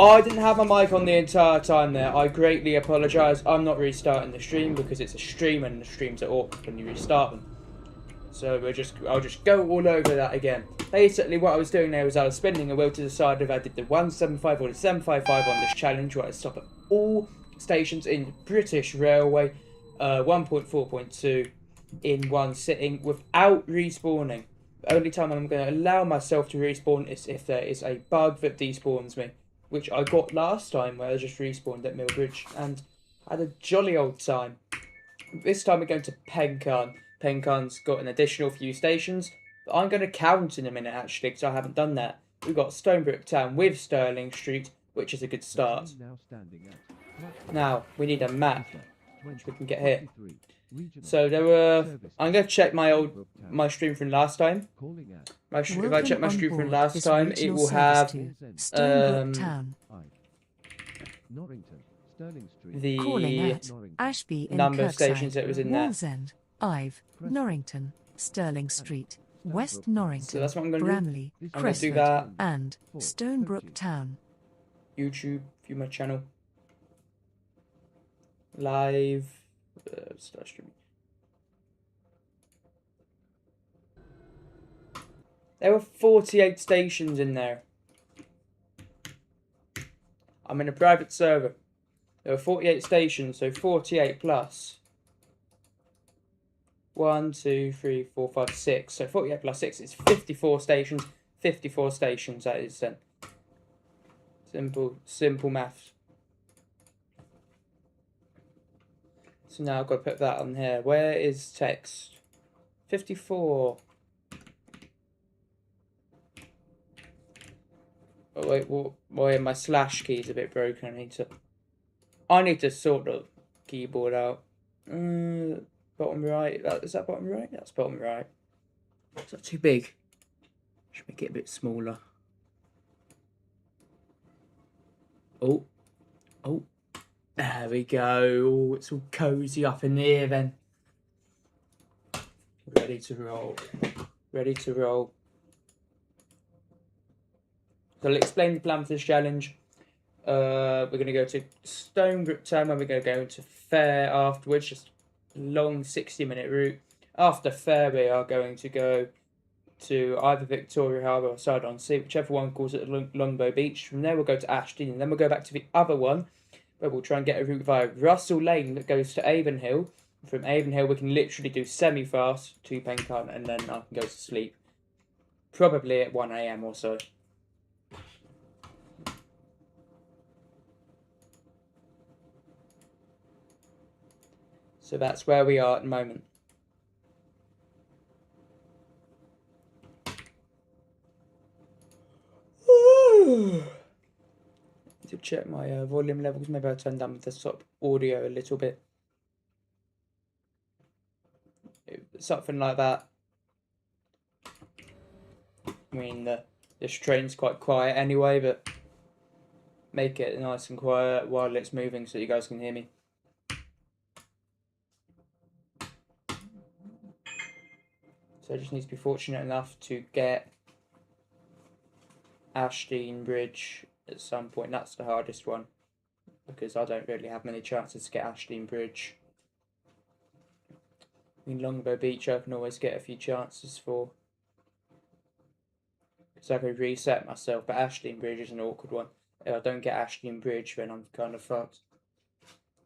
I didn't have my mic on the entire time there. I greatly apologise. I'm not restarting the stream because it's a stream and the streams are awkward when you restart them. So I'll just go all over that again. Basically, what I was doing there was I was spinning a wheel to decide if I did the 175 or the 755 on this challenge, where I stop at all stations in British Railway, 1.4.2 in one sitting without respawning. The only time I'm going to allow myself to respawn is if there is a bug that despawns me, which I got last time where I just respawned at Millbridge and had a jolly old time. This time we're going to Pencarn. Pencarn's got an additional few stations that I'm going to count in a minute actually because I haven't done that. We've got Stonebrook Town with Stirling Street, which is a good start. Now we need a map which we can get here. So there were. I'm going to check my stream from last time. If I check my stream from last time, it will have the Ashby in number of Kirkside, stations that was in there. Wallsend, Ive, Norrington, Stirling Street, West Norrington, So that's what I'm going to Bramley, do. I'm going to do Crestford, that. and Stonebrook Town. YouTube, view my channel. Live. Start streaming. There were 48 stations in there. I'm in a private server. There were 48 stations, so 48 plus 1, 2, 3, 4, 5, 6. So 48 plus 6 is 54 stations. 54 stations, that is then. Simple maths. So now I've got to put that on here. Where is text? 54. Oh wait, why my slash key is a bit broken. I need to sort the keyboard out. Bottom right. Is that bottom right? That's bottom right. Is that too big? Should make it a bit smaller. Oh. There we go. Oh, it's all cozy up in here then. Ready to roll. Ready to roll. So I'll explain the plan for this challenge. We're going to go to Stonebrook Town, and we're going to go into Fair afterwards. Just a long 60-minute route. After Fair, we are going to go to either Victoria Harbour or Side-on-Sea, whichever one calls it Longbow Beach. From there, we'll go to Ashton, and then we'll go back to the other one, where we'll try and get a route via Russell Lane that goes to Avonhill. From Avonhill, we can literally do semi-fast to Pencarn, and then I can go to sleep. Probably at 1 AM or so. So that's where we are at the moment. To check my volume levels, maybe I'll turn down the top audio a little bit. Something like that. I mean, this train's quite quiet anyway, but make it nice and quiet while it's moving so you guys can hear me. So I just need to be fortunate enough to get Ashton Bridge at some point. That's the hardest one, because I don't really have many chances to get Ashton Bridge. I mean, Longbow Beach I can always get a few chances for, because I could reset myself, but Ashton Bridge is an awkward one. If I don't get Ashton Bridge, then I'm kind of fucked.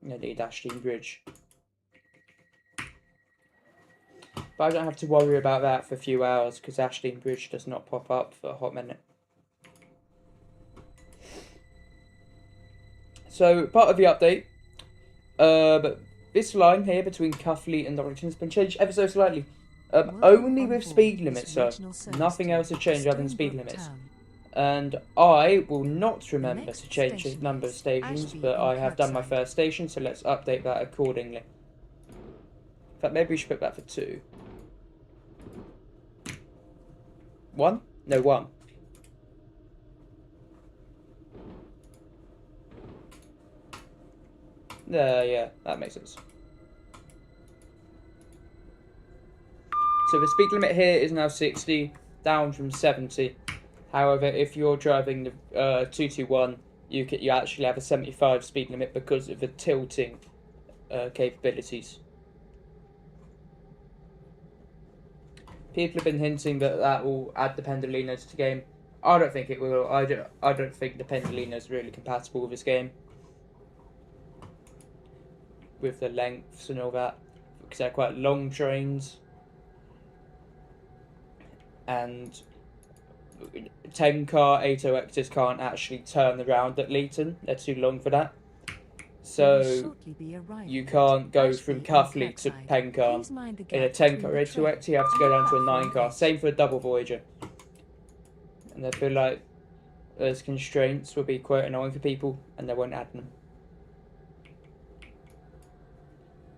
I need Ashton Bridge. But I don't have to worry about that for a few hours, because Ashton Bridge does not pop up for a hot minute. So, part of the update, but this line here between Cuffley and Norrington has been changed ever so slightly. Only with speed limits, so nothing else has changed other than speed limits. And I will not remember to change the number of stations, but I have done my first station, so let's update that accordingly. In fact, maybe we should put that for 2. 1? No, 1. Yeah, that makes sense. So the speed limit here is now 60, down from 70. However, if you're driving the 221, you actually have a 75 speed limit because of the tilting capabilities. People have been hinting that that will add the Pendolinos to the game. I don't think it will. I don't think the Pendolino is really compatible with this game, with the lengths and all that, because they're quite long trains, and 10 car 808s can't actually turn around at Leeton. They're too long for that. So you can't go from Cuffley to Pencam in a 10 car 808. You have to go down to a 9 car. Same for a double Voyager. And I feel like those constraints will be quite annoying for people, and they won't add them.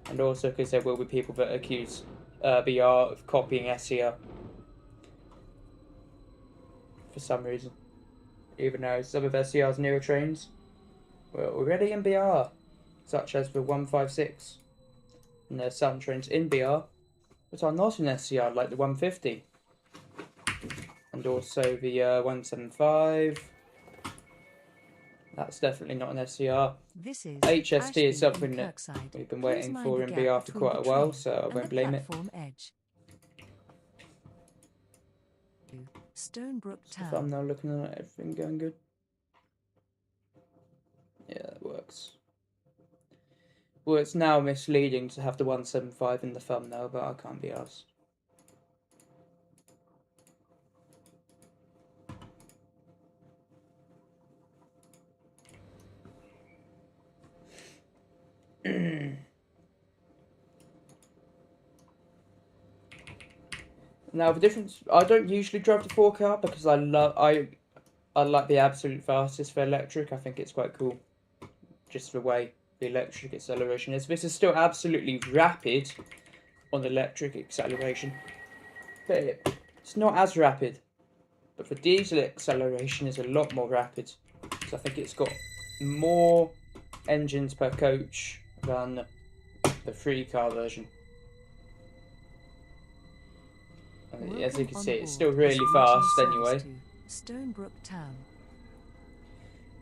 And also because there will be people that accuse BR of copying SER for some reason, even though some of SER's newer trains were already in BR, such as the 156, and there's some trains in BR that are not in SER, like the 150, and also the 175. That's definitely not an SER. HST is something that we've been waiting for in BR for quite a while, so I won't blame it. Stonebrook Town. If I'm now looking at everything going good. Yeah, that works. Well, it's now misleading to have the 175 in the thumbnail, but I can't be asked. Now the difference, I don't usually drive the 4 car because I like the absolute fastest for electric. I think it's quite cool, just the way the electric acceleration is. This is still absolutely rapid on electric acceleration, but it's not as rapid. But the diesel acceleration is a lot more rapid, so I think it's got more engines per coach than the 3-car version. As you can see, it's still really fast anyway. Stonebrook Town.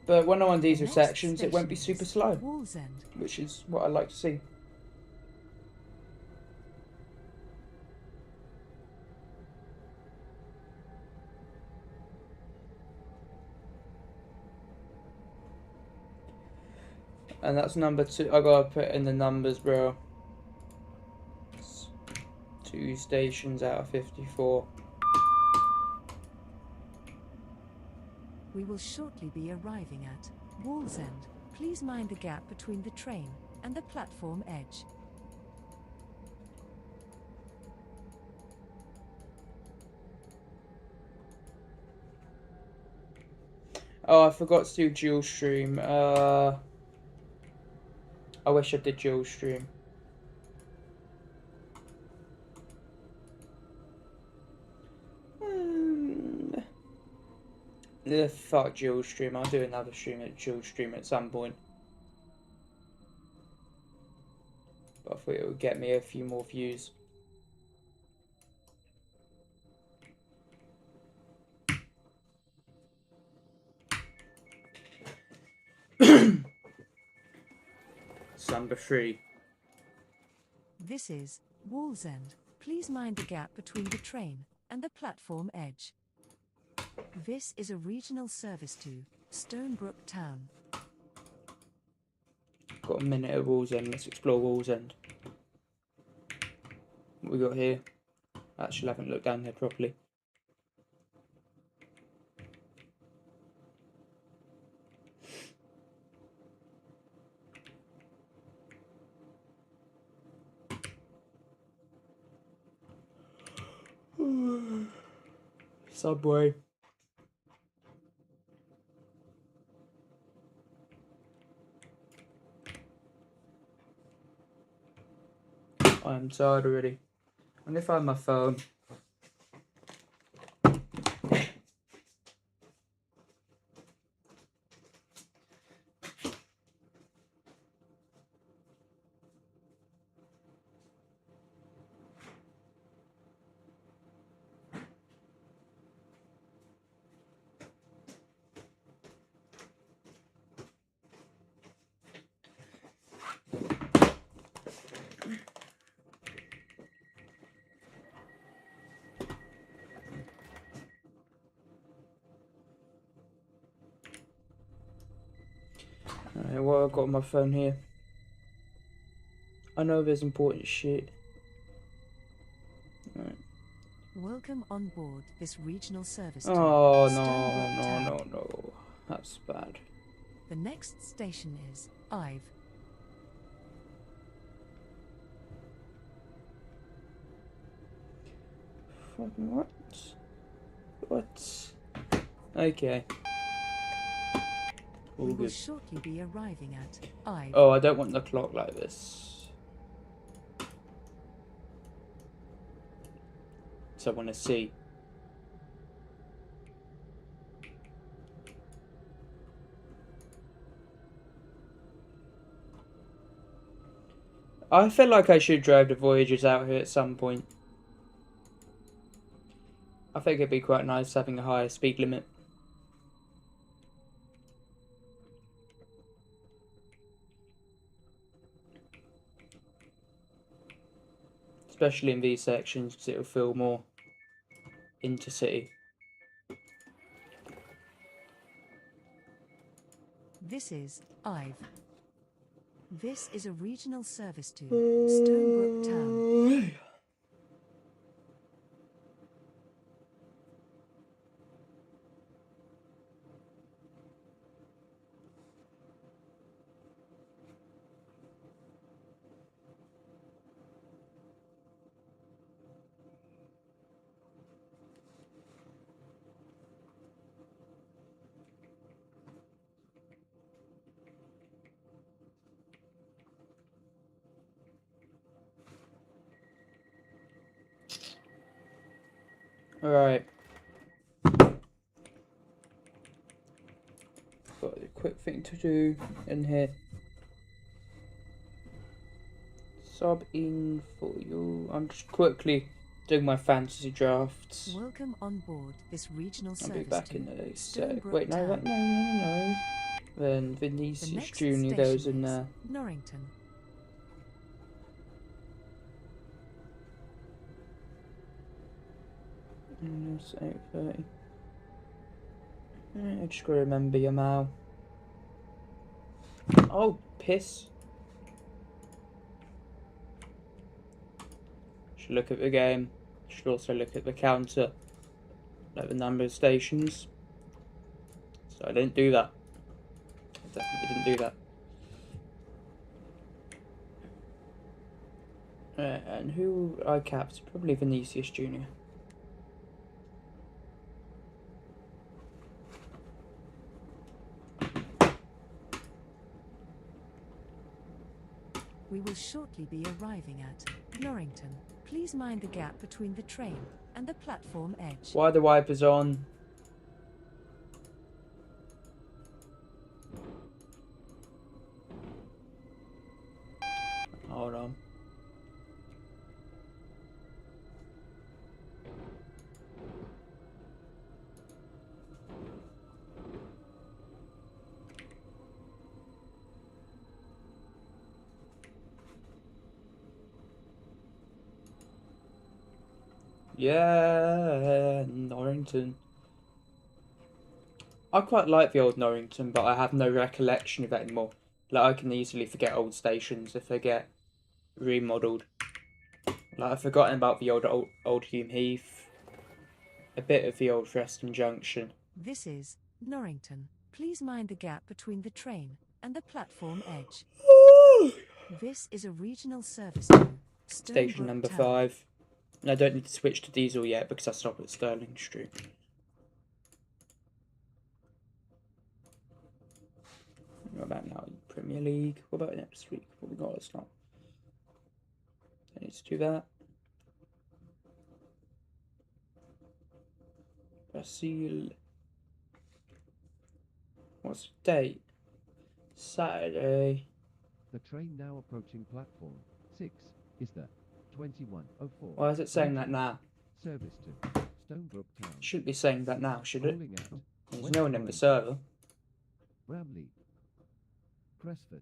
But when I'm on diesel sections, it won't be super slow, which is what I like to see. And that's number 2. I gotta put in the numbers, bro. It's 2 stations out of 54. We will shortly be arriving at Wallsend. Please mind the gap between the train and the platform edge. Oh, I forgot to do dual stream. I wish I did dual stream. Fuck dual stream. I'll do another dual stream at some point. But I thought it would get me a few more views. Number 3. This is Wallsend. Please mind the gap between the train and the platform edge. This is a regional service to Stonebrook Town. Got a minute at Wallsend. Let's explore Wallsend. What we got here? Actually, I haven't looked down here properly. Subway. I'm tired already. I'm gonna find my phone. Okay, what have I got on my phone here? I know there's important shit. Right. Welcome on board this regional service to Oh Stonebrook Town. no. That's bad. The next station is Ive. Fucking what? What? Okay. All We will good. shortly be arriving at Ive. Oh, I don't want the clock like this. So I want to see. I feel like I should drive the Voyagers out here at some point. I think it'd be quite nice having a higher speed limit. Especially in these sections, because it'll feel more intercity. This is Ive. This is a regional service to Stonebrook Town. Alright. Got a quick thing to do in here. Sub in for you. I'm just quickly doing my fantasy drafts. Welcome on board this regional I'll service be back to in a sec. Stonebrook Wait, no, Town. no. Then The Vinicius next Jr. station goes in is there. Norrington. It's 8:30. I just gotta remember your Mal. Oh, piss. Should look at the game. Should also look at the counter. Like the number of stations. So I didn't do that. I definitely didn't do that. And who I capped? Probably Vinicius Jr. We will shortly be arriving at Norrington. Please mind the gap between the train and the platform edge. Why are the wipers on? Hold on. Yeah, Norrington. I quite like the old Norrington, but I have no recollection of it anymore. Like, I can easily forget old stations if they get remodeled. Like, I've forgotten about the old Hume Heath, a bit of the old Preston Junction. This is Norrington. Please mind the gap between the train and the platform edge. This is a regional service to Station Stonebrook number Town. 5. And I don't need to switch to diesel yet because I stop at Stirling Street. What about now? Premier League? What about next week? What we got? It's not. I need to do that. Brazil. What's the date? Saturday. The train now approaching platform 6 is the 2104. Why is it saying that now? Service to Stonebrook Town. It shouldn't be saying that now, should it? Rolling out. There's no one in the server. Bramley, Cresford,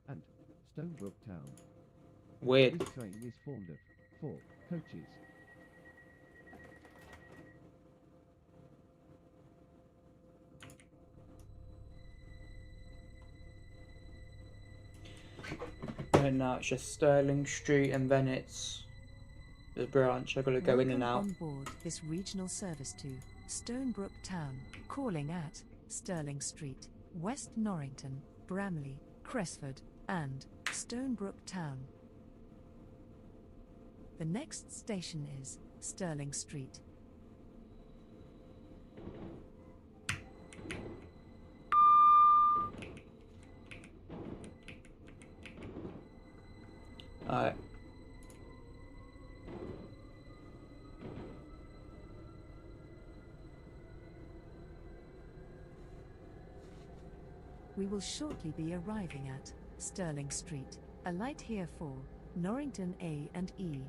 and Stonebrook Town. Weird. This train is formed of 4 coaches. And now it's just Sterling Street, and then it's the branch. I've got to go in and out. On board this regional service to Stonebrook Town, calling at Stirling Street, West Norrington, Bramley, Cresford, and Stonebrook Town. The next station is Stirling Street. Alright. We will shortly be arriving at Stirling Street. Alight here for Norrington A and E.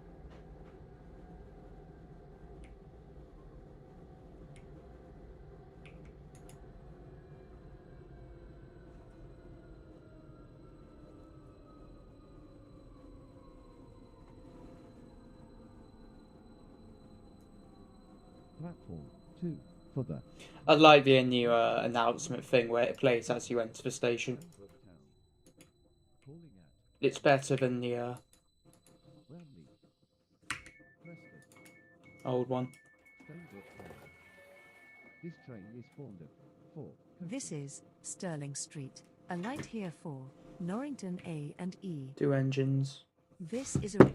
Platform 2 for the I like the new announcement thing where it plays as you enter the station. Stonebrook Town. Calling at It's better than the Bramley, Cresford, old one. Stonebrook Town. This train is formed of 4 This is Stirling Street. Alight here for Norrington A and E. 2 engines. This is a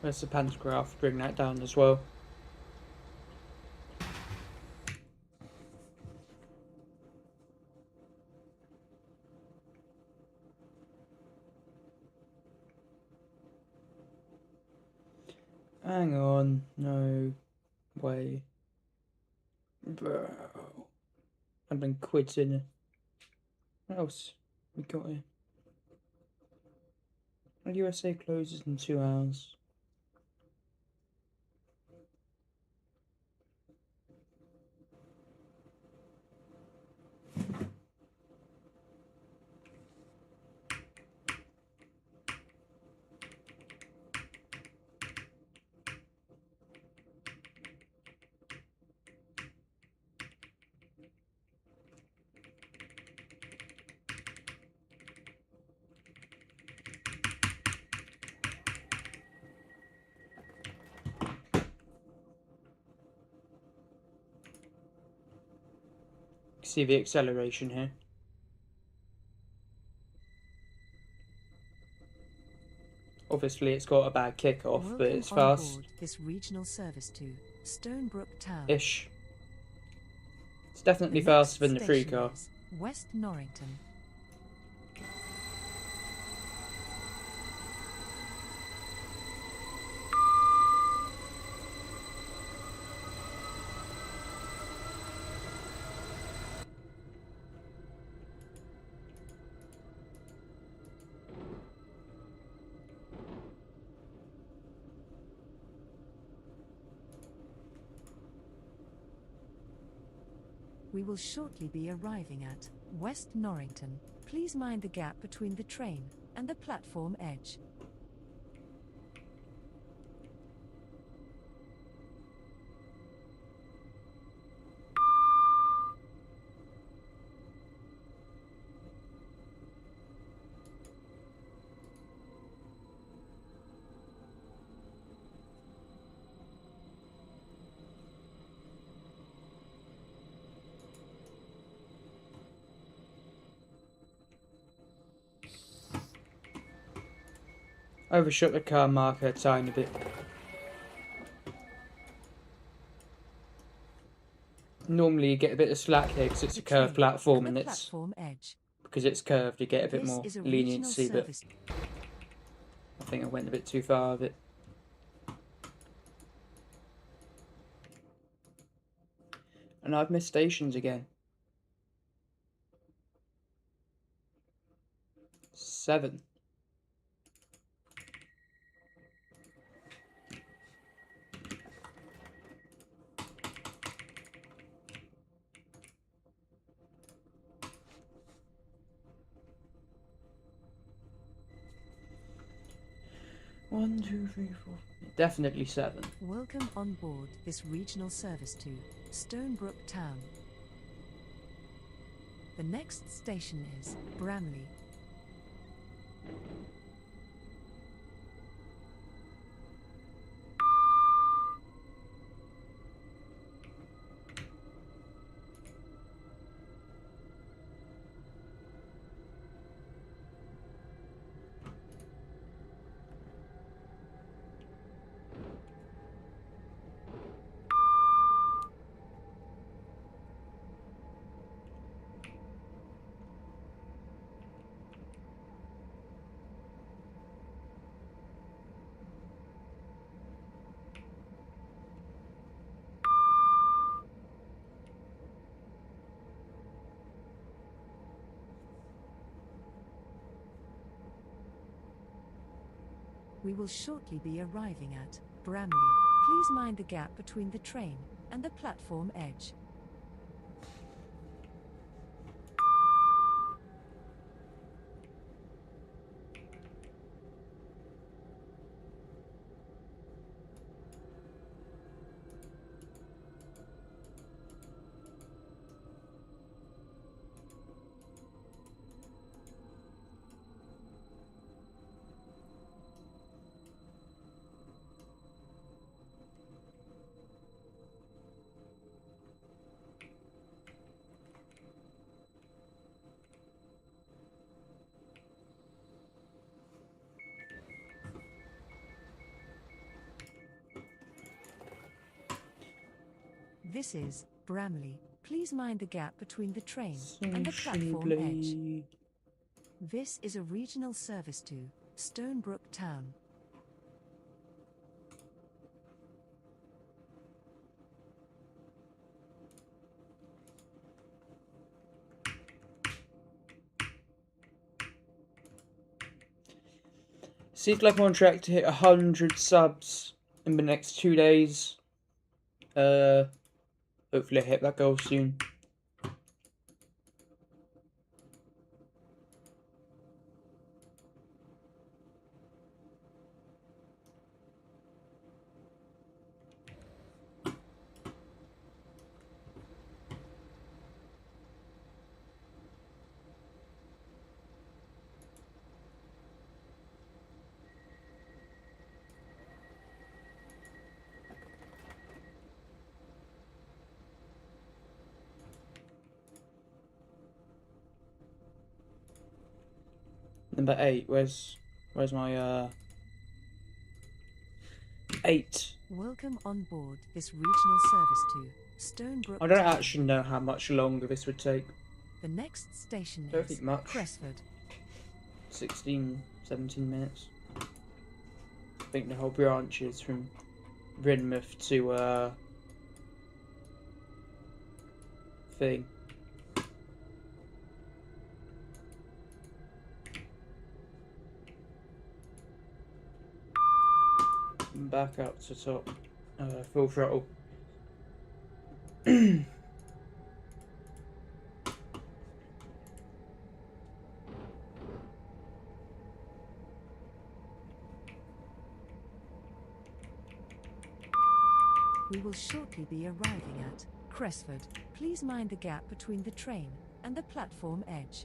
There's the pantograph, bring that down as well. Hang on, no way. Bro. I've been quitting. What else we got here? The USA closes in 2 hours. See the acceleration here. Obviously, it's got a bad kick-off, but it's Welcome on fast. board this regional service to Stonebrook Town. Ish. It's definitely The next faster than the free station car. is West Norrington. We will shortly be arriving at West Norrington. Please mind the gap between the train and the platform edge. Overshot the car marker a tiny bit. Normally you get a bit of slack here because it's a The train curved platform and and the it's platform edge. because it's curved you get a bit This more is a regional leniency, but service. I think I went a bit too far with it. And I've missed stations again. 7. 1, 2, 3, 4. Definitely 7. Welcome on board this regional service to Stonebrook Town. The next station is Bramley. We will shortly be arriving at Bramley. Please mind the gap between the train and the platform edge. This is Bramley. Please mind the gap between the train and the platform edge. Sensibly. This is a regional service to Stonebrook Town. Seems like I'm on track to hit 100 subs in the next 2 days. Hopefully I hit that goal soon. Number 8, where's my 8? Welcome on board this regional service to Stonebrook I don't Town. actually know how much longer this would take. The next station Don't is think much. Cressford. 16, 17 minutes. I think the whole branch is from Rinmouth to thing. Back up to top. Full throttle. We will shortly be arriving at Cressford. Please mind the gap between the train and the platform edge.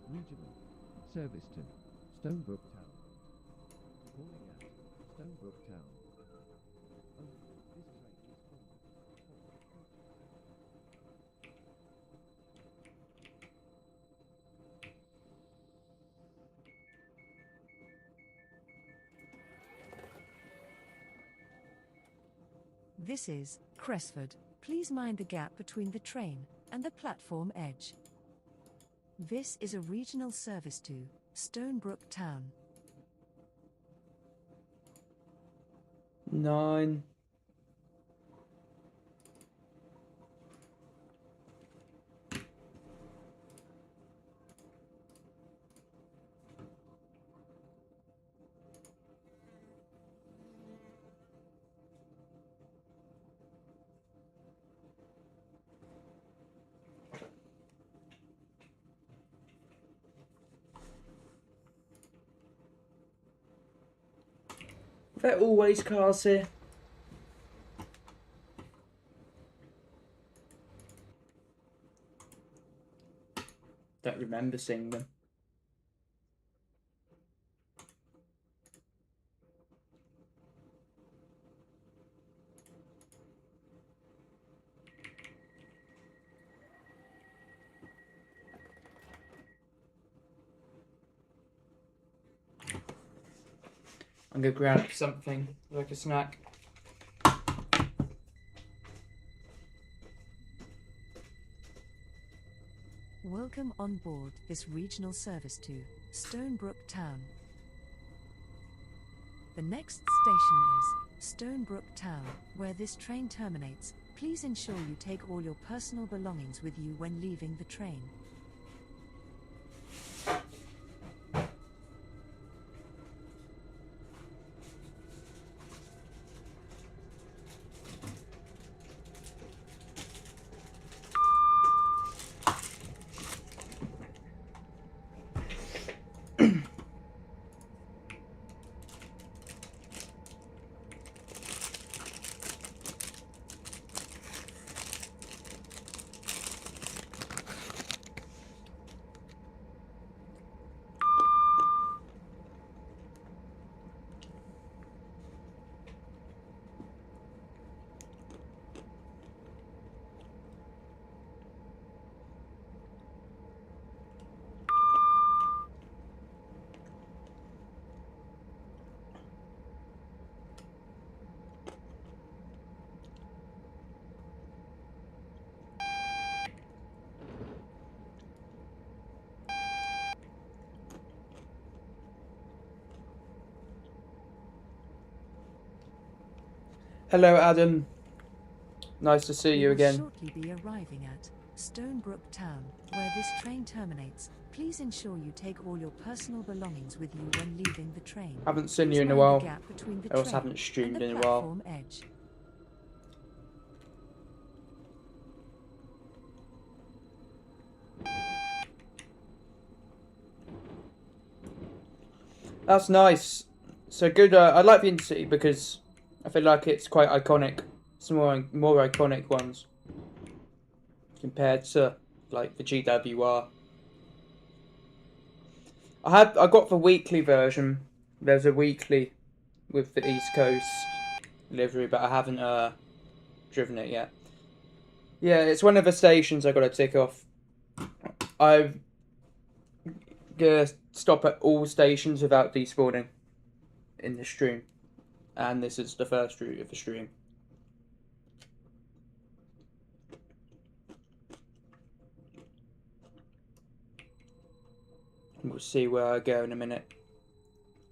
Regional service to Stonebrook Town. Calling at Stonebrook Town. Over. This train is This is Cressford. Please mind the gap between the train and the platform edge. This is a regional service to Stonebrook Town. 9. There always cars here. Don't remember seeing them. I'm gonna grab something like a snack. Welcome on board this regional service to Stonebrook Town. The next station is Stonebrook Town, where this train terminates. Please ensure you take all your personal belongings with you when leaving the train. Hello, Adam. Nice to see you We will again. shortly be arriving at Stonebrook Town, where this train terminates. Please ensure you take all your personal belongings with you when leaving the train. Haven't seen Please you in a mind while. the gap between the I also train haven't streamed and the in a while. platform edge. That's nice. So good. I like the Intercity because I feel like it's quite iconic. It's more iconic ones compared to like the GWR. I got the weekly version. There's a weekly with the East Coast delivery, but I haven't driven it yet. Yeah, it's one of the stations I got to tick off. I've gonna stop at all stations without despawning in the stream, and this is the first route of the stream. We'll see where I go in a minute.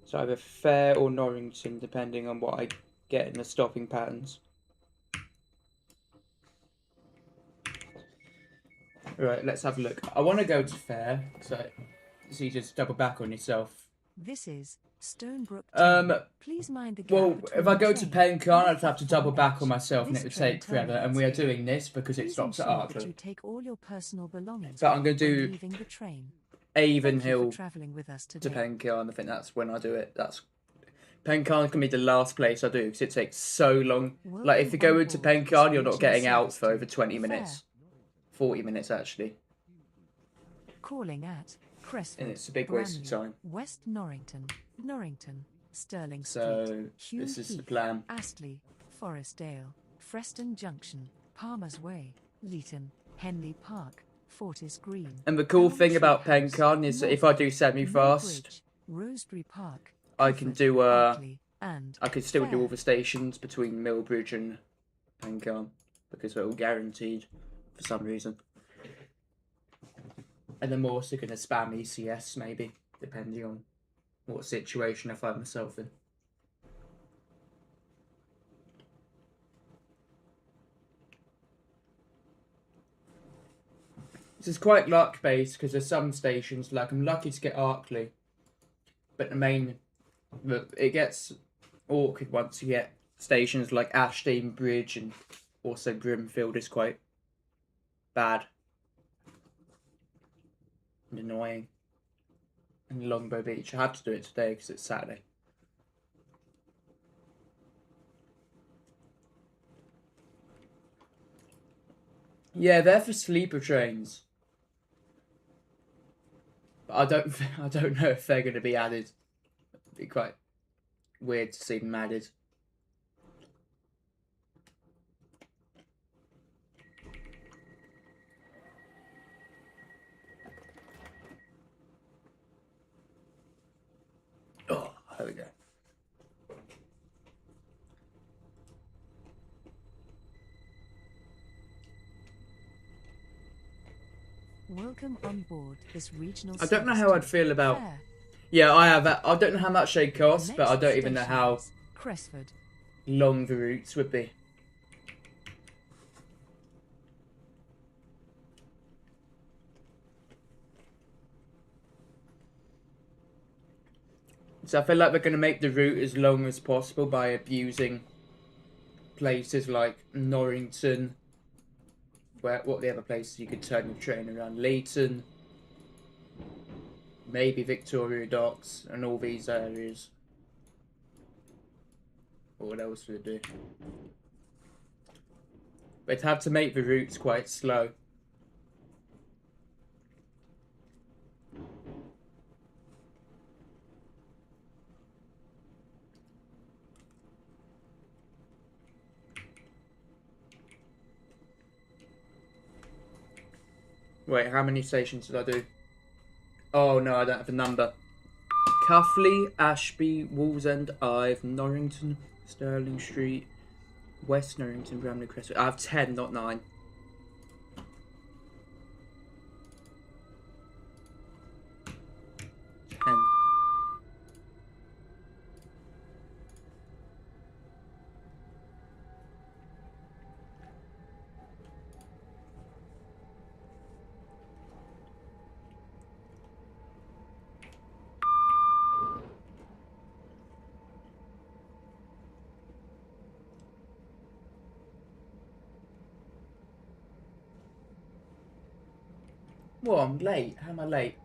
It's either Fair or Norrington, depending on what I get in the stopping patterns. Right, let's have a look. I want to go to Fair, so you just double back on yourself. This is Stonebrook Town. Please mind the gap Well, between if I the go to train Pencarn, and I'd the have to double platform back on edge. myself, and This it would train take forever. And we are terminates here. doing this because it Please stops at ensure that Arkley. you take all your personal belongings But I'm with going you to when do leaving the train. Avon Thank you for Hill traveling with us to today. Pencarn. I think that's when I do it. Pencarn can be the last place I do because it takes so long. Like if you go into Pencarn, you're not getting out for over 20 minutes. 40 minutes actually. Calling at Crestwood, And it's a big waste of Bramley, time. West Norrington, Stirling So Street, Hume this is the Heath, plan. Astley, Forestdale, Freston Junction, Palmer's Way, Leeton, Henley Park, Fortis Green. And the cool Elm thing Tree about House, Pencarn is that if I do semi-fast, Millbridge, Rosebery Park, I can Clifford, do Arkley, and I could still do all Fair. the stations between Millbridge and Pencarn because they're all guaranteed for some reason. And I'm also going to spam ECS maybe, depending on what situation I find myself in. This is quite luck based because there's some stations like I'm lucky to get Arkley, but it gets awkward once you get stations like Ashdean Bridge and also Brimfield is quite bad and annoying. And Longbow Beach, I had to do it today because it's Saturday. Yeah, they're for sleeper trains. But I don't know if they're going to be added. It'd be quite weird to see them added. Oh, there we go. Welcome on board this regional I don't know service how I'd to feel about. Fair. Yeah, I have. I don't know how much they cost, The but I next don't even know station how is Cressford. long the routes would be. So I feel like they're going to make the route as long as possible by abusing places like Norrington. What are the other places you could turn your train around? Leighton, maybe Victoria Docks, and all these areas. What else would it do? They'd have to make the routes quite slow. Wait, how many stations did I do? Oh no, I don't have the number. Cuffley, Ashby, Wallsend, Ive, Norrington, Stirling Street, West Norrington, Bramley Crestwood. I have 10, not 9. 10. Well, I'm late. How am I late?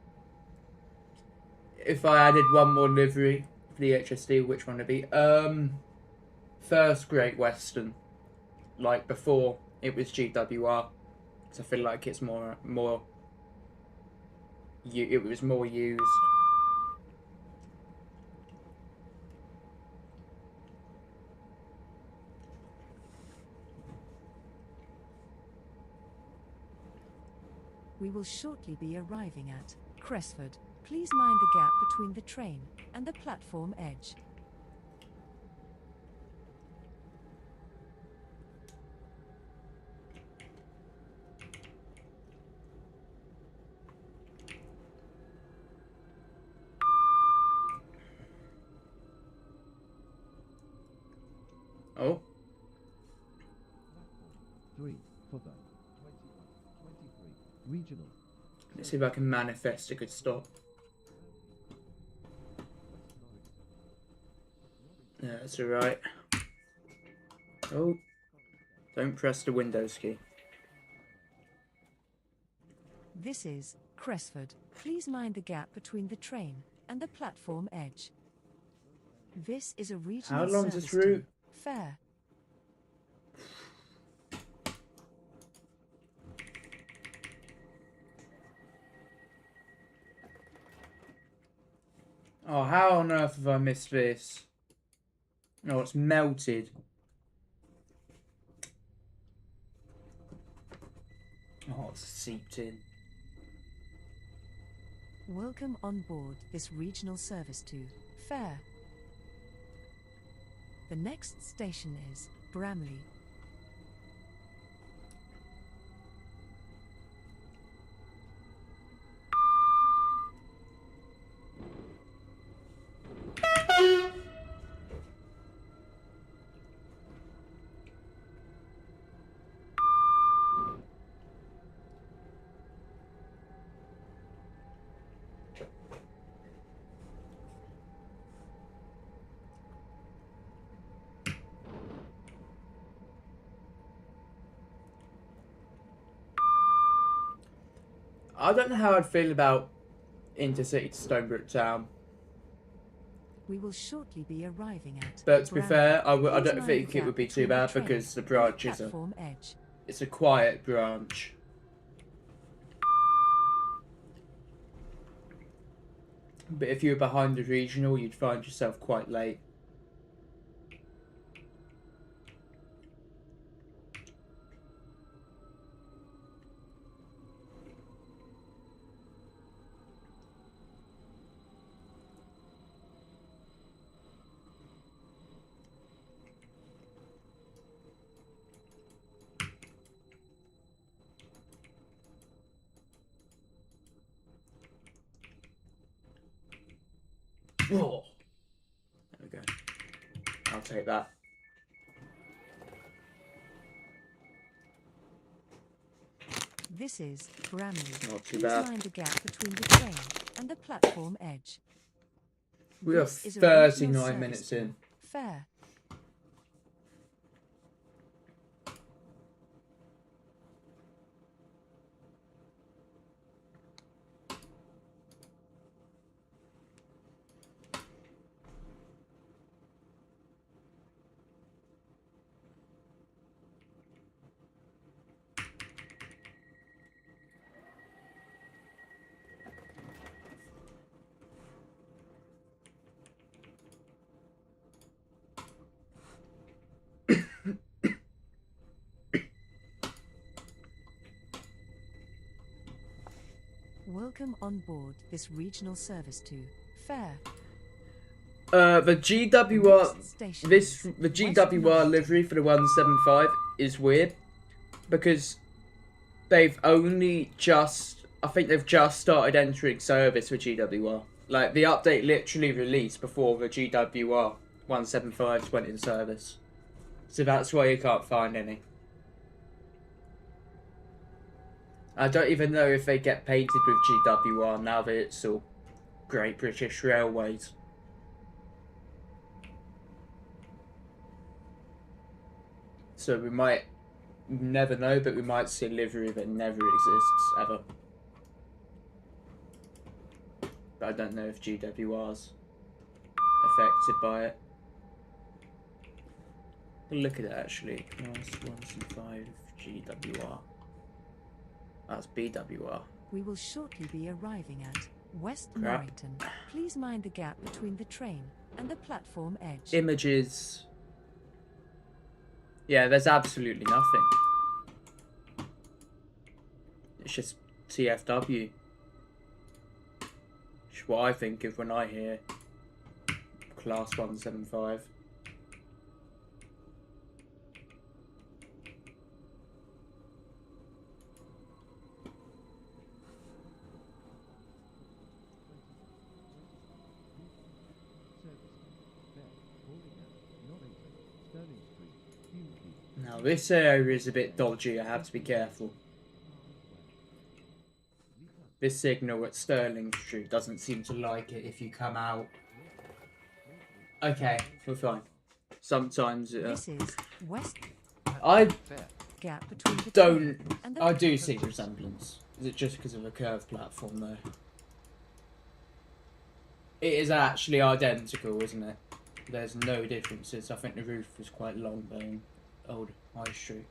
If I added one more livery for the HSD, which one would it be? First Great Western. Like before it was GWR. Because I feel like it's more it was more used. We will shortly be arriving at Cressford. Please mind the gap between the train and the platform edge. Oh, 3 for the 21, 23 regional. let's see if I can manifest a good stop. Yeah, that's alright. Oh, don't press the Windows key. This is Cressford. Please mind the gap between the train and the platform edge. This is a regional How long is service this route? to Fair. Oh, how on earth have I missed this? Oh, it's melted. Oh, it's seeped in. Welcome on board this regional service to Fair. The next station is Bramley. I don't know how I'd feel about Intercity to Stonebrook Town. We will shortly be arriving at But to be Bramley. fair, I Please don't mind think the it would be gap too between the bad train because the and branches are platform edge. It's a quiet branch. But if you were behind the regional, you'd find yourself quite late. Oh. There we go. I'll take that. This is Bramley. Not too Please bad. mind the gap between the train and the platform edge. We are This is a regional 39 service minutes to in. Fair. Welcome on board this regional service to Fair. The GWR, Next station the is GWR West livery for the 175 is weird because they've only just, I think they've just started entering service for GWR. Like the update literally released before the GWR 175s went in service. So that's why you can't find any. I don't even know if they get painted with GWR now that it's all Great British Railways. So we might never know, but we might see a livery that never exists ever. But I don't know if GWR's affected by it. Look at it actually. Class 175 GWR. That's BWR. We will shortly be arriving at West Crap. Norrington. Please mind the gap between the train and the platform edge. Images. Yeah, there's absolutely nothing. It's just TFW. It's what I think of when I hear Class 175. Now this area is a bit dodgy, I have to be careful. This signal at Stirling Street doesn't seem to like it if you come out. Okay, we're fine. Sometimes This is West I gap between the don't. train and the I do see the resemblance. Is it just because of a curved platform though? It is actually identical, isn't it? There's no differences. I think the roof was quite long though in old High Street.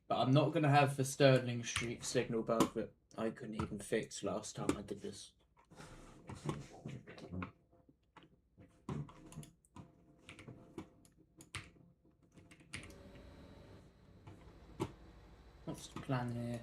But I'm not going to have the Stirling Street signal bug that I couldn't even fix last time I did this. What's the plan here?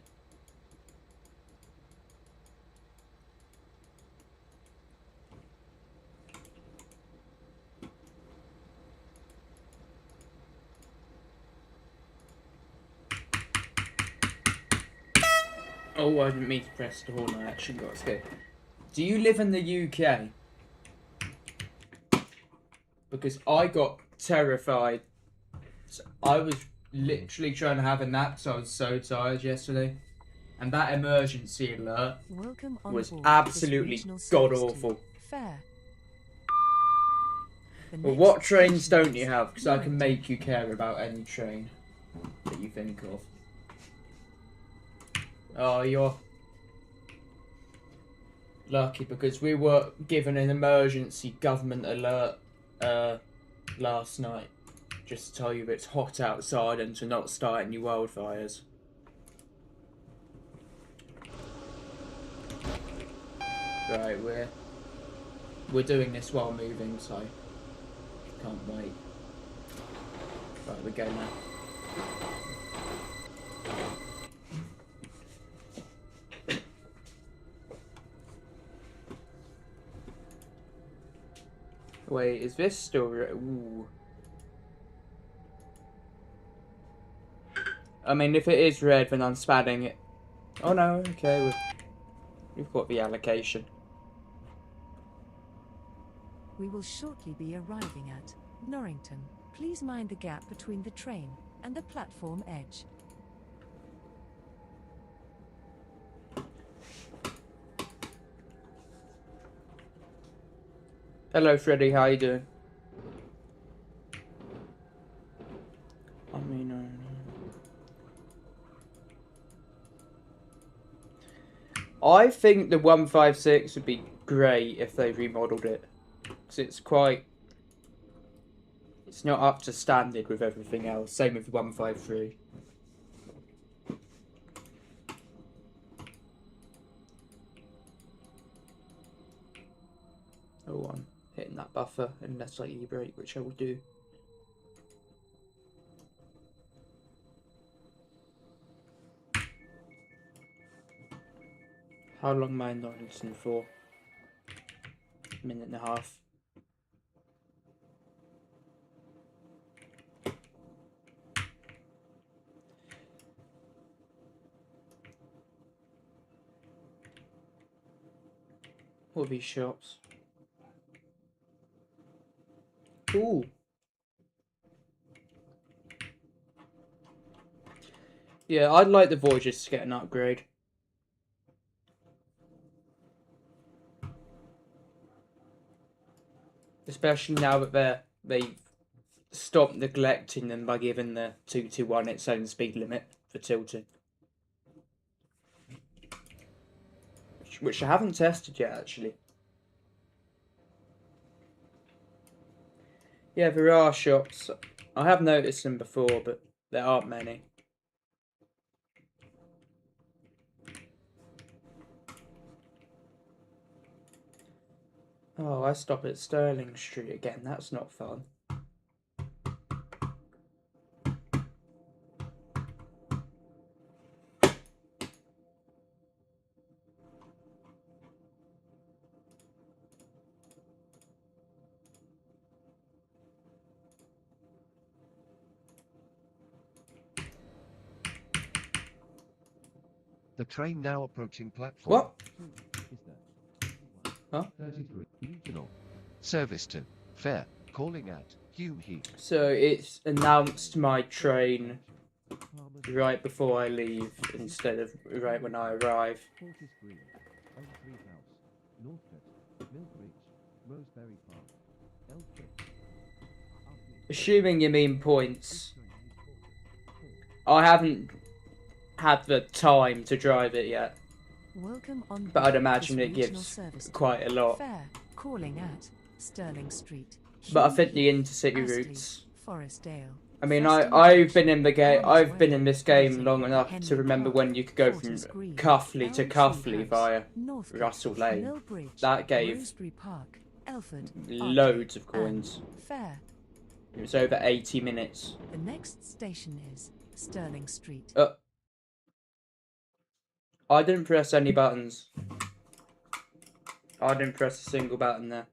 Oh, I didn't mean to press the horn, I actually got scared. Do you live in the UK? Because I got terrified. So I was literally trying to have a nap because I was so tired yesterday. And that emergency alert Welcome on was board absolutely this regional service god to awful. Fair. The Well, next what trains station don't you is have? Because I can Norrington. make you care about any train that you think of. Oh, you're lucky because we were given an emergency government alert last night just to tell you it's hot outside and to not start any wildfires. Right, we're doing this while moving, so can't wait. Right, we go now. Wait, is this still ooh. I mean, if it is red, then I'm spatting it. Oh no, okay, we've got the allocation. We will shortly be arriving at Norrington. Please mind the gap between the train and the platform edge. Hello, Freddy. How you doing? I mean, I think the 156 would be great if they remodeled it, because it's not up to standard with everything else. Same with the 153. Oh, I'm hitting that buffer unless I e-brake, which I will do. How long am I in Norrington for? A minute and a half. What are these shops? Ooh. Yeah, I'd like the Voyagers to get an upgrade. Especially now that they've stopped neglecting them by giving the 221 its own speed limit for tilting. Which I haven't tested yet, actually. Yeah, there are shops. I have noticed them before, but there aren't many. Oh, I stop at Stirling Street again. That's not fun. The train now approaching platform. What? Is that? Huh? 33. Regional. Service to. Fare. Calling at. Hume Heath. So it's announced my train right before I leave instead of right when I arrive. Fortis Green. Elmtree House. Northcote. Millbridge. Roseberry Park. Elfrith. Assuming you mean points. I haven't had the time to drive it yet, Welcome on but I'd board imagine this it regional gives service to quite a lot. Fare calling at Stirling Street. But I Hume think the Heath, intercity Astley, routes. Forestdale. I mean, Preston I've Junction, been in the game. Arms I've been Way, in this game Reading, long enough Henley to remember Park, when you could go from Fortis Green, Cuffley to Elmtree Cuffley House, via Northcote, Russell Lane. Millbridge, That gave Rosebery Park, Elford, loads of Arclay, and coins. Fare. It was over 80 minutes. The next station is Stirling Street. I didn't press any buttons. I didn't press a single button there.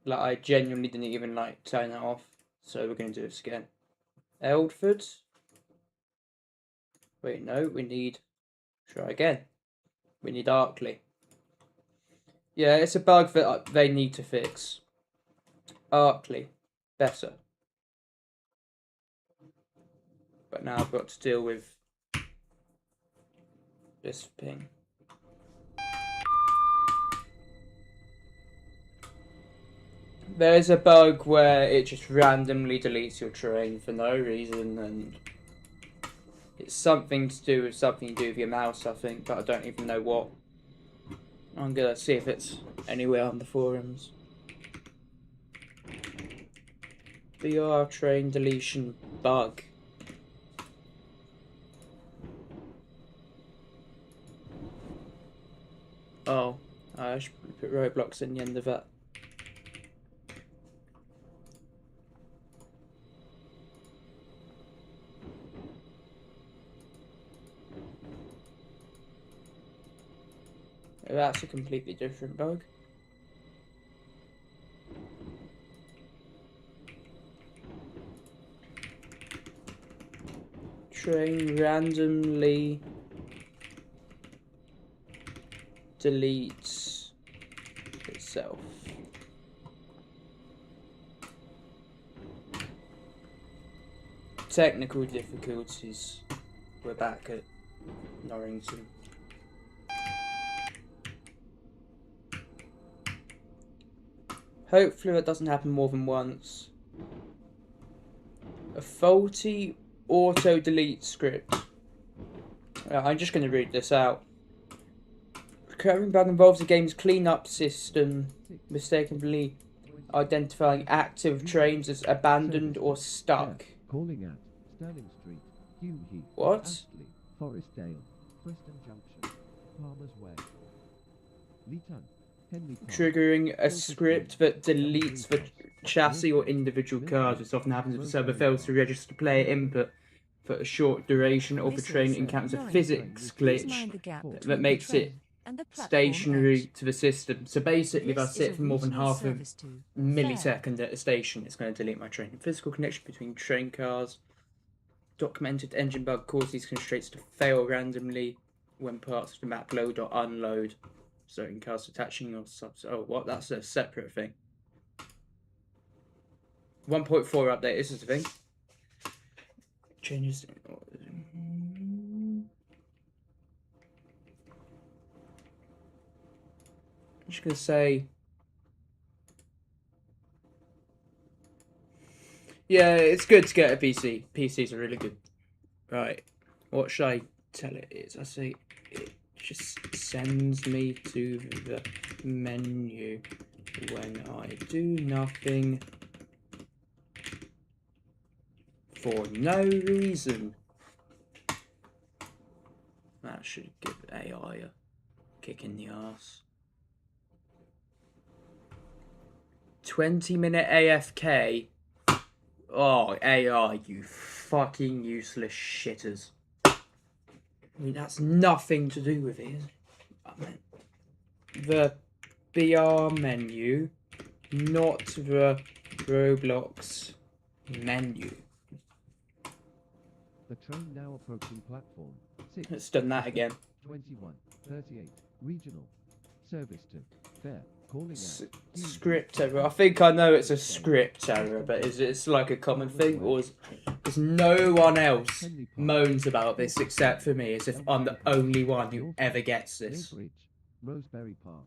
Like, I genuinely didn't even, like, turn that off. So we're going to do this again. Eldford. Wait, no, we need... Try again. We need Arclay. Yeah, it's a bug that they need to fix. Arclay. Better. But now I've got to deal with this ping. There's a bug where it just randomly deletes your train for no reason, and it's something to do with something you do with your mouse, I think, but I don't even know what. I'm gonna see if it's anywhere on the forums. VR train deletion bug. Oh, I should put Roblox in the end of that. That's a completely different bug. Train randomly deletes itself. Technical difficulties. We're back at Norrington. Hopefully that doesn't happen more than once. A faulty auto-delete script. I'm just going to read this out. Recurring bug involves the game's cleanup system mistakenly identifying active trains as abandoned or stuck. Calling at Sterling Street, Hume Heath, What? Astley, Forestdale, Preston Junction, Palmer's Way, Leeton, Henley Park. Triggering a script that deletes the chassis or individual cars. This often happens if the server fails to register player input for a short duration or the train encounters a physics glitch that makes it stationary to the system. So basically, if I sit for more than half a millisecond at a station, it's going to delete my train. Physical connection between train cars. Documented engine bug causes these constraints to fail randomly when parts of the map load or unload. Certain cars attaching or subs. Oh, what? That's a separate thing. 1.4 update. This is the thing. Changes. I'm just gonna say. Yeah, it's good to get a PC. PCs are really good. Right. What should I tell it is? I say it just sends me to the menu when I do nothing for no reason. That should give AI a kick in the ass. 20-minute AFK. Oh, AI, you fucking useless shitters. I mean, that's nothing to do with it, is it? I mean, the BR menu, not the Roblox menu. The train now approaching platform 6. It's done that again. 21:38 regional service to fare. Calling at Script error. I think I know it's a script error, but is it like a common thing, or is no one else moans about this except for me, as if I'm the only one who ever gets this? Bridge, Rosebery Park,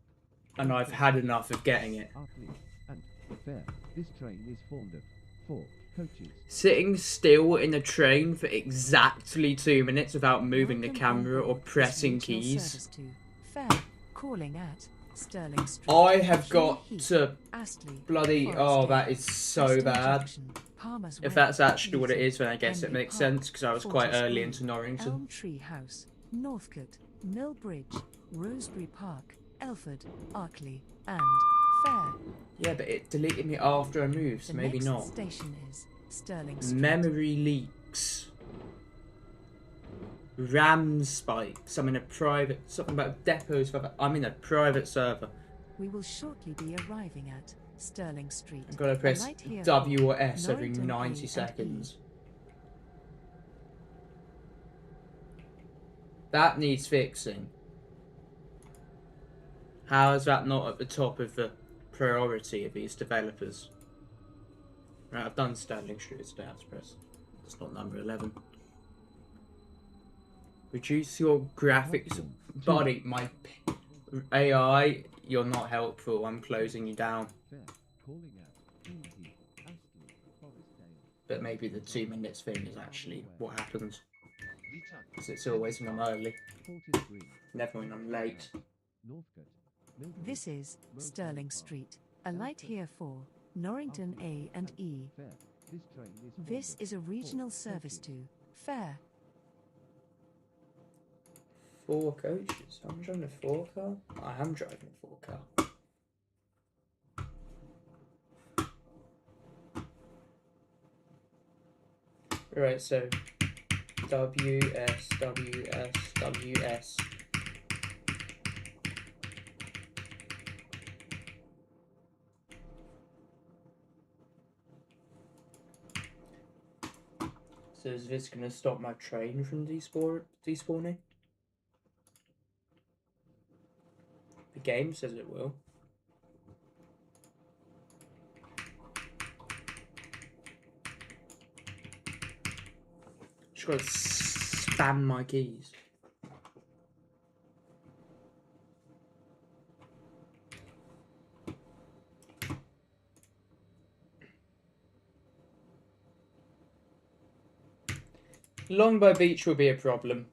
And I've had enough of getting it. Artley, and fare. This train is formed of 4 coaches. Sitting still in a train for exactly 2 minutes without moving the camera or pressing keys. Fair. Calling at Sterling Street. I have got Heath, to Astley, bloody... Oh, that is so Preston bad. Junction, Palmer's If Way, that's actually what it Leeton, is, then I guess it Henley makes Park, sense, because I was quite Fortis early Green, into Norrington. Elm Tree House, Northcote, Mill Bridge, Rosebery Park, Elford, Arkley, and Fair. Yeah, but it deleted me after I moved, so The maybe next not. station is Sterling Street. Memory leaks. RAM spikes. I'm in a private... Something about depots. I'm in a private server. We will shortly be arriving at Sterling Street. I've got to press Right here. W or S every Norrington A 90 and E. seconds. That needs fixing. How is that not at the top of the priority of these developers? Right, I've done Sterling Street today. I have to press. It's not number 11. Reduce your graphics. Buddy, my AI, you're not helpful. I'm closing you down. Fare. Calling at Hume Heath, Astley, Forestdale, But maybe the 2 minutes thing is actually what happens. Leeton, Because it's always when I'm early. Fortis Green, Never when I'm late. Northcote, Millbridge, This is Rosebery Sterling Park, Street. A light here for Norrington A and E. Fare. This train is This Honda. is a regional Thank service you. to Fair. 4 coaches. I'm driving a 4 car. I am driving a 4 car. Right, so WS, WS, WS. So is this going to stop my train from despawning? The game says it will. Just gotta spam my keys. Longbow Beach will be a problem.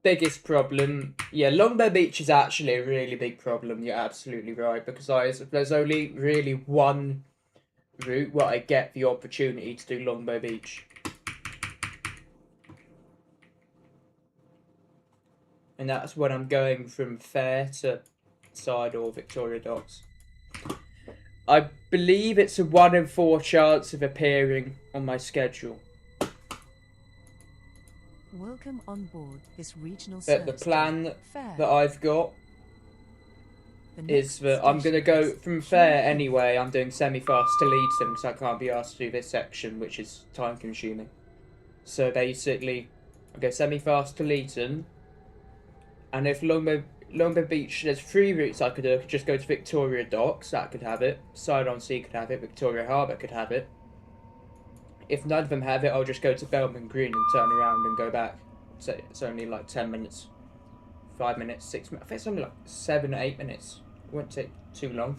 Biggest problem, yeah, Longbow Beach is actually a really big problem. You're absolutely right, because there's only really one route where I get the opportunity to do Longbow Beach. And that's when I'm going from Fair to Side or Victoria Docks. I believe it's a 1 in 4 chance of appearing on my schedule. Welcome on board this regional But the service plan to Fair. that I've got The is next that I'm going to station go is from Hume Fair Heath. anyway. I'm doing semi-fast to Leeton because I can't be asked to do this section, which is time-consuming. So basically, I go semi-fast to Leeton, and if Longbow Beach, there's 3 routes I could do. I could just go to Victoria Docks, that could have it. Side-on-Sea could have it. Victoria Harbour could have it. If none of them have it, I'll just go to Bellman Green and turn around and go back. So it's only like 10 minutes, 5 minutes, 6 minutes. I think it's only like 7 or 8 minutes. It won't take too long.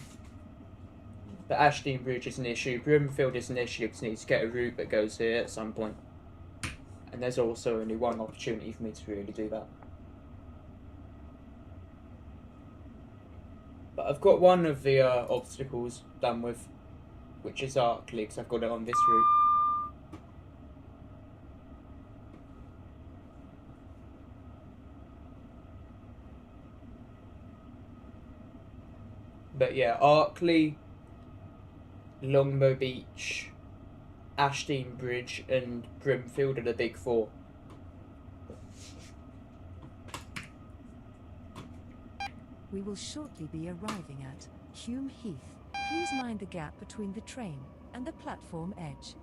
But Ashdean Bridge is an issue. Broomfield is an issue because I need to get a route that goes here at some point. And there's also only one opportunity for me to really do that. But I've got one of the obstacles done with, which is Arkley, because I've got it on this route. But yeah, Arkley, Longbow Beach, Ashdean Bridge, and Brimfield are the big 4. We will shortly be arriving at Hume Heath. Please mind the gap between the train and the platform edge.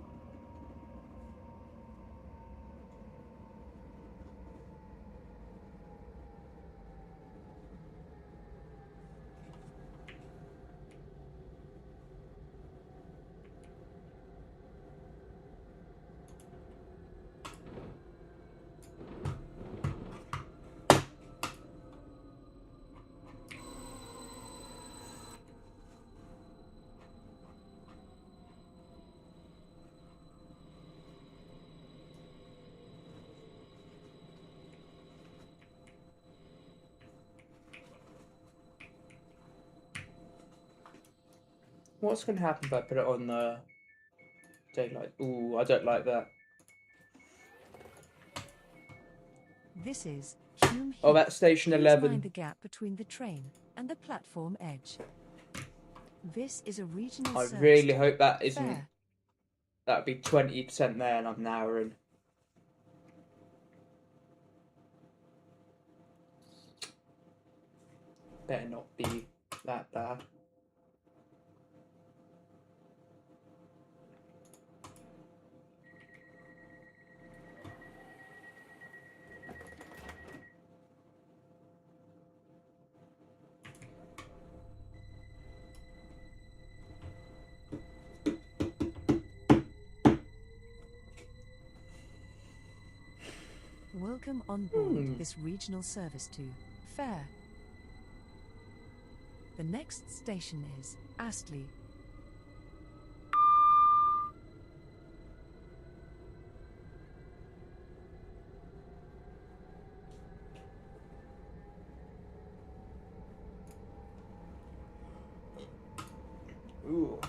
What's going to happen if I put it on daylight? Ooh, I don't like that. This is Hume Heath. Oh, that's station Please 11. mind the gap between the train and the platform edge. This is a regional I service really to hope that isn't. Fair. That'd be 20% there, and I'm an hour in. Better not be that bad. Welcome on board this regional service to Fair. The next station is Astley. Ooh.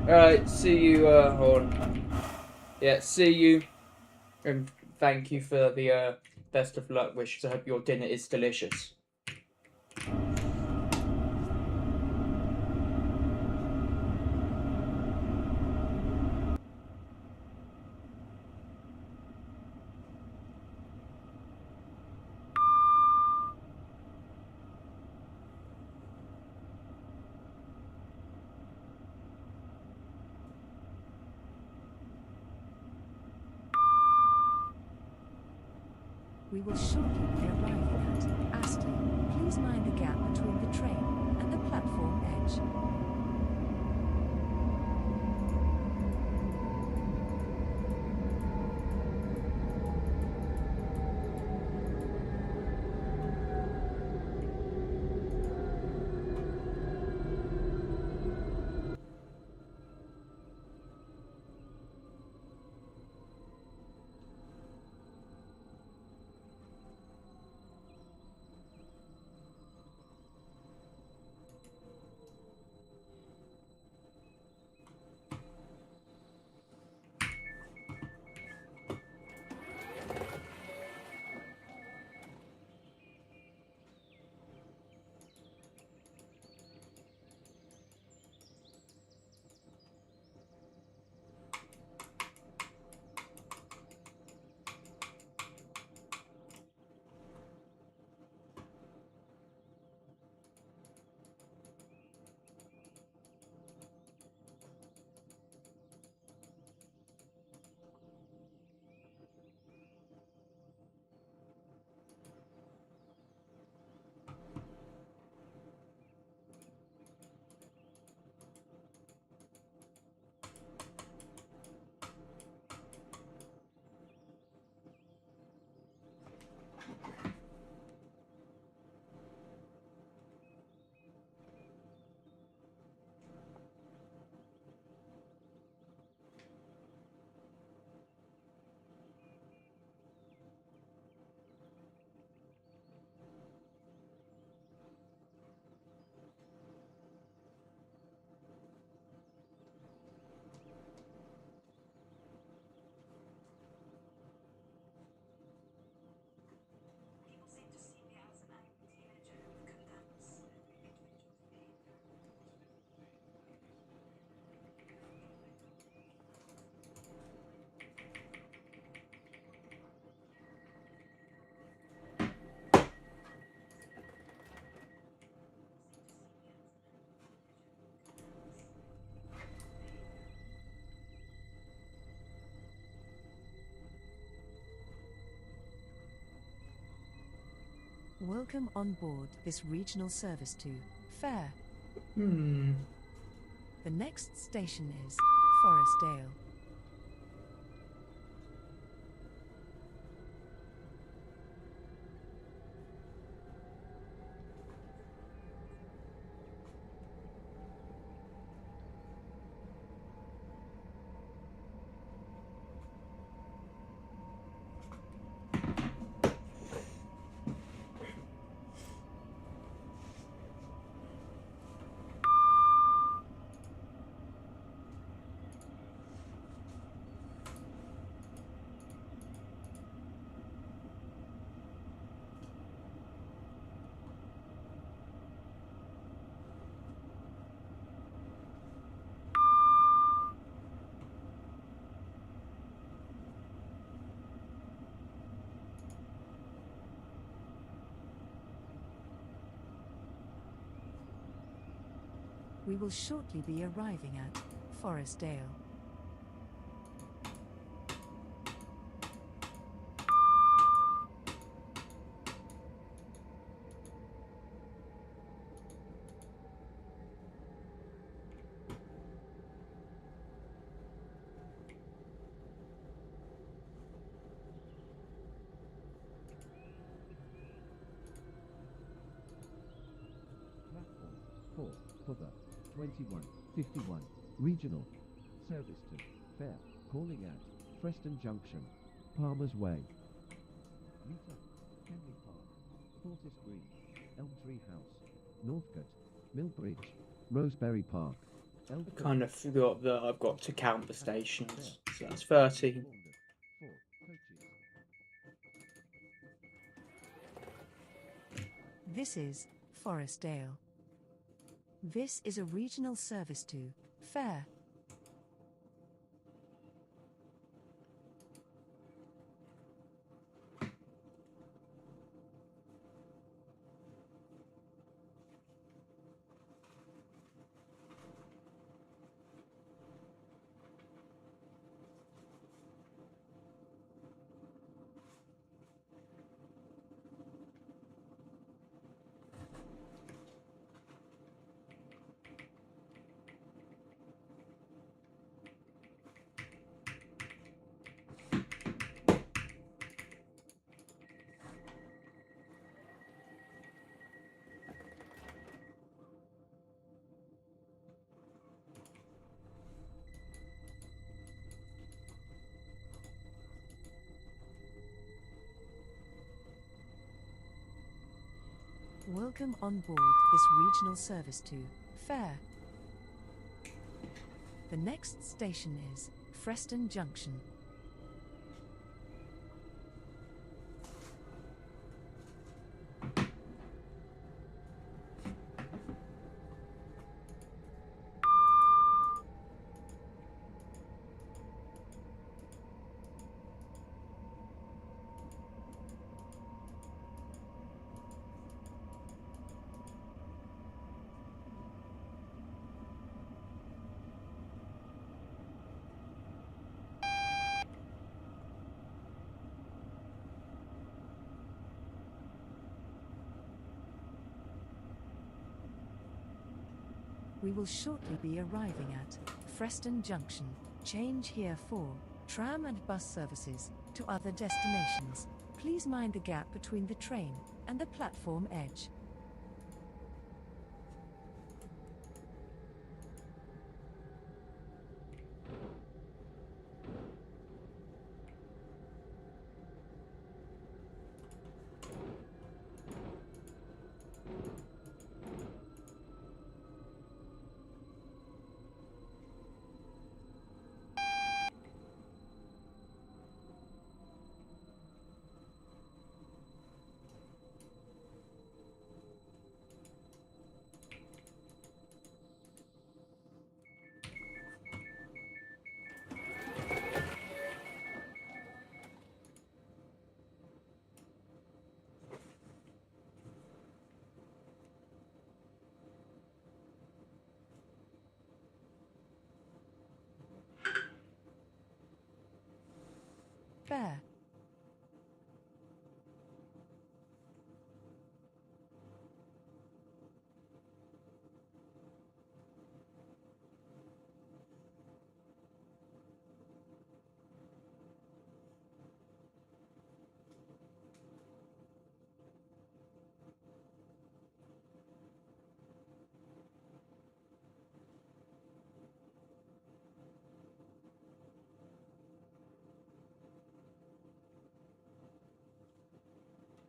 Alright, see you, hold on. Yeah, see you. And thank you for the, best of luck wishes. I hope your dinner is delicious. We will shortly be arriving at Astley. Please mind the gap between the train and the platform edge. Welcome on board this regional service to Fair. Hmm. The next station is Forestdale. We will shortly be arriving at Forestdale. Platform 4, Puther, 2151, Regional. Service to Fair, calling at Preston Junction, Palmer's Way. Newton, Henley Park, Fortis Green, Elm Tree House, Northcote, Millbridge, Roseberry Park. Elford. Kind of forgot that I've got to count the stations. So that's 13. Four coaches. This is Forestdale. This is a regional service to Fair. Welcome on board this regional service to Fair. The next station is Freston Junction. We will shortly be arriving at Freston Junction. Change here for tram and bus services to other destinations. Please mind the gap between the train and the platform edge. Fair.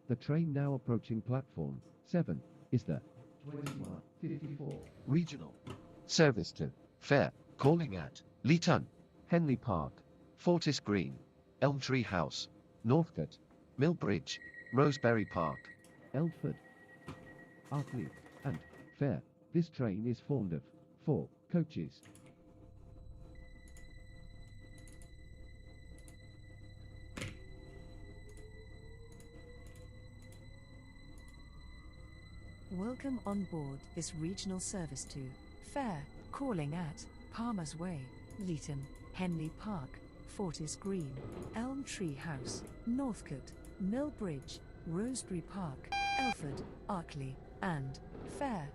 The train now approaching platform 7 is the 2154 regional service to Fair, calling at Leeton, Henley Park, Fortis Green, Elmtree House, Northcote, Millbridge, Rosebery Park, Elford, Arkley, and Fair. This train is formed of 4 coaches. Welcome on board this regional service to Fair, calling at Palmer's Way, Leeton, Henley Park, Fortis Green, Elm Tree House, Northcote, Millbridge, Rosebery Park, Elford, Arkley, and Fair.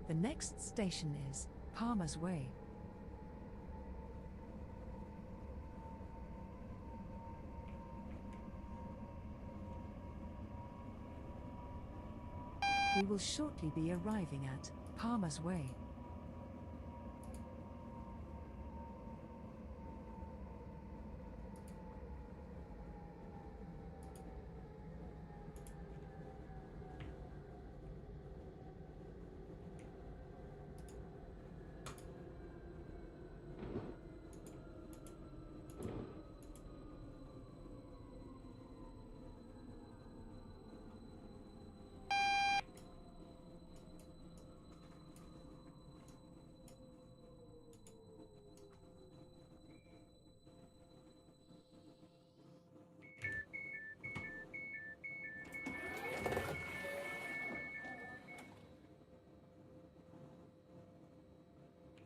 The next station is Palmer's Way. We will shortly be arriving at Palmer's Way.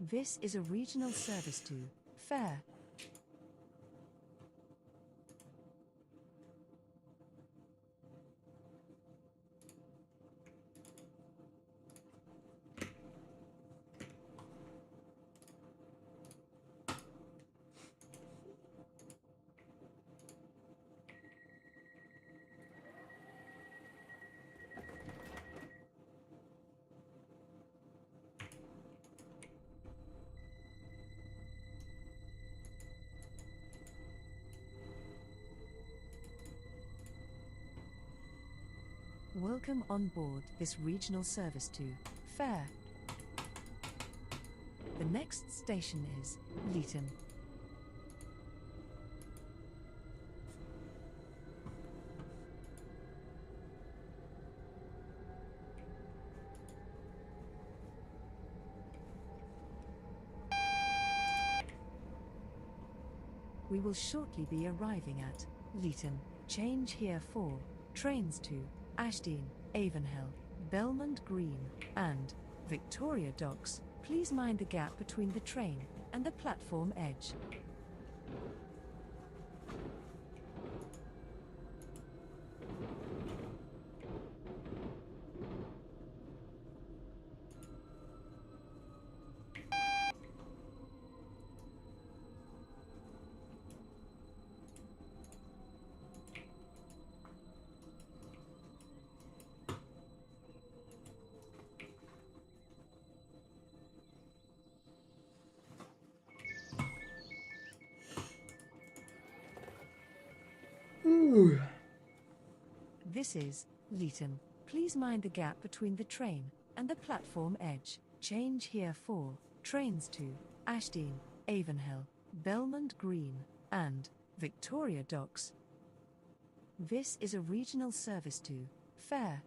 This is a regional service to Fair. Welcome on board this regional service to Fair. The next station is Leeton. We will shortly be arriving at Leeton. Change here for trains to Ashdean, Avonhill, Belmont Green, and Victoria Docks. Please mind the gap between the train and the platform edge. Ooh. This is Leeton. Please mind the gap between the train and the platform edge. Change here for trains to Ashdean, Avonhill, Belmont Green, and Victoria Docks. This is a regional service to Fair.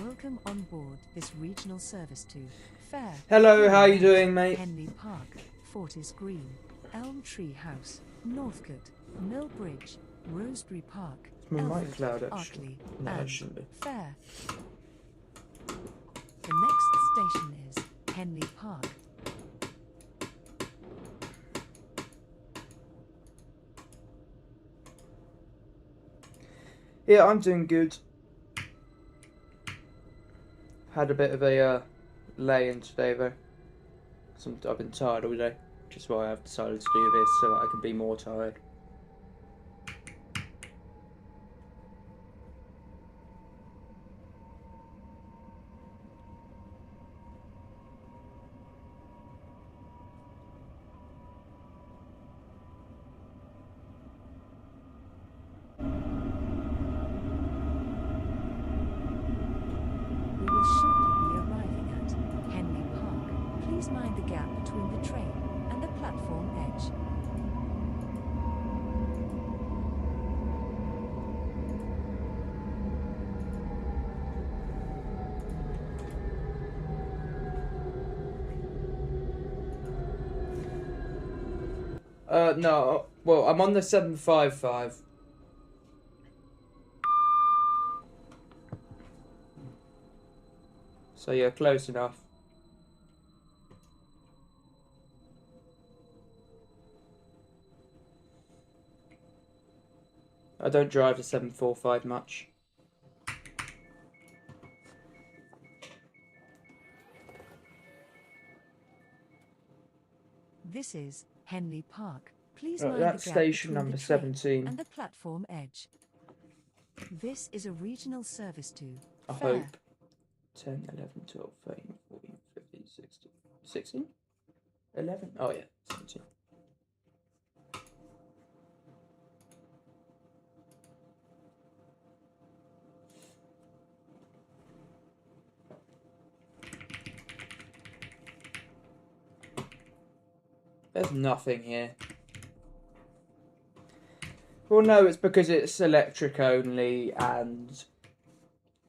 Welcome on board this regional service to Fair. Hello, how you doing, mate? Henley Park, Fortis Green, Elm Tree House, Northcote, Mill Bridge, Rosebery Park, My mic Elford, loud, actually. Artley, No, it and shouldn't be. Fair. The next station is Henley Park. Yeah, I'm doing good. Had a bit of a lay-in today though. I've been tired all day, which is why I've decided to do this so that I can be more tired. We will shortly be arriving at Henley Park. Please mind the gap between the train and the platform edge. No. Well, I'm on the 755. So you're close enough. I don't drive the 745 much. This is Henley Park. Please mind That's the gap station between number the train 17. and the platform edge. This is a regional service to I Fair. hope. 10, 11, 12, 13, 14, 15, 16. 16? 11? Oh yeah, 17. There's nothing here. Well, no, it's because it's electric only and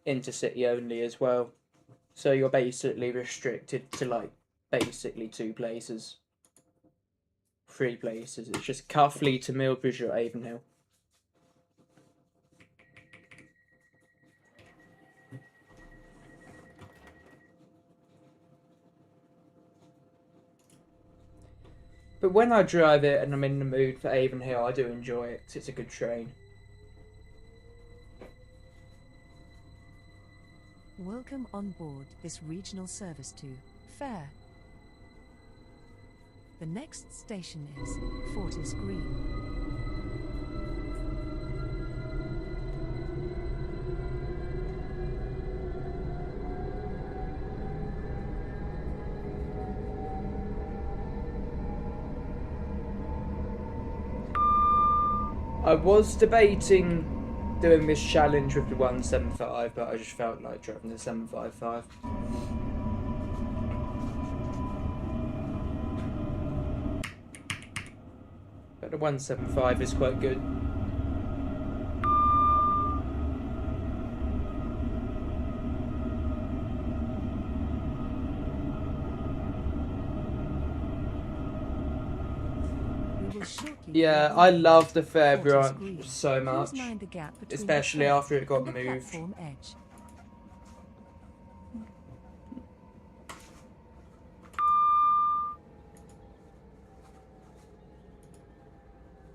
intercity only as well. So you're basically restricted to like basically 2 places. 3 places. It's just Cuffley to Millbridge or Avonhill. But when I drive it and I'm in the mood for Avonhill, I do enjoy it 'cause it's a good train. Welcome on board this regional service to Fair. The next station is Fortis Green. I was debating doing this challenge with the 175, but I just felt like driving the 755. But the 175 is quite good. We will shortly Yeah, begin I love the Fair Fortis branch Green. so Please much, mind the gap between especially the train after it got and the moved. platform edge.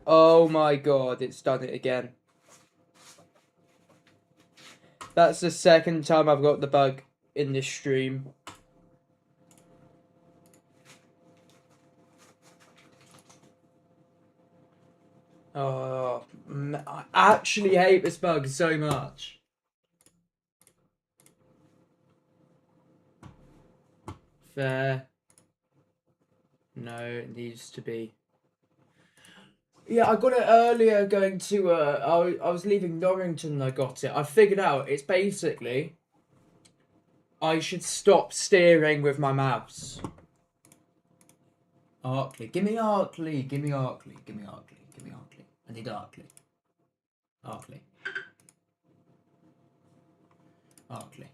Oh my god, it's done it again. That's the second time I've got the bug in this stream. Oh, I actually hate this bug so much. Fair. No, it needs to be. Yeah, I got it earlier going to, I was leaving Norrington and I got it. I figured out it's basically, I should stop steering with my mouse. Arkley. Give me Arkley. Give me Arkley. Give me Arkley. Give me Arkley. I need Arkley. Arkley. Arkley.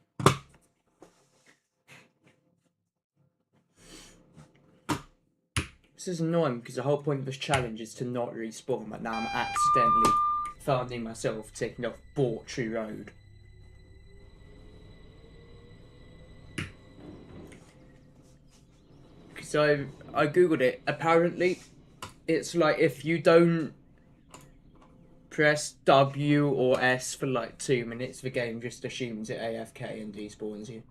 This is annoying because the whole point of this challenge is to not respawn, but now I'm accidentally finding myself taking off Bawtry Road. So I googled it. Apparently, it's like if you don't press W or S for like 2 minutes, the game just assumes it AFK and despawns you.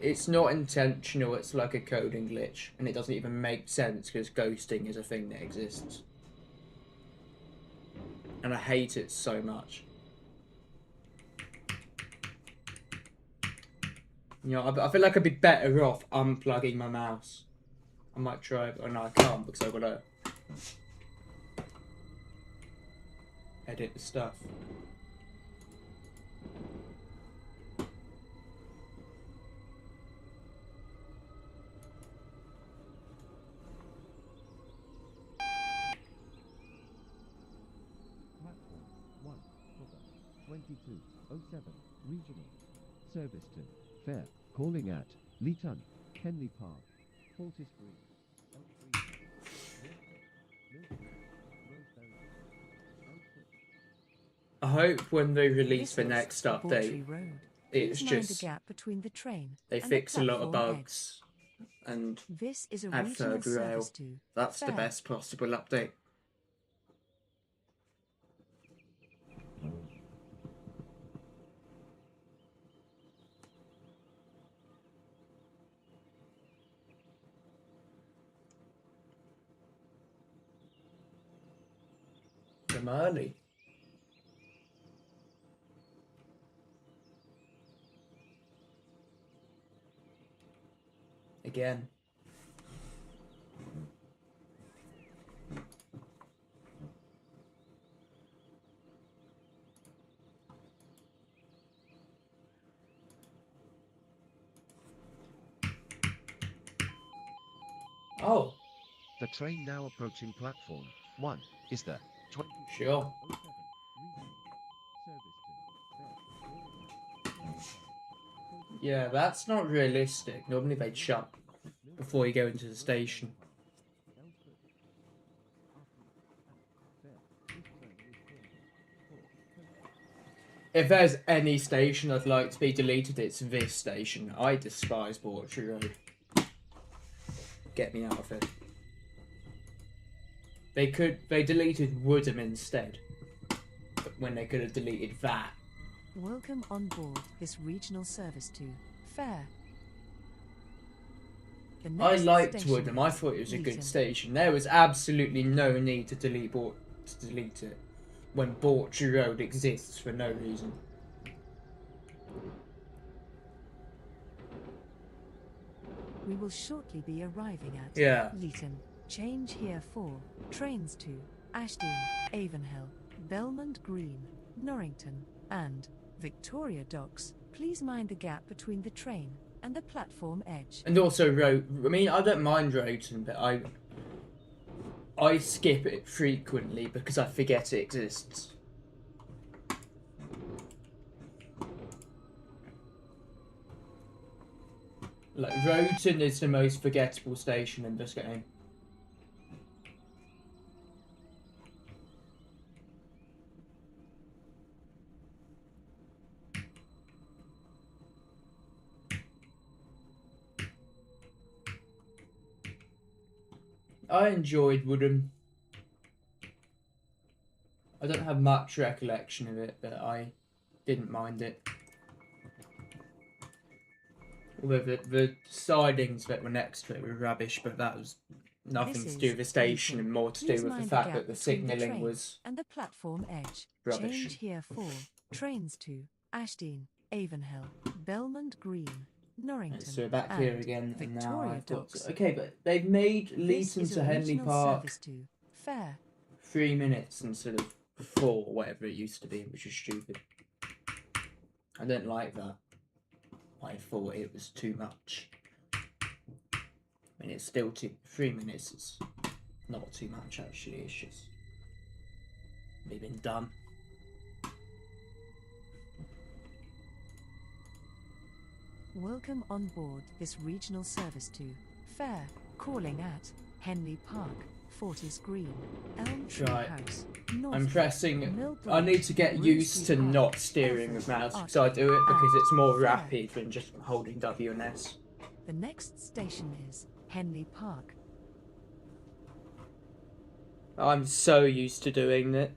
It's not intentional, it's like a coding glitch, and it doesn't even make sense because ghosting is a thing that exists. And I hate it so much. You know, I feel like I'd be better off unplugging my mouse. I might try, but no, I can't because I've got to edit the stuff. Platform 1, Hooker, 2207, regional. Service to Fair, calling at Leeton, Henley Park, Fortis Green. hope when they release the This is next Bawtry update, Road. it's Please mind just the gap between the train they and the fix a lot of platform edge. bugs and This is a add regional third rail. service to That's the Fair. best possible update. Them early. Again. Oh, The train now approaching platform 1 is the 20. sure. Yeah, that's not realistic. Normally they'd shut before you go into the station. If there's any station I'd like to be deleted, it's this station. I despise Bawtry Road. Get me out of it. They deleted Woodham instead. When they could have deleted that. Welcome on board this regional service to Fair. The I next liked station Woodham. I is thought it was a good Leeton. station. There was absolutely no need to delete it when Bawtry Road exists for no reason. We will shortly be arriving at Yeah. Leeton. Change here for trains to Ashdean, Avonhill, Belmont Green, Norrington, and Victoria Docks. Please mind the gap between the train and the platform edge. And also I mean, I don't mind Roten, but I skip it frequently because I forget it exists. Like, Roten is the most forgettable station in this game. I enjoyed Woodham. I don't have much recollection of it, but I didn't mind it. Although the sidings that were next to it were rubbish, but that was nothing This to do is with the station Leeton. and more to Please do with the mind fact gap that the between the signalling train was and the platform edge. rubbish. Change here for trains to Ashdean, Avonhill, Belmont Green, Norrington, So we're back and here again, and now Victoria I've got Docks. okay, but they've made This Leeton is to a Henley regional Park service to Fair. 3 minutes instead of 4, whatever it used to be, which is stupid. I don't like that. I thought it was too much. I mean, it's still 3 minutes. It's not too much actually. It's just they've been done. Welcome on board this regional service to Fair. Calling at Henley Park, Fortis Green, Elm Tree Right. House, I'm Northwood, pressing. Mill I need to get Bridge, used to Rosebery Park, not steering with Elford, mouse because I do it because it's more Fair. rapid than just holding W and S. The next station is Henley Park. I'm so used to doing it.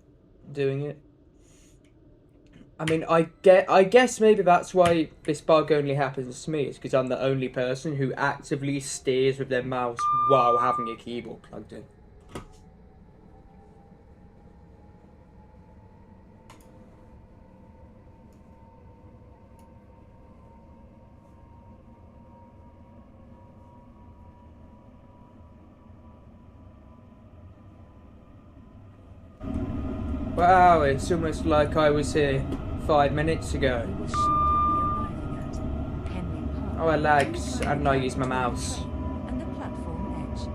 I mean, I guess maybe that's why this bug only happens to me, is because I'm the only person who actively steers with their mouse while having a keyboard plugged in. Wow, it's almost like I was here 5 minutes ago. We will shortly be arriving at Henley Park. Oh, it lags, Please and mind I the use my gap mouse. between the train and the platform edge.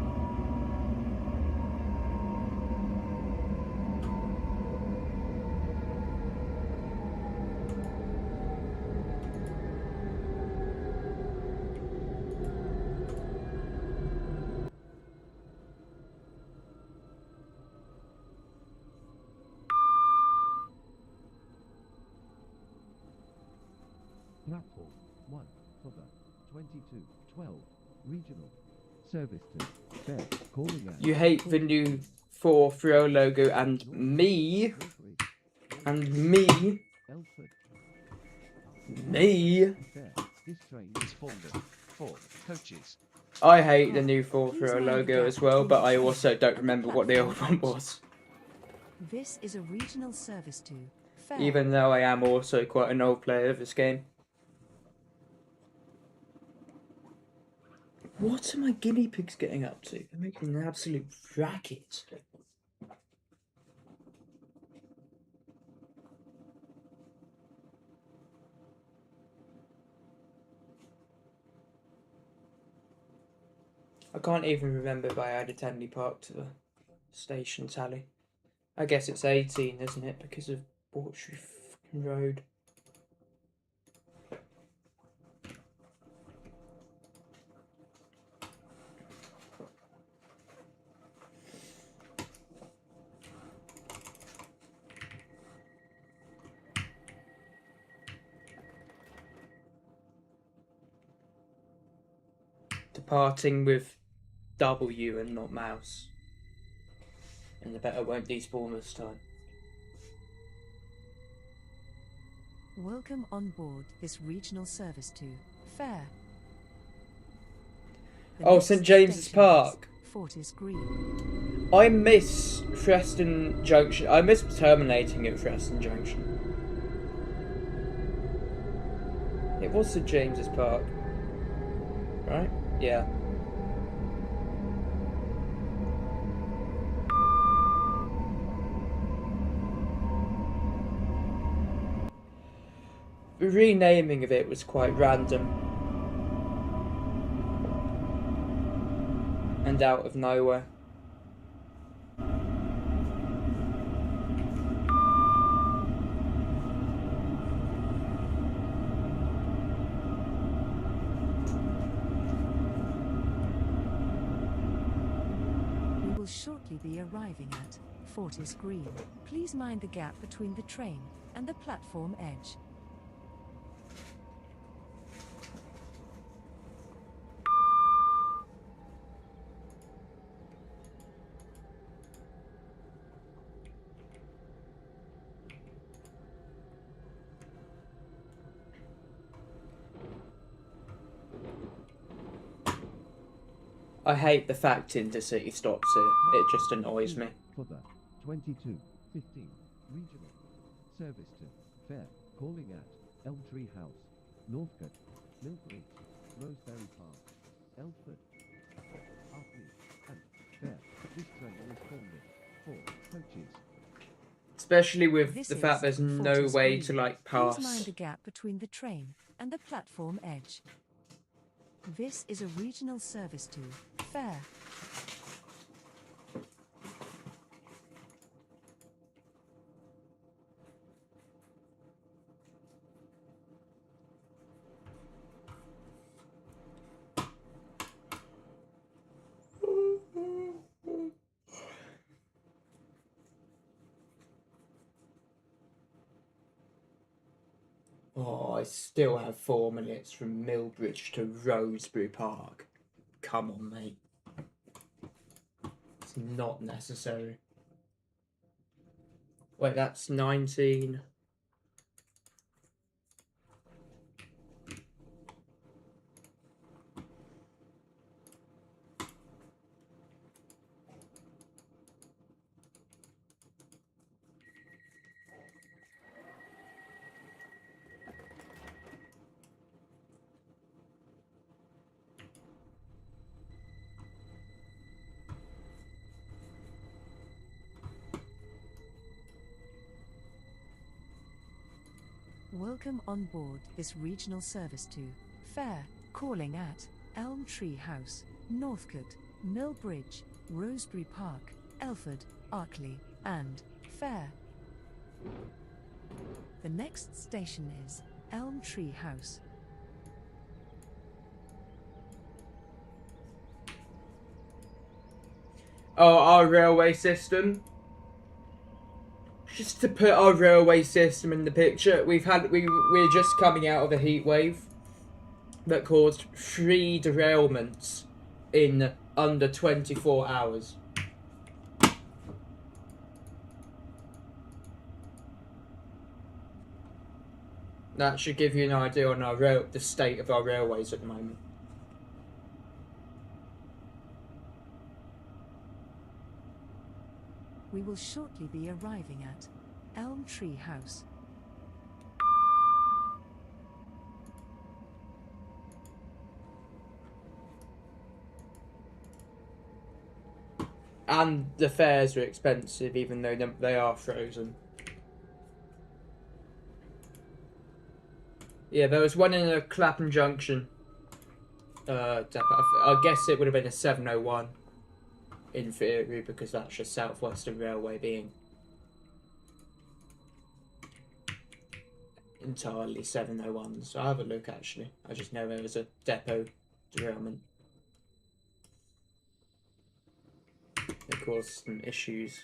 Platform 1 for the 2212 regional service to Fair calling at You hate the new 430 logo and me. Northbridge, And me. Elford. Me. Fair. This train is folded. 4 coaches. I hate the Oh, new please 430 mind the logo gap as well, between but the I train also don't and the remember what the old platform one edge. was. This is a regional service to Fair. Even though I am also quite an old player of this game. What are my guinea pigs getting up to? They're making an absolute racket. I can't even remember if I added Henley Park to the station tally. I guess it's 18, isn't it? Because of Borchry Road. Departing with W and not mouse. And the better won't despawn this time. Welcome on board this regional service to Fair. The Oh, next St James's station Park. is Fortis Green. I miss Preston Junction. I miss terminating at Preston Junction. It was St James's Park. Right? Yeah. The renaming of it was quite random. And out of nowhere. We will shortly be arriving at Fortis Green. Please mind the gap between the train and the platform edge. I hate the fact Intercity stops here. It just annoys me. For the 2215 regional service to Fair calling at Elm Tree House, Northcote, Millbridge, Roseberry Park, Elford, Artley, and Fair. This train is folded. 4 coaches. Especially with This the fact is there's no Fortis way Green. to like Please mind pass. the gap between the train and the platform edge. This is a regional service to Fair. Oh, I still have 4 minutes from Millbridge to Rosebery Park. Come on, mate. It's not necessary. Wait, that's 19. Welcome on board this regional service to Fair, calling at Elm Tree House, Northcote, Millbridge, Rosebery Park, Elford, Arkley, and Fair. The next station is Elm Tree House. Oh, our railway system. Just to put our railway system in the picture, we're just coming out of a heat wave that caused 3 derailments in under 24 hours. That should give you an idea on the state of our railways at the moment. We will shortly be arriving at Elm Tree House. And the fares are expensive, even though they are frozen. Yeah, there was one in a Clapham Junction depot. I guess it would have been a 701 in theory, because that's just South Western Railway being entirely 701s. So I'll have a look actually. I just know there was a depot derailment. It caused some issues.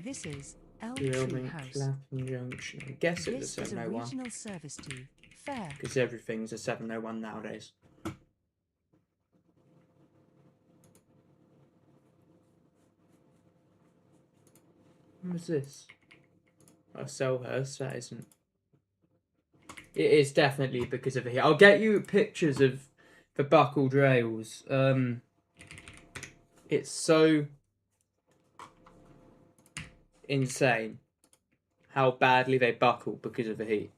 This is Elm Tree Derailment, House. Clapham Junction. I guess it was This is a 701. regional service to Fair. Because everything's a 701 nowadays. What's this? Oh, Selhurst, that isn't. It is definitely because of the heat. I'll get you pictures of the buckled rails. It's so insane how badly they buckle because of the heat.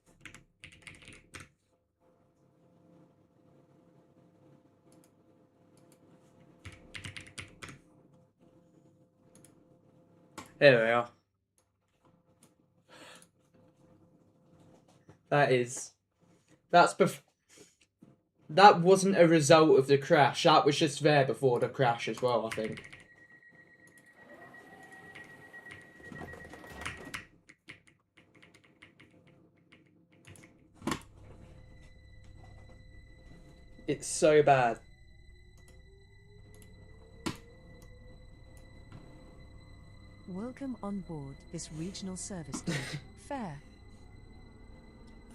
There we are. That wasn't a result of the crash. That was just there before the crash as well, I think. It's so bad. Welcome on board this regional service to Fair.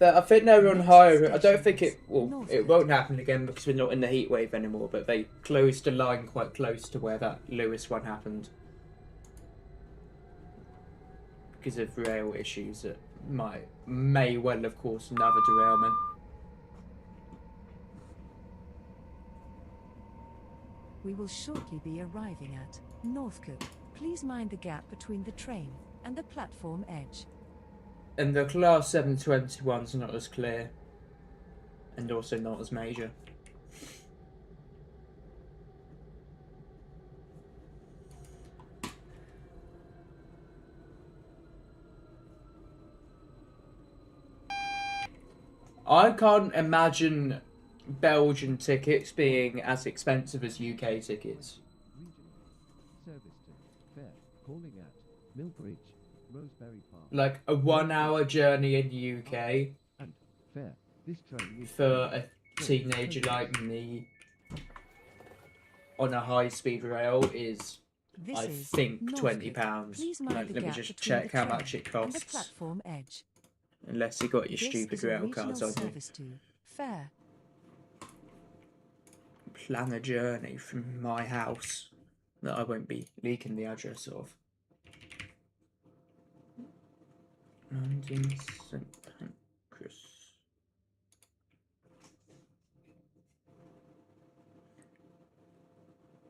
I think they're on Next hire. I don't think station is it won't happen again because we're not in the heat wave anymore. But they closed the line quite close to where that Lewis one happened because of rail issues that may well have caused another derailment. We will shortly be arriving at Northcote. Please mind the gap between the train and the platform edge. And the Class 721's not as clear, and also not as major. I can't imagine Belgian tickets being as expensive as UK tickets. Service to Fair. Calling at Millbridge, Roseberry Park. Like a 1-hour journey in the UK And Fair. This train is for a teenager like me on a high-speed rail is, This I is think, Northcote. £20. Please mind Like, the let me gap just between check the how train much it and the costs. platform edge. Unless you got your This stupid is a rail regional cards on you. service to Fair. Plan a journey from my house that I won't be leaking the address of. London St Pancras.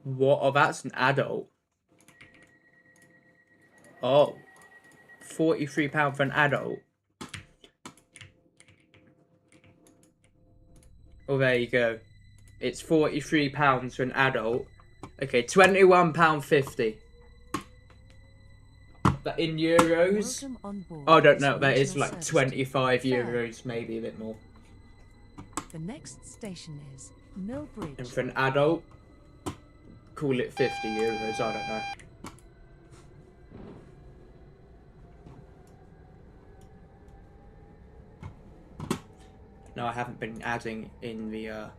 What? Oh, that's an adult. Oh. £43 for an adult. Oh, there you go. It's £43 for an adult. Okay, £21.50. But in euros, Welcome on board I don't this know. That is regional like service to 25 Fair. euros, maybe a bit more. The next station is And Millbridge. for an adult, call it 50 euros. I don't know. No, I haven't been adding in the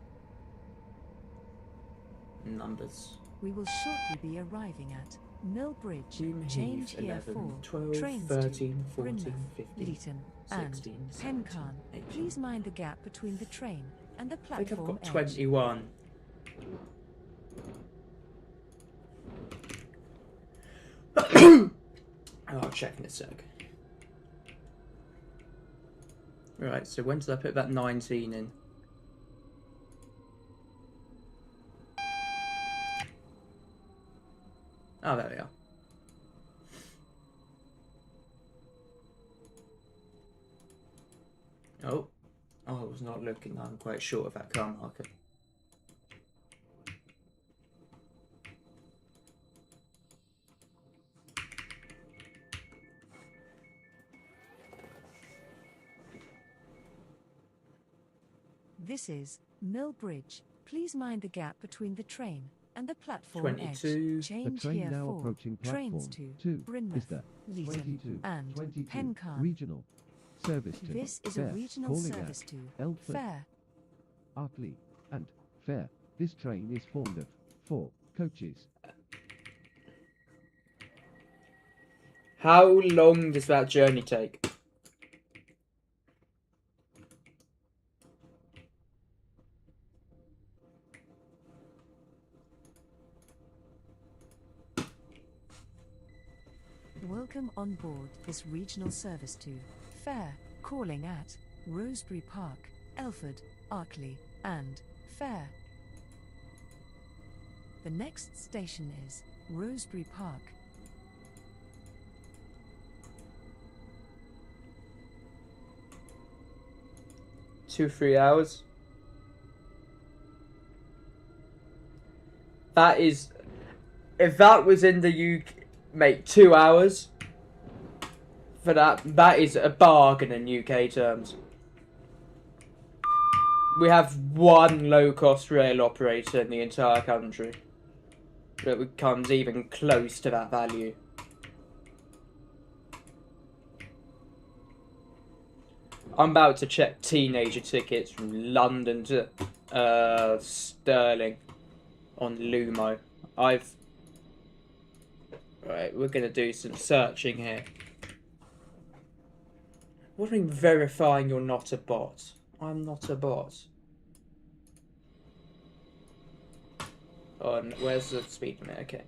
numbers. We will shortly be arriving at Mill Bridge. Hume Change Heath, here 11, for 12, trains 13, to 14, Brynmouth, 15, Leeton, 16, and 17, Pencarn. 18. Please mind the gap between the train and the I think I've platform got edge. 21. Oh, I'll check in a sec. Right, so when did I put that 19 in? Oh, there we are. Oh, I was not looking. I'm quite short of that car marker. This is Mill Bridge. Please mind the gap between the train and the platform 22. edge. The Change train here now for approaching trains platform to 2 is Brynmouth, the Leeton, 22, and 22 Pencarn. regional service to This is a Fair, regional calling service at to Elford, Fair. Arkley, and Fair. This train is formed of 4 coaches. How long does that journey take? Welcome on board this regional service to Fair, calling at Rosebery Park, Elford, Arkley, and Fair. The next station is Rosebery Park. Two, 3 hours. That is, if that was in the UK, mate, 2 hours for that. That is a bargain in UK terms. We have one low-cost rail operator in the entire country that comes even close to that value. I'm about to check teenager tickets from London to Stirling on Lumo. Right, we're gonna do some searching here. What do you mean verifying you're not a bot? I'm not a bot. Oh, where's the speed limit? Okay.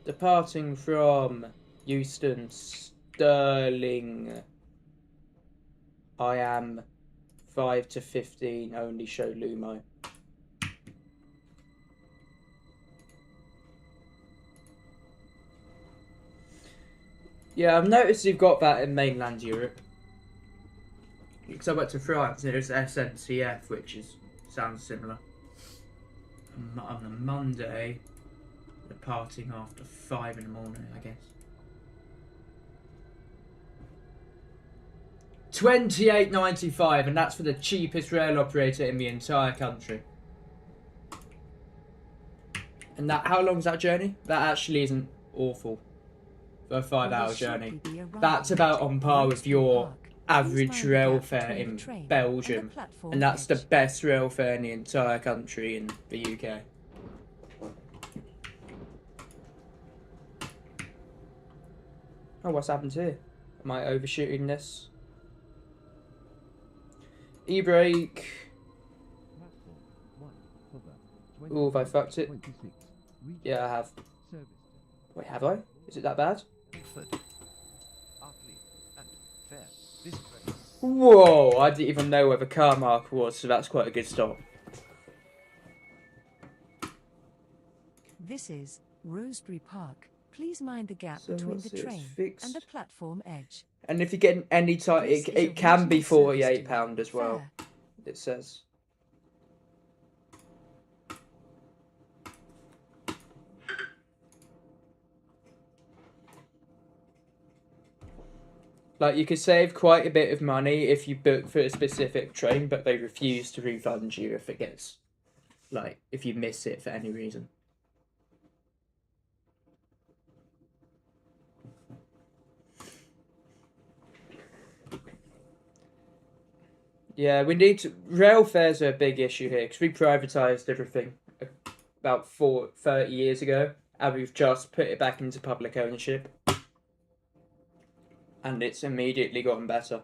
Departing from Euston, Stirling. I am 5 to 15. Only show Lumo. Yeah, I've noticed you've got that in mainland Europe. Because I went to France and there's SNCF, which sounds similar. On a Monday, departing after 5 in the morning, I guess. 28.95, and that's for the cheapest rail operator in the entire country. And that, how long's that journey? That actually isn't awful for a 5-hour journey. That's about on par with your average rail fare in Belgium, and that's the best rail fare in the entire country in the UK. Oh, what's happened here? Am I overshooting this? E-brake. Oh, have I fucked it? Yeah, I have. Wait, have I? Is it that bad? Whoa, I didn't even know where the car marker was, so that's quite a good stop. This is Rosebery Park. Please mind the gap So between what's the it? train It's fixed. and the platform edge. And if you get any time, This is a it can be regional service to £48 as well. Fair. It says. Like, you could save quite a bit of money if you book for a specific train, but they refuse to refund you if it gets, like, if you miss it for any reason. Yeah, we need to. Rail fares are a big issue here because we privatised everything about 30 years ago, and we've just put it back into public ownership, and it's immediately gotten better.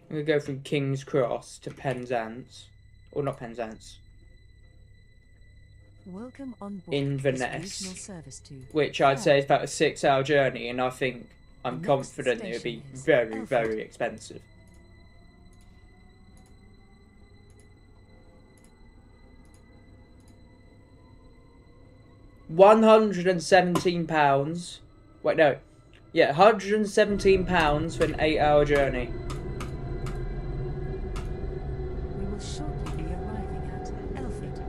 I'm gonna go from King's Cross to Penzance, or not Penzance, Welcome on board Inverness, this regional service to which I'd say Fair. is about a 6-hour journey, and I think I'm The next confident it would be station is very, Elford. very expensive. £117. Wait, no. Yeah, £117 for an 8-hour journey. We will shortly be arriving at Elford.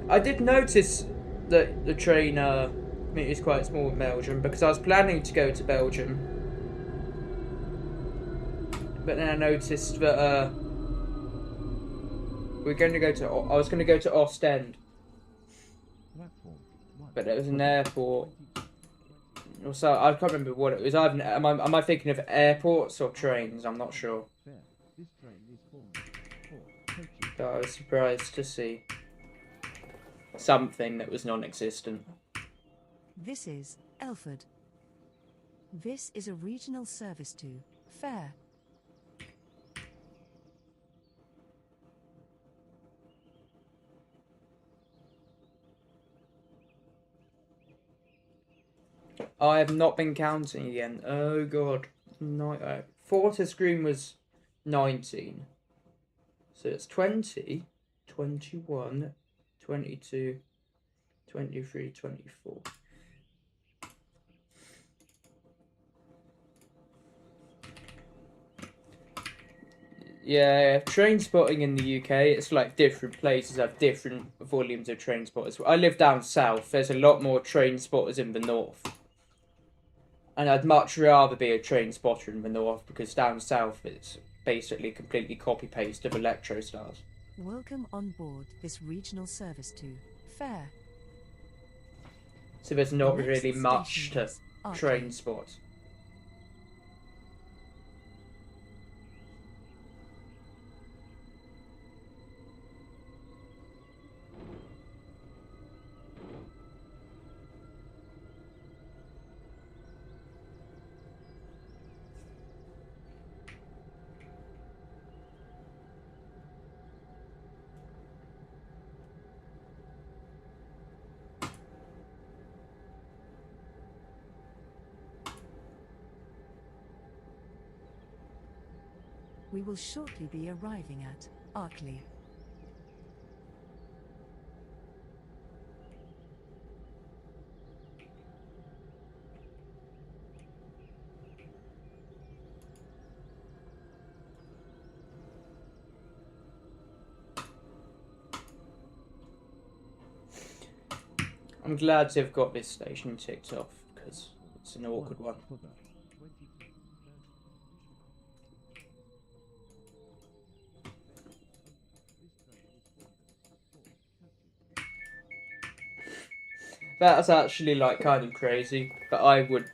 I did notice that the train is quite small in Belgium because I was planning to go to Belgium, but then I noticed that we're going to go to. I was going to go to Ostend, Platform 1. but it was an airport. So I can't remember what it was. Am I thinking of airports or trains? I'm not sure. Fair. This train is formed 4 coaches. But I was surprised to see something that was non-existent. This is Elford. This is a regional service to Fair. I have not been counting again. Oh god. No, Fortis Green was 19. So it's 20, 21, 22, 23, 24. Yeah, train spotting in the UK, it's like different places have different volumes of train spotters. I live down south, there's a lot more train spotters in the north. And I'd much rather be a train spotter in the north because down south it's basically completely copy-paste of Electrostars. Welcome on board this regional service to Fair. So there's not The next really much station to is Arcade. train spot. We will shortly be arriving at Arkley. I'm glad they've got this station ticked off because it's an awkward one. For the 22. That's actually like kind of crazy, but I would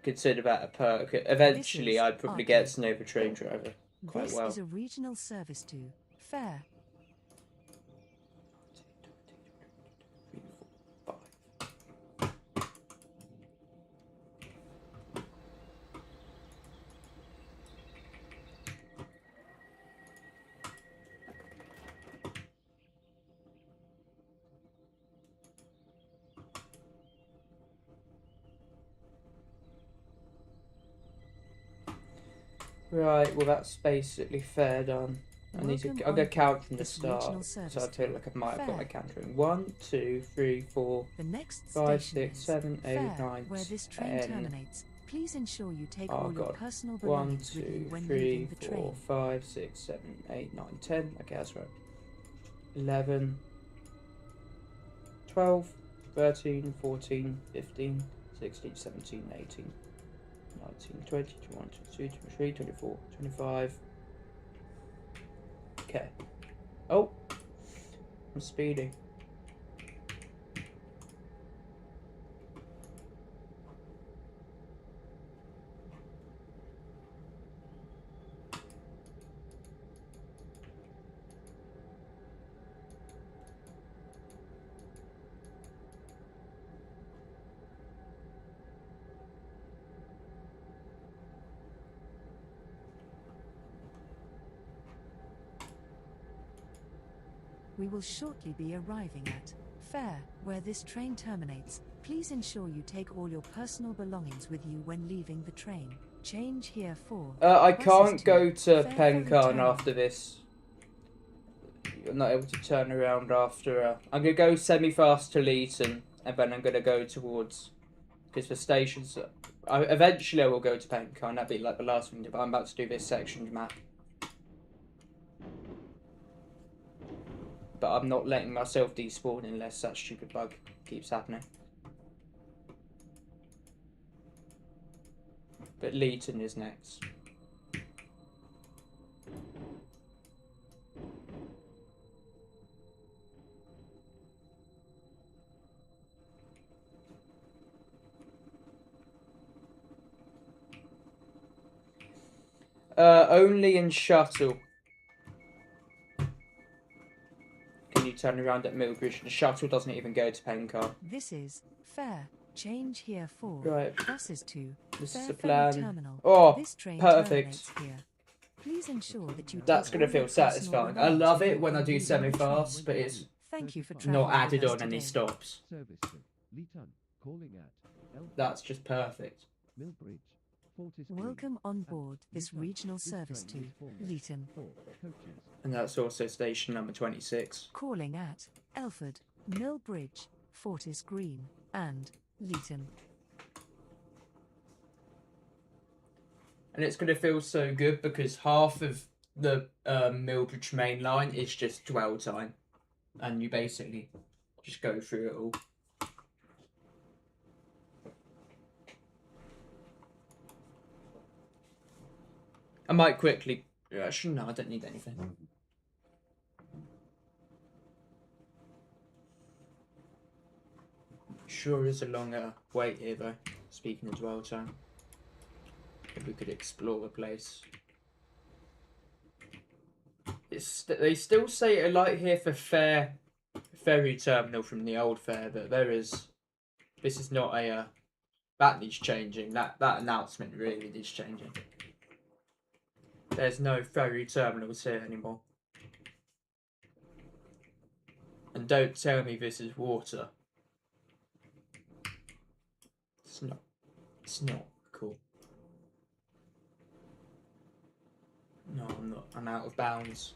consider that a perk. Eventually, is I'd probably get Arcade. to know the train driver quite This well. is a regional service to Fair. Right, well that's basically fair done. I need to. Welcome I'm gonna on count from the this regional start, service so I feel like I might have got my Fair. counter in. 1, 2, 3, 4, The next 5, station 6, is 7, 8, Fair, 9, where this train 10. terminates. Please ensure you take Oh all your god. personal 1, belongings with you 2, when 3, leaving the 4, train. 5, 6, 7, 8, 9, 10. Okay, that's right. 11, 12, 13, 14, 15, 16, 17, 18, 19, 20, 21, 22, 23, 24, 25. Okay. Oh! I'm speeding. We will shortly be arriving at Fair, where this train terminates. Please ensure you take all your personal belongings with you when leaving the train. Change here for I buses can't go to Fair Ferry Pencarn Terminal. after this. I'm not able to turn around after. I'm gonna go semi-fast to Leeton, and then I'm gonna go towards. Because the stations. Eventually I will go to Pencarn. That'd be like the last thing. But I'm about to do this section map. But I'm not letting myself despawn unless that stupid bug keeps happening. But Leeton is next. Only in shuttle. Can you turn around at Millbridge? The shuttle doesn't even go to Pencar. This is Fair. Change here for Right. buses to This Fair is the Ferry plan. Terminal. Oh, This train perfect. terminates here. Please ensure that you That's take gonna all your feel personal satisfying. I belongings love with it you when I do leaving the train. semi-fast, but it's Thank you for Not traveling not added with on us any today. stops. Service to Leeton. Calling at Elford, That's just perfect. Millbridge, Fortis Green, Welcome on and board this Leeton. regional This service to train is for Leeton. 4 coaches. And that's also station number 26. Calling at Elford, Millbridge, Fortis Green, and Leeton. And it's gonna feel so good because half of the Millbridge main line is just dwell time. And you basically just go through it all. I might quickly. Actually, no, I don't need anything. Sure is a longer wait here, though. Speaking of dwell time, if we could explore the place. They still say a light here for ferry terminal from the old fair, but there is. This is not a. That needs changing. That announcement really needs changing. There's no ferry terminals here anymore. And don't tell me this is water. It's not. It's not cool. No, I'm not. I'm out of bounds.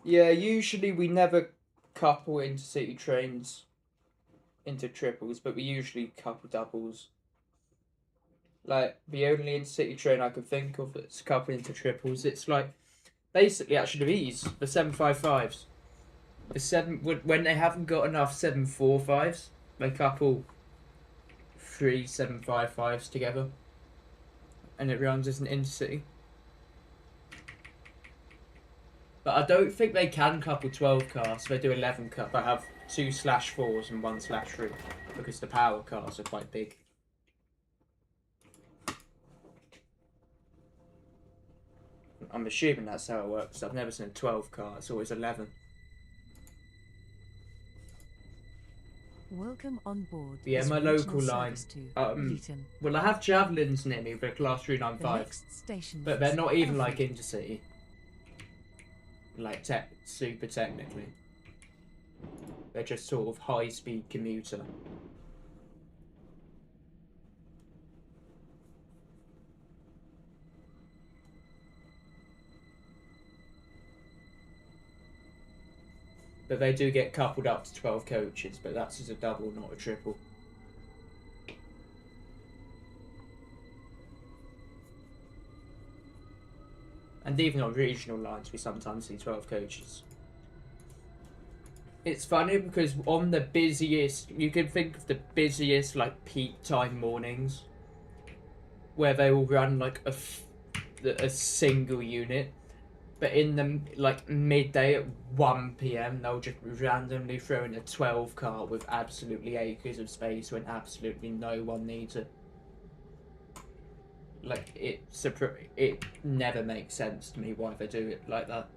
Yeah, usually we never couple intercity trains into triples, but we usually couple doubles. Like, the only intercity train I can think of that's coupled into triples, it's like, basically actually these, the 755s. When they haven't got enough 745s, they couple 3 755s together. And it runs as an intercity. But I don't think they can couple 12 cars. They do 11 cars. They have 2/4s and 1/3 because the power cars are quite big. I'm assuming that's how it works. I've never seen a 12 car. It's always 11. Welcome on board. Yeah, this my regional local line. service to Leeton. Well, I have javelins near me for class The 395, next station but is they're not even like Elford. intercity. Like super technically. They're just sort of high-speed commuter. But they do get coupled up to 12 coaches, but that's as a double, not a triple. And even on regional lines, we sometimes see 12 coaches. It's funny because on the busiest, you can think of the busiest, like, peak time mornings, where they will run, like, a single unit. But in the, like, midday at 1 p.m, they'll just randomly throw in a 12 car with absolutely acres of space when absolutely no one needs it. Like, it never makes sense to me why they do it like that.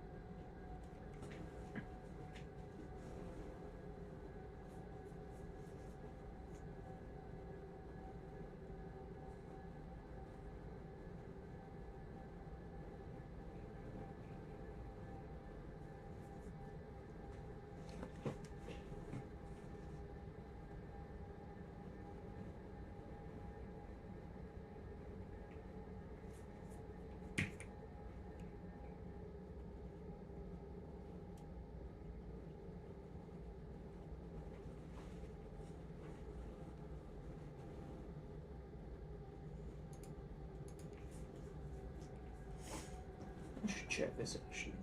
I should check this actually.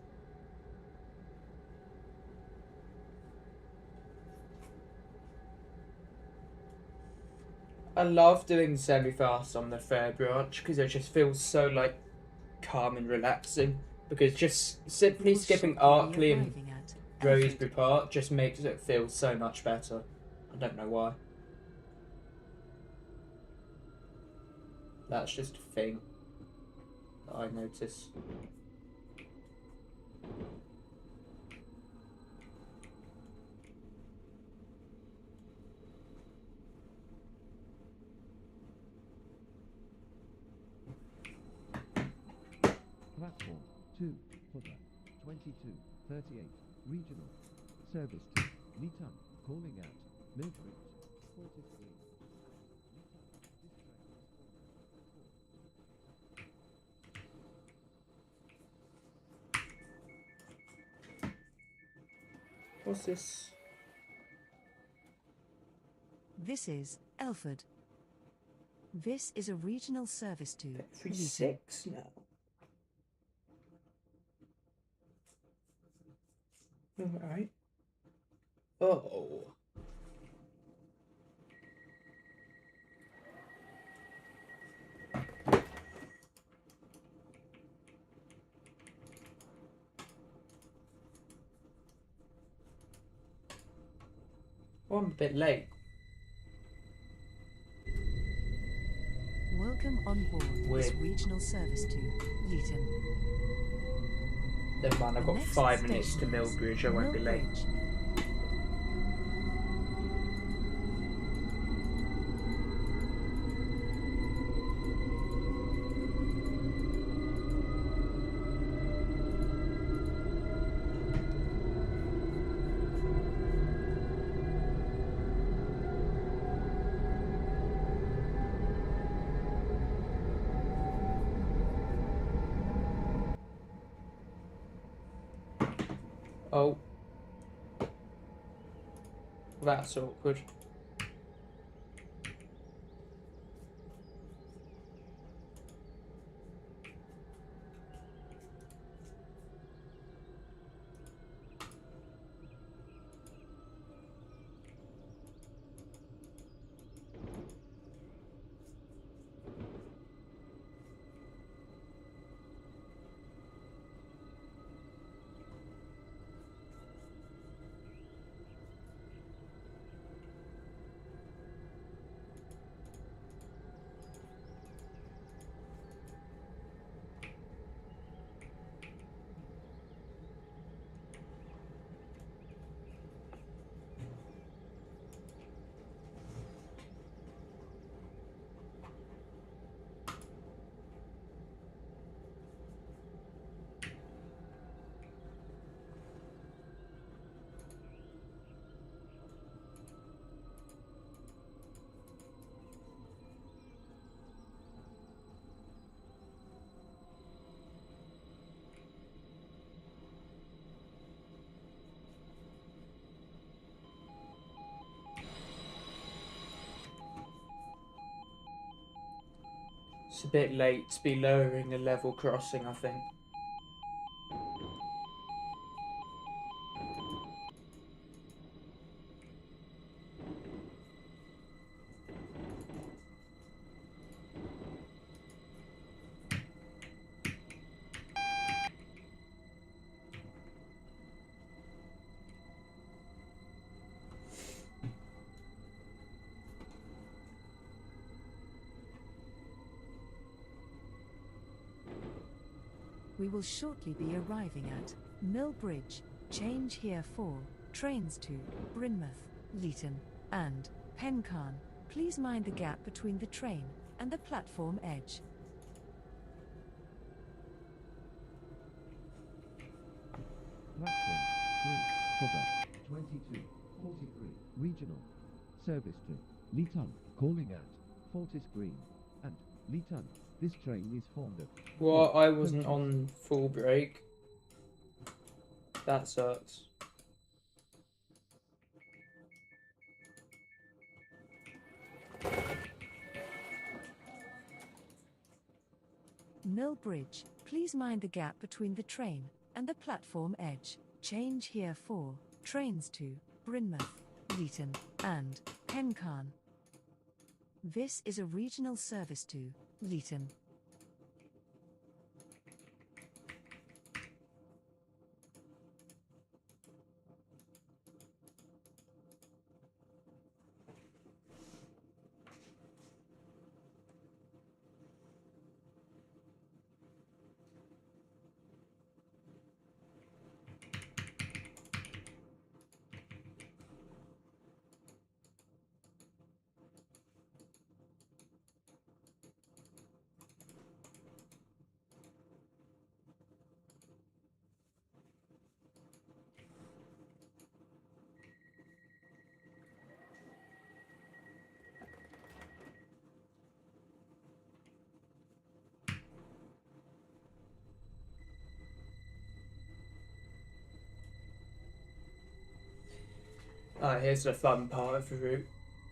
I love doing semi-fast on the Fair branch because it just feels so, like, calm and relaxing. Because just simply Your skipping ship will be Arkley and arriving at Rosebery Alfred. Park just makes it feel so much better. I don't know why. That's just a thing that I notice. Platform 2, footer 2238, regional. Service to Leeton, calling at Millbridge, Fortis Green. Leeton, this train is What's this? This is Elford. This is a regional service to Every Leeton. 6 now. Alright. Oh. Oh, I'm a bit late. Welcome on board this Weird. regional service to Leeton. Never mind, I've The got next 5 minutes to station is Millbridge, I won't be late. Millbridge. Oh. That's awkward. It's a bit late to be lowering a level crossing, I think. We will shortly be arriving at Mill Bridge. Change here for trains to Brynmouth, Leeton, and Pencarn. Please mind the gap between the train and the platform edge. Platform 3, cover 2243, regional. Service to Leeton, calling at Fortis Green and Leeton. This train is formed of... Well, I wasn't on full break. That sucks. Mill Bridge. Please mind the gap between the train and the platform edge. Change here for trains to Brynmouth, Leeton, and Pencarn. This is a regional service to Leeton. Here's the fun part of the route.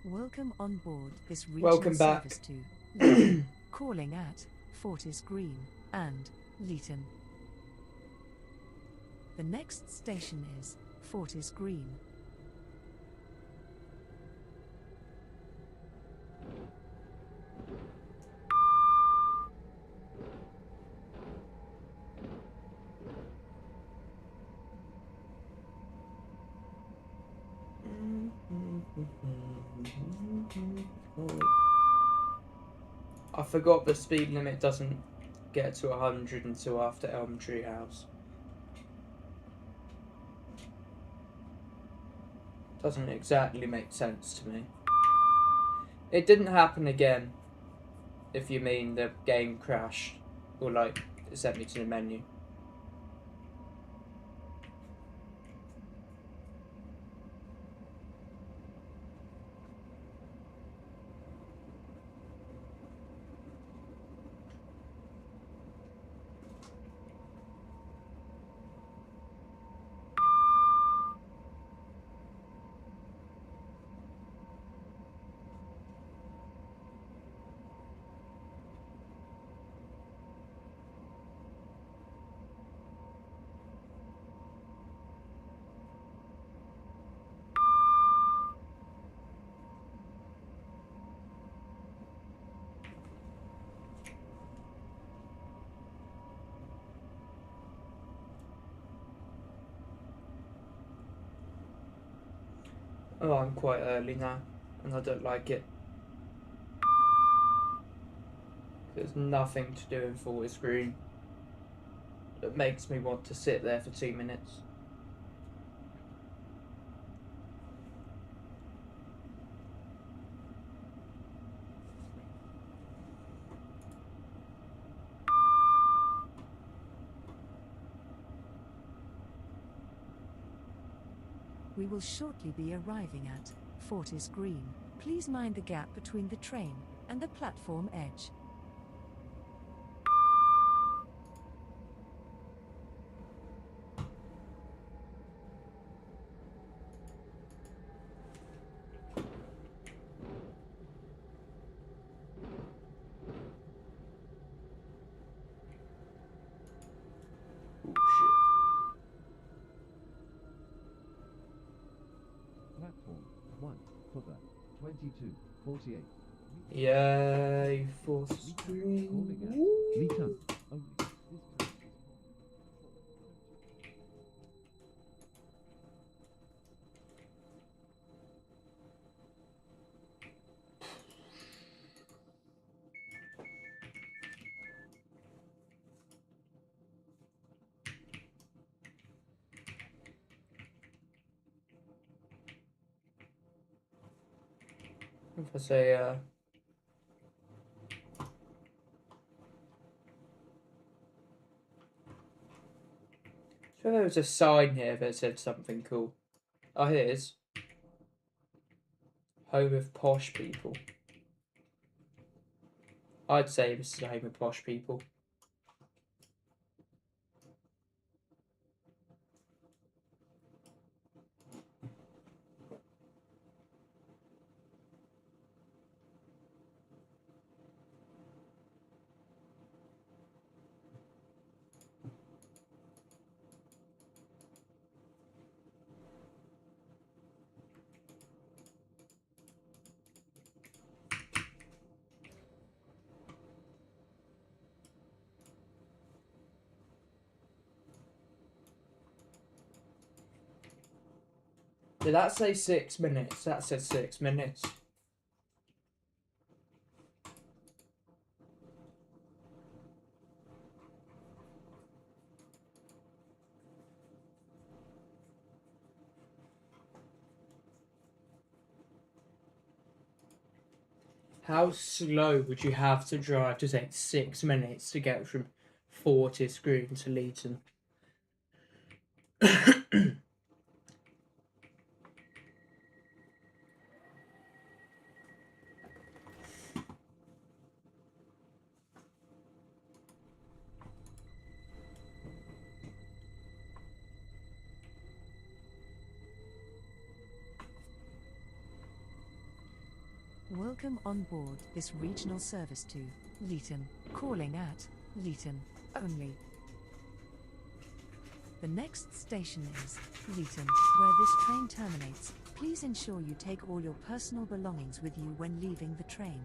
Welcome on board this regional Welcome back. service to Leeton, calling at Fortis Green and Leeton. The next station is Fortis Green. I forgot the speed limit doesn't get to 100 until after Elm Tree House. Doesn't exactly make sense to me. It didn't happen again, if you mean the game crashed, or like, it sent me to the menu. Oh, I'm quite early now, and I don't like it. There's nothing to do in Fortis Green that makes me want to sit there for 2 minutes. We will shortly be arriving at Fortis Green. Please mind the gap between the train and the platform edge. Platform 1 for the 2248. Yay, fourth Calling screen. at Leeton only. This time is If I say, sure there was a sign here that said something cool. Oh, here it is. Home of posh people. I'd say this is a home of posh people. Did that say 6 minutes? That said 6 minutes. How slow would you have to drive to take 6 minutes to get from Fortis Green to Leeton? Welcome on board this regional service to Leeton, calling at Leeton only. The next station is Leeton, where this train terminates. Please ensure you take all your personal belongings with you when leaving the train.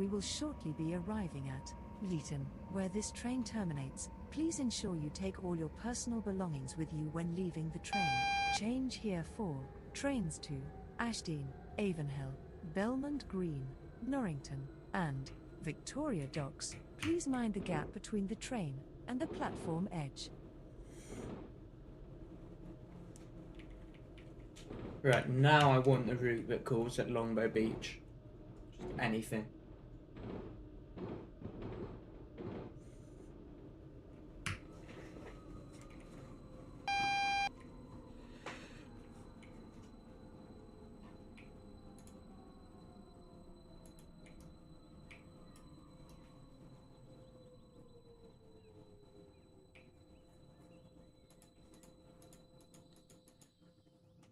We will shortly be arriving at Leeton, where this train terminates. Please ensure you take all your personal belongings with you when leaving the train. Change here for trains to Ashdean, Avonhill, Belmont Green, Norrington, and Victoria Docks. Please mind the gap between the train and the platform edge. Right, now I want the route that calls at Longbow Beach. Just anything.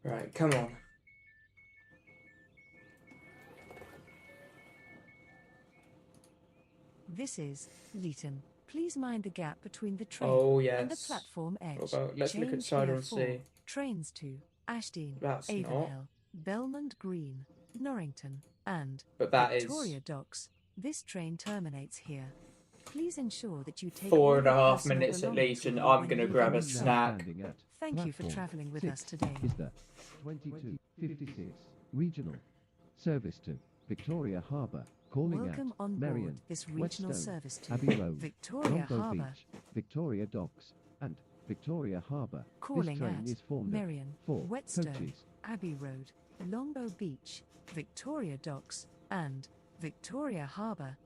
Right, come on. This is Leeton. Please mind the gap between the train Oh, and the yes. platform edge. What about, let's look at Change Cider here on for Sea. trains to Ashdean, That's not. Avonhill, Belmont Green, Norrington, and But that Victoria is Docks. This train terminates here. Please ensure that you take all 4.5 your personal minutes at belongings least, with and you I'm when gonna leaving grab a the Train now snack. standing at Thank you for platform traveling with 6 us today. is the 2256 regional service to Victoria Harbour, calling Welcome at on Marion, board this regional Whetstone, service to Abbey Road, Victoria Longbow Harbour. Beach, Victoria Docks, and Victoria Harbour. Calling This train at is formed of Marion, 4 Whetstone, coaches. Abbey Road, Longbow Beach, Victoria Docks, and Victoria Harbour.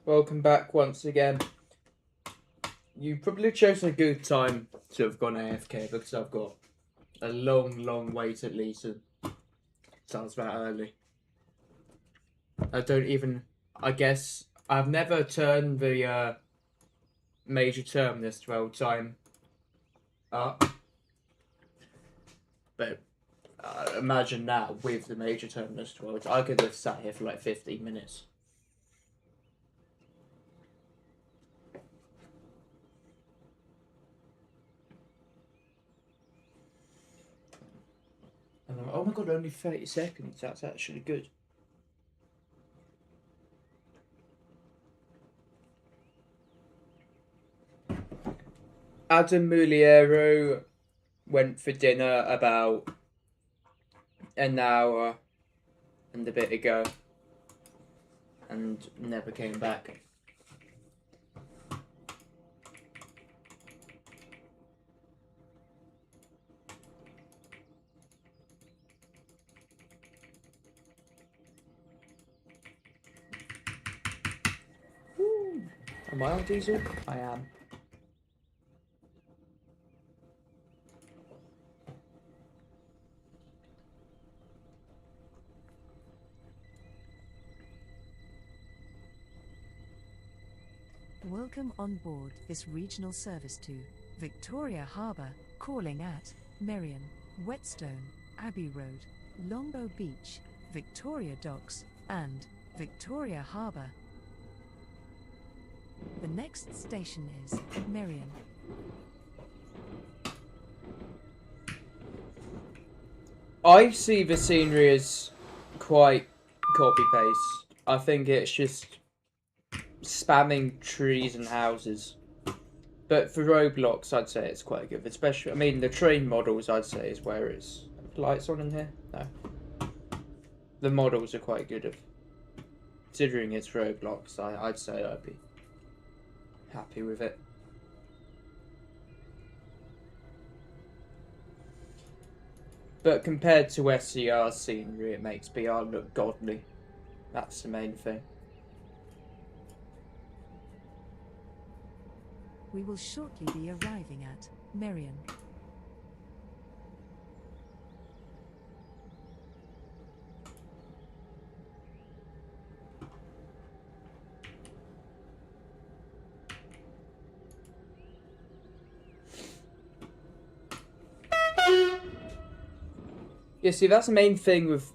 Welcome back once again. You probably chosen a good time to have gone AFK because I've got a long wait at least. Sounds about early. I guess I've never turned the major terminus dwell time up. But imagine now with the major terminus dwell time, I could have sat here for like 15 minutes. And I'm like, oh my god, only 30 seconds. That's actually good. Adam Muliero went for dinner about an hour and a bit ago and never came back. Am I on diesel? I am. Welcome on board this regional service to Victoria Harbour, calling at Merion, Whetstone, Abbey Road, Longbow Beach, Victoria Docks, and Victoria Harbour. The next station is Merion. I see the scenery as quite copy-paste. I think it's just spamming trees and houses. But for Roblox, I'd say it's quite good. Especially, I mean, the train models, I'd say, is where it's... Lights on in here? No. The models are quite good. Considering it's Roblox, I'd say I'd be happy with it. But compared to SCR's scenery, it makes BR look godly. That's the main thing. We will shortly be arriving at Merion. Yeah, see, that's the main thing with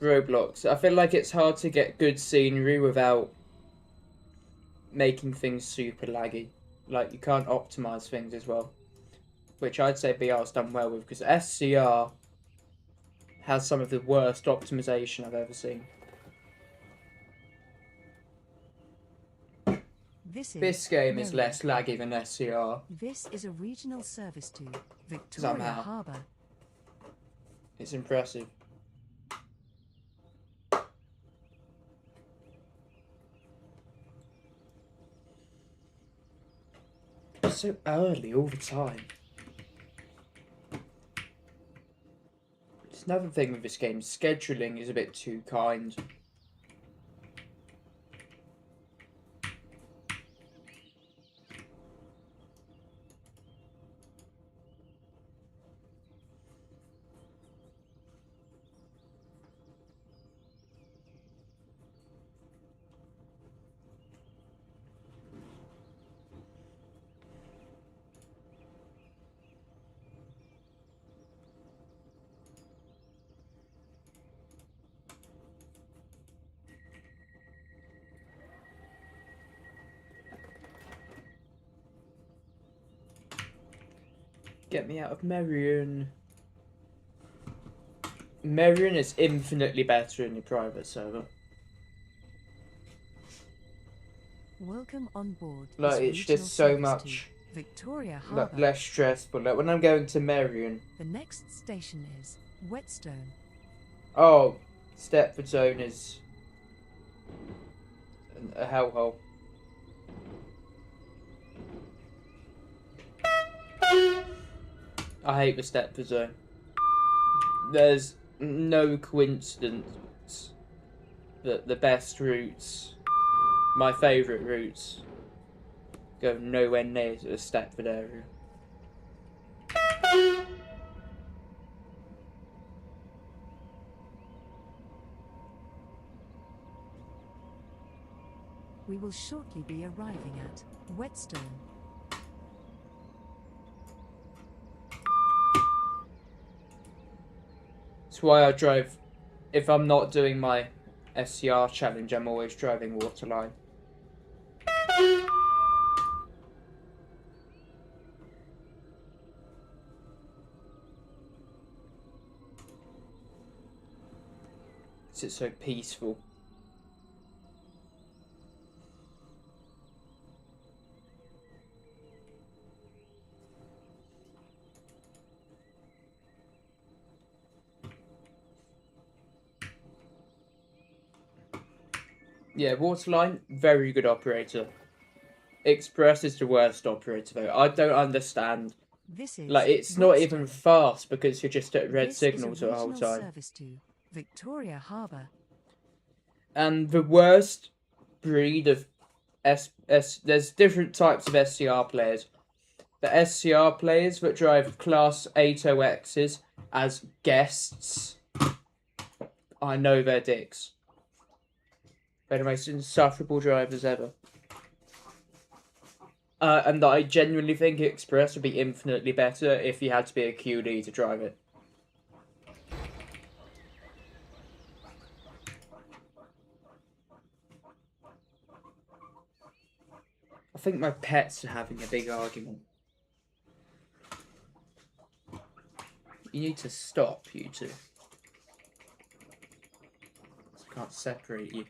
Roblox. I feel like it's hard to get good scenery without making things super laggy. Like, you can't optimize things as well. Which I'd say BR's done well with, because SCR has some of the worst optimization I've ever seen. This game is less laggy than SCR. This is a regional service to Victoria Somehow. Harbour. It's impressive. It's so early all the time. It's another thing with this game, scheduling is a bit too kind. Get me out of Merion. Merion is infinitely better in the private server. Welcome on board. Like, this it's regional just so service much to Victoria like, Harbour. less stressful. Like, when I'm going to Merion, The next station is Whetstone. oh, Stepford Zone is a hellhole. I hate the Stepford Zone. There's no coincidence that the best routes, my favourite routes, go nowhere near to the Stepford area. We will shortly be arriving at Whetstone. That's why I drive, if I'm not doing my SCR challenge, I'm always driving Waterline. It's so peaceful. Yeah, Waterline, very good operator. Express is the worst operator though. I don't understand. This is Like, it's not even Whetstone. fast because you're just at red This signals is a the whole regional time. service to Victoria Harbour. And the worst breed of There's different types of SCR players. The SCR players that drive Class 8OXs as guests, I know they're dicks. They're the most insufferable drivers ever. And I genuinely think Express would be infinitely better if you had to be a QD to drive it. I think my pets are having a big argument. You need to stop, you two. I can't separate you.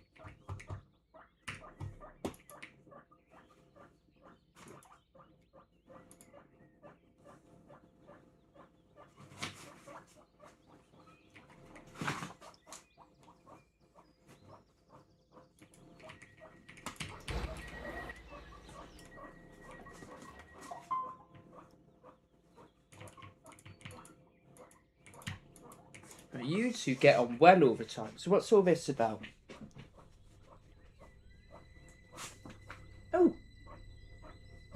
You two get on well all the time. So what's all this about? Oh.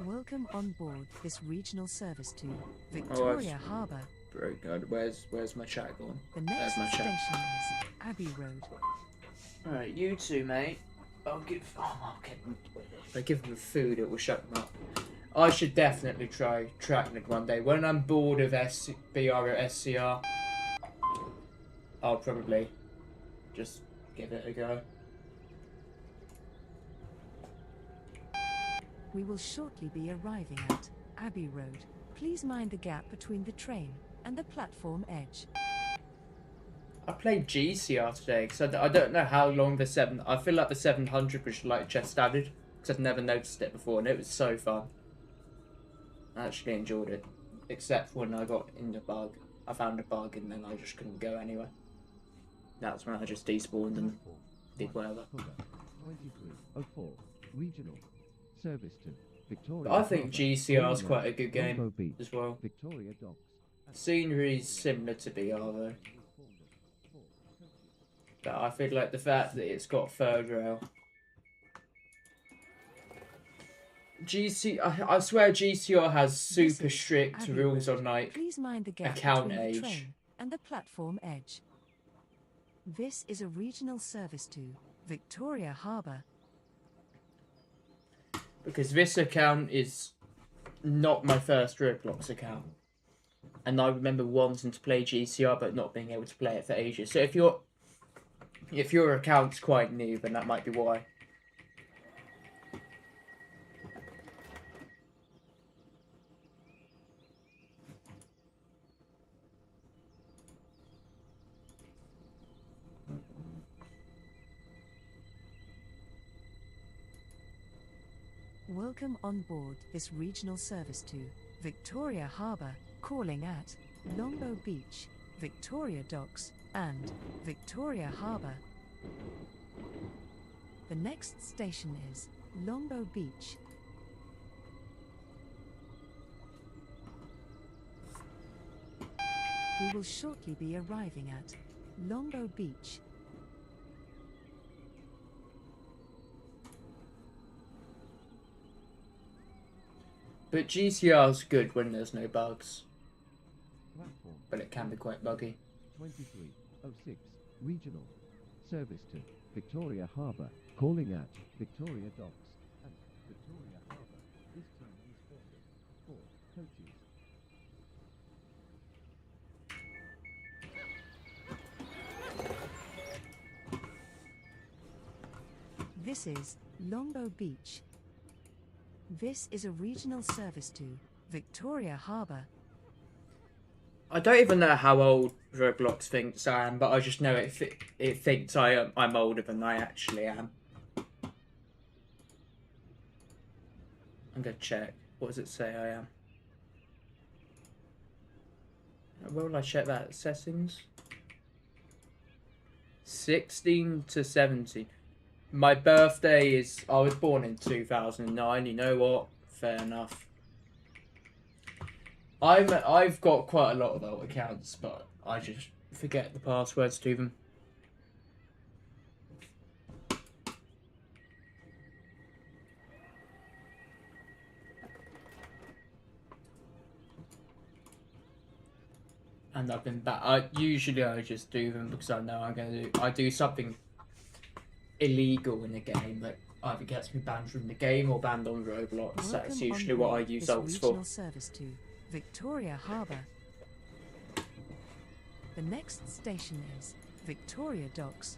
Welcome on board this regional service to Victoria Harbour. Very good. Where's my chat gone? The next There's my chat. station is Abbey Road. Alright, you two, mate. I'll give if I give them food, it will shut them up. I should definitely try Tracknet one day. When I'm bored of BR or SCR, I'll probably just give it a go. We will shortly be arriving at Abbey Road. Please mind the gap between the train and the platform edge. I played GCR today because I don't know how long the I feel like the 700 was like just added because I've never noticed it before and it was so fun. I actually enjoyed it, except when I got in the bug. I found a bug and then I just couldn't go anywhere. That's when I just despawned and did whatever. 2304 regional service to Victoria. But I think GCR is quite a good game as well. Victoria Docks. Scenery is similar to BR though. But I feel like the fact that it's got third rail. I swear GCR has super strict rules on like Please mind the gap account between the age. train and the platform edge. This is a regional service to Victoria Harbour. Because this account is not my first Roblox account. And I remember wanting to play GCR but not being able to play it for ages. So if your account's quite new, then that might be why. Welcome on board this regional service to Victoria Harbour, calling at Longbow Beach, Victoria Docks, and Victoria Harbour. The next station is Longbow Beach. We will shortly be arriving at Longbow Beach. But GCR's good when there's no bugs. Platform But it can be quite buggy. 2306 regional service to Victoria Harbour, calling at Victoria Docks and Victoria Harbour. This train is ordered 4 coaches. This is Longbow Beach. This is a regional service to Victoria Harbour. I don't even know how old Roblox thinks I am, but I just know it thinks I'm older than I actually am. I'm gonna check. What does it say I am? Where will I check that? Settings? 16 to 17. My birthday is... I was born in 2009. You know what? Fair enough. I've got quite a lot of old accounts, but I just forget the passwords to them. and I've been back. Usually I just do them because I know I do something illegal in the game that either gets me banned from the game or banned on Roblox. That's usually what I use ults for. Regional service to Victoria Harbour. The next station is Victoria Docks.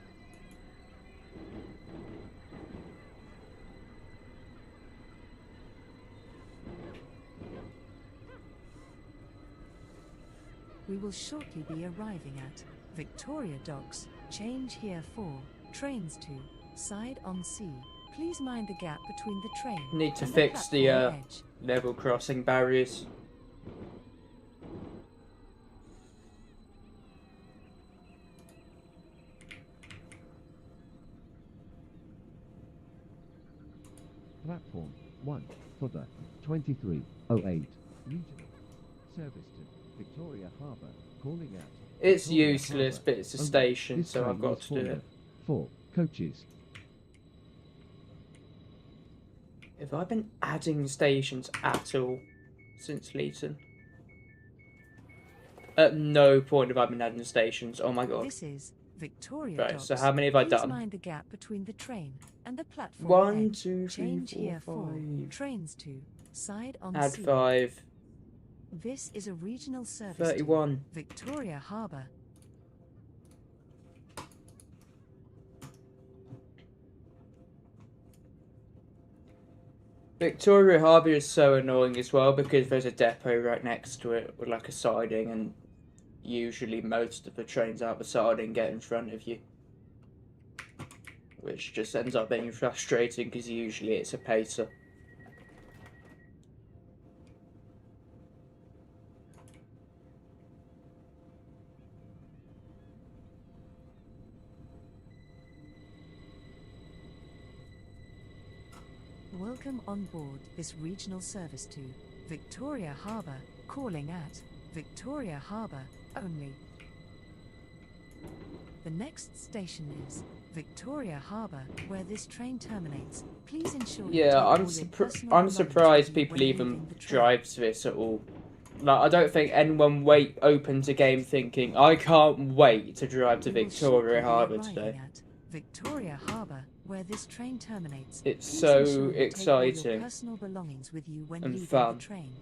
We will shortly be arriving at Victoria Docks. Change here for trains to side on sea. Please mind the gap between the train. Need to and fix the platform edge. level crossing barriers. Platform 1 for the 2308 regional service to Victoria Harbour, calling at It's Victoria useless, Harbour. but it's a Only station, this so I've train got is to do for it. 4 coaches. Have I been adding stations at all since Leeton? At no point have I been adding stations. Oh my god. This is Victoria Right, Docks. so how many have I Please done? mind the gap between the train and the platform 1, edge. 2, 3, Change 4, here for 5. trains to side on Add sea. 5. This is a regional service 31. to Victoria Harbour. Victoria Harbour is so annoying as well because there's a depot right next to it with like a siding, and usually most of the trains out the siding get in front of you. Which just ends up being frustrating because usually it's a pacer. Welcome on board this regional service to Victoria Harbour, calling at Victoria Harbour only. The next station is Victoria Harbour, where this train terminates. Please ensure you take Yeah, all I'm your personal I'm belongings surprised with you people when even leaving the train. drives this at all. Like, I don't think anyone opens a game thinking, I can't wait to drive to We will shortly Victoria be Harbour arriving today. at Victoria Harbour, where this train terminates. It's Please so ensure you take all your exciting personal belongings with you when and leaving fun. the train.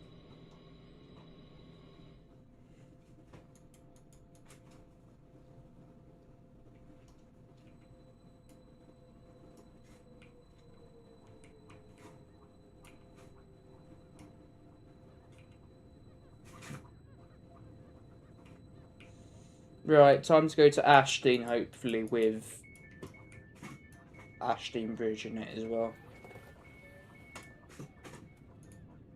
Right, time to go to Ashdean, hopefully with Ashdean Bridge in it as well.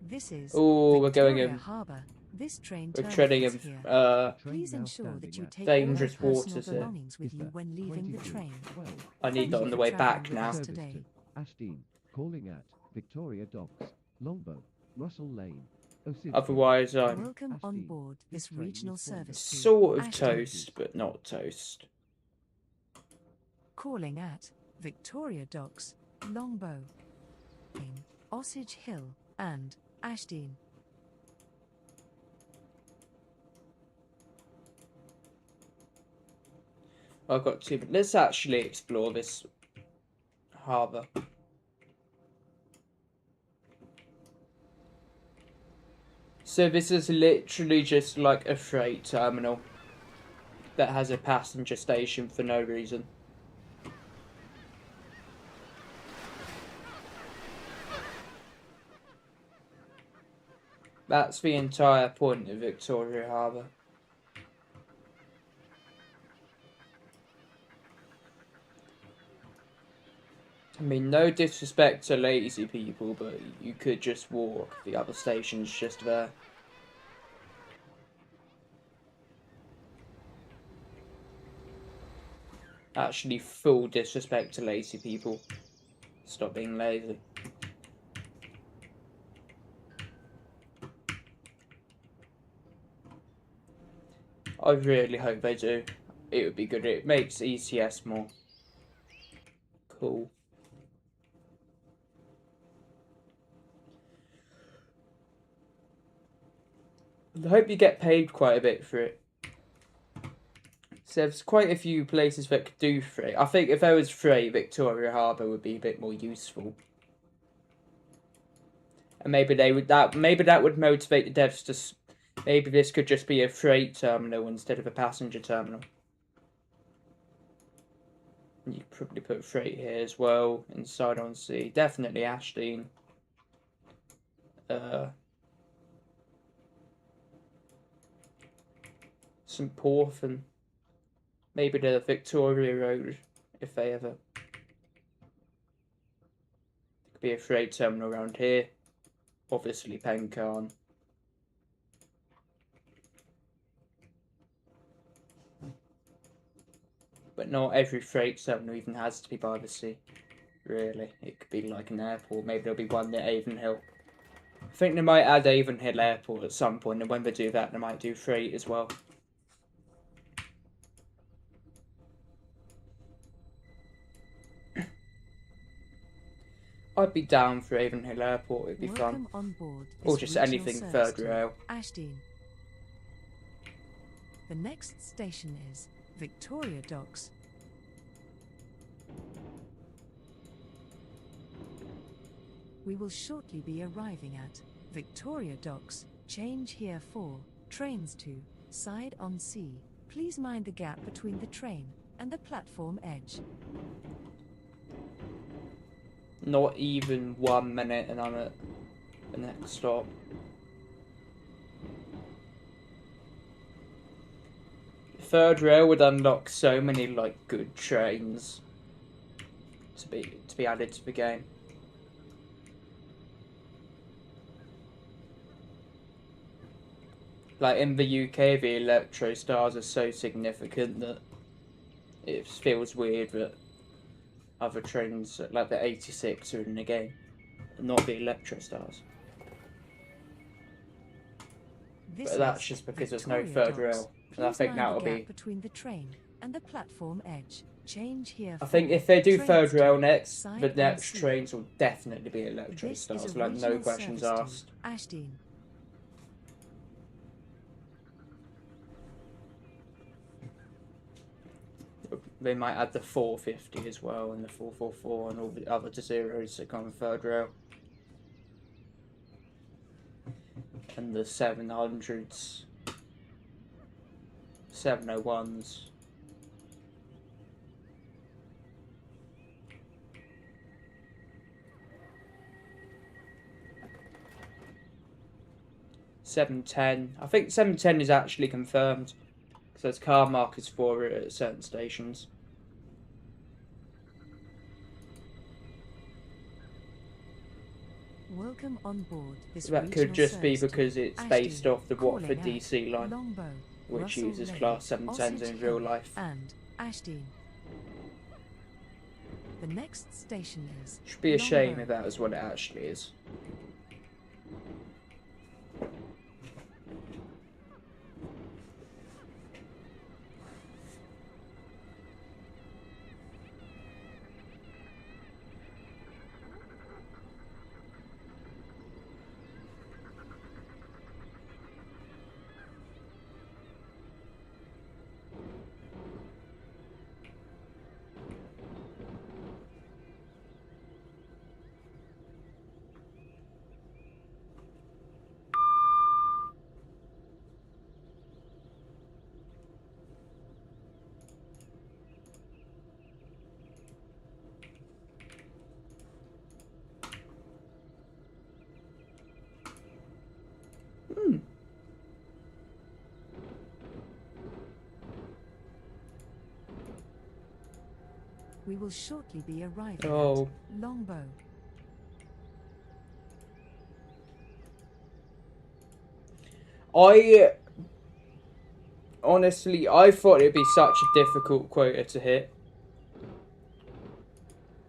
This is Oh, we're going Victoria in. Harbour. This train We're treading terminates in here. Train Please now ensure that standing you at take all your dangerous personal waters here. belongings with is you the when leaving the train. 2212 I need Thank that you on the for way travelling back with now. us service today. to Ashdean, calling at Victoria Docks, Longbow, Russell Lane, Osivsky. Otherwise, I'm Welcome on Ashdean. board This this train regional is for service to sort of Ashton. toast, but not toast. Calling at Victoria Docks, Longbow, Osage Hill, and Ashdean. I've got 2, but let's actually explore this harbour. So this is literally just like a freight terminal that has a passenger station for no reason. That's the entire point of Victoria Harbour. I mean, no disrespect to lazy people, but you could just walk. The other station's just there. Actually, full disrespect to lazy people. Stop being lazy. I really hope they do. It would be good. It makes ECS more cool. I hope you get paid quite a bit for it. So there's quite a few places that could do free. I think if there was free, Victoria Harbour would be a bit more useful. And maybe that would motivate the devs to. Maybe this could just be a freight terminal instead of a passenger terminal. You could probably put freight here as well, inside on sea. Definitely Ashdean. St Porthan. Maybe the Victoria Road, if they ever. There could be a freight terminal around here. Obviously Pencarn. But not every freight terminal even has to be by the sea. Really. It could be like an airport. Maybe there'll be one near Avonhill. I think they might add Avonhill Airport at some point, and when they do that, they might do freight as well. I'd be down for Avonhill Airport, it'd be Welcome fun. on board Or this just regional anything service third to rail. Ashdean. The next station is Victoria Docks. We will shortly be arriving at Victoria Docks. Change here for trains to side on sea. Please mind the gap between the train and the platform edge. Not even 1 minute and I'm at the next stop. Third rail would unlock so many like good trains to be added to the game. Like in the UK, the Electro Stars are so significant that it feels weird that other trains like the 86 are in the game, not the Electro Stars. But that's just because there's no third rail, and I think that'll be. Between the train and the platform edge. Change here. I think if they do third rail next, side the on next sea. trains will definitely be Electro This is Stars, a like no regional questions service to asked. Ashdean. They might add the 450 as well, and the 444, and all the other zeros that come on third rail. And the 700s, 701s. $710. I think 710 is actually confirmed. Because there's car markers for it at certain stations. Welcome on board this That could regional just be service to because it's Ashdean, based off the calling Watford at DC line, Longbow, which Russell uses Lane, class 710s in Osage real Hill, life. and Ashdean. The next station is Should be a shame Longbow. if that is what it actually is. We will shortly be arriving Oh. at Longbow. Honestly, I thought it'd be such a difficult quota to hit.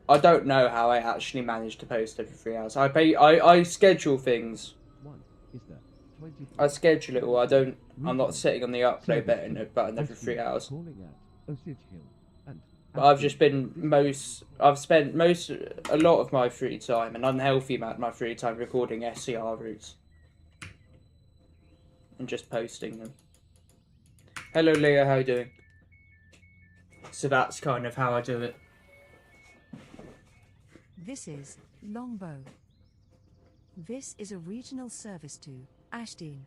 I don't know how I actually managed to post every 3 hours. I schedule things. One is the 20. I schedule it all. I'm not sitting on the upload button every 3 hours. Calling at Osage Hill and But I've spent a lot of my free time, an unhealthy amount of my free time, recording SCR routes. And just posting them. Hello Leah, how you doing? So that's kind of how I do it. This is Longbow. This is a regional service to Ashdean.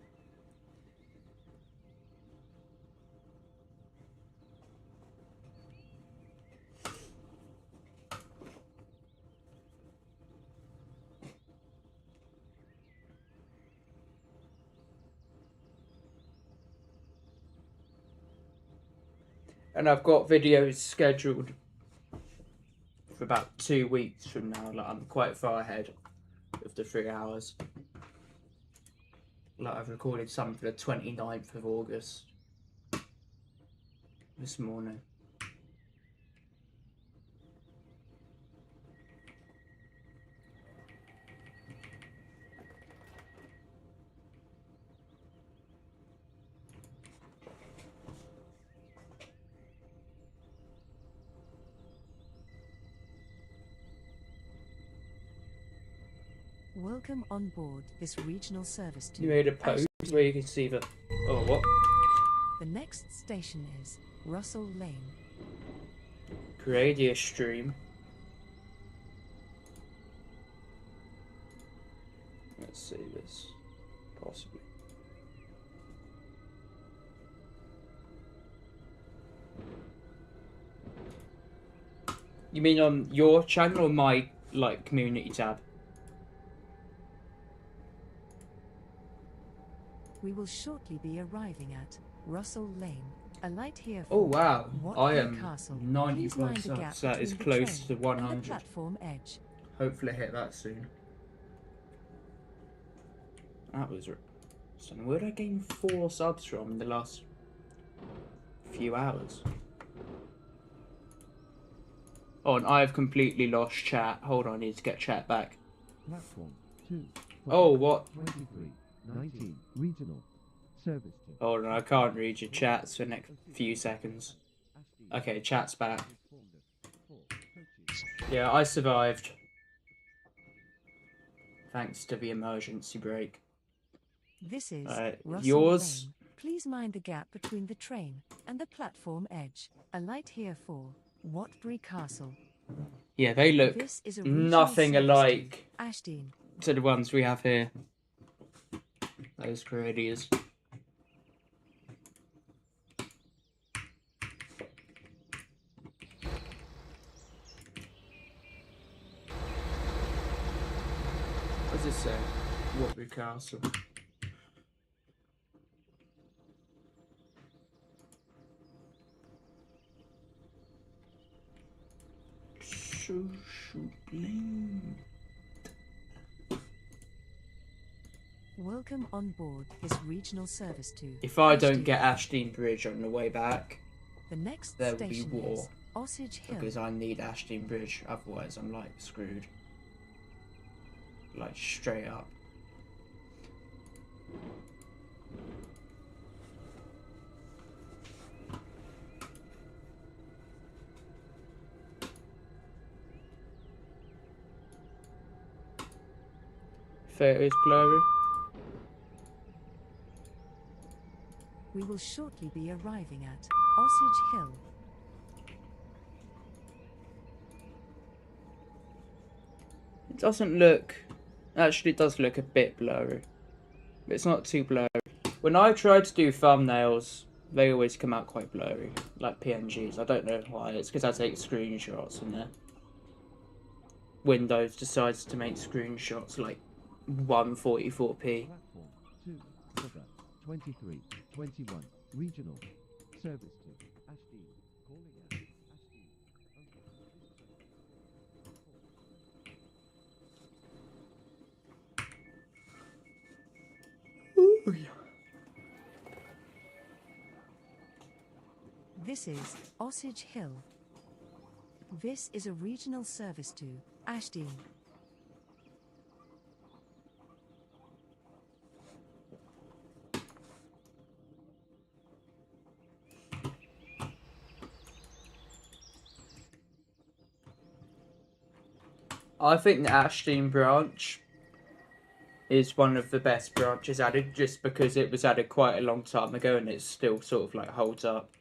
And I've got videos scheduled for about 2 weeks from now. Like, I'm quite far ahead of the 3 hours. Like, I've recorded some for the 29th of August this morning. Welcome on board this regional service to You made a post Ashdean. where you can see the... Oh, what? The next station is Russell Lane. Create a stream. Let's see this. Possibly. You mean on your channel or my, like, community tab? We will shortly be arriving at Russell Lane. Alight here Oh for wow, I Watbury am Castle. 90 Please mind plus the gap subs. That is between the close train to and the 100. platform edge. Hopefully hit that soon. That was... So where did I gain 4 subs from in the last few hours? Oh, and I've completely lost chat. Hold on, I need to get chat back. Platform 2. Oh, what? 23. 19. Regional. Service to. Hold on, I can't read your chats for the next few seconds. Okay, chat's back. Yeah, I survived. Thanks to the emergency brake. This is Alright, Russell yours? Lane. Please mind the gap between the train and the platform edge. Alight here for Watbury Castle. Yeah, they look This is a regional nothing service to alike Ashdean. to the ones we have here. Those Corellias. What does it say? Watbury Castle. Social blame. Welcome on board this regional service to If I don't Ashdean. get Ashdean Bridge on the way back, The next there will be station war. is Osage Hill. because I need Ashdean Bridge, otherwise I'm like screwed. Like straight up. Photos blurry. We will shortly be arriving at Osage Hill. It doesn't look... Actually, it does look a bit blurry. But it's not too blurry. When I try to do thumbnails, they always come out quite blurry. Like PNGs. I don't know why. It's because I take screenshots in there. Windows decides to make screenshots like 144p. Platform 2. Sugar. 23. 21. Regional. Service to Ashdean. Calling at Ashdean. This is Osage Hill. This is a regional service to Ashdean. I think the Ashdean branch is one of the best branches added, just because it was added quite a long time ago and it still sort of like holds up.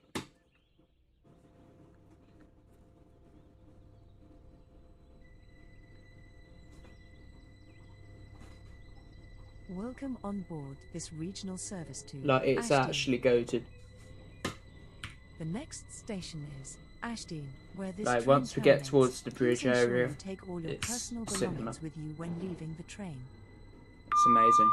Welcome on board this regional service to Like, it's Ashdean. actually goated. The next station is Ashdean, where this Like, train once we get terminates. towards the Please bridge ensure area, you take all your it's personal cinema. belongings with you when leaving the train. It's amazing.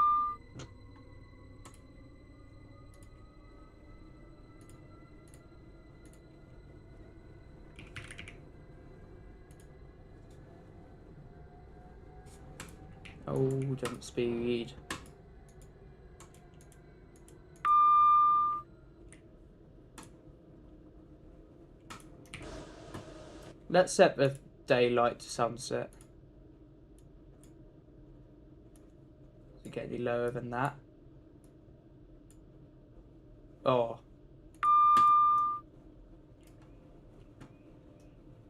Oh, jump speed. Let's set the daylight to sunset. To get any lower than that. Oh.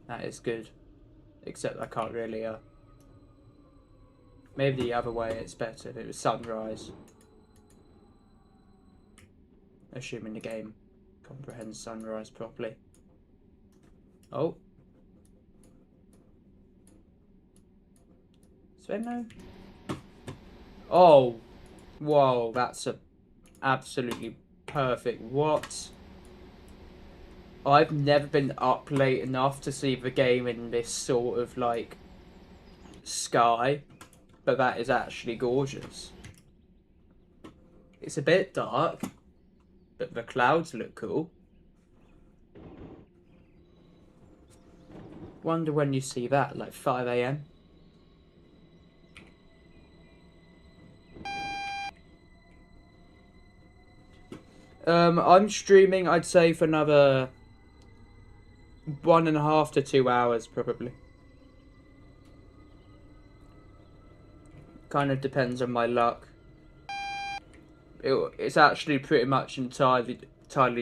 That is good. Except I can't really, maybe the other way it's better if it was sunrise. Assuming the game comprehends sunrise properly. Oh. Svenno? Oh. Whoa, that's a absolutely perfect. What? I've never been up late enough to see the game in this sort of, like, sky. But that is actually gorgeous. It's a bit dark, but the clouds look cool. Wonder when you see that, like 5 AM. I'm streaming, I'd say, for another 1.5 to 2 hours, probably. Kind of depends on my luck. It's actually pretty much entirely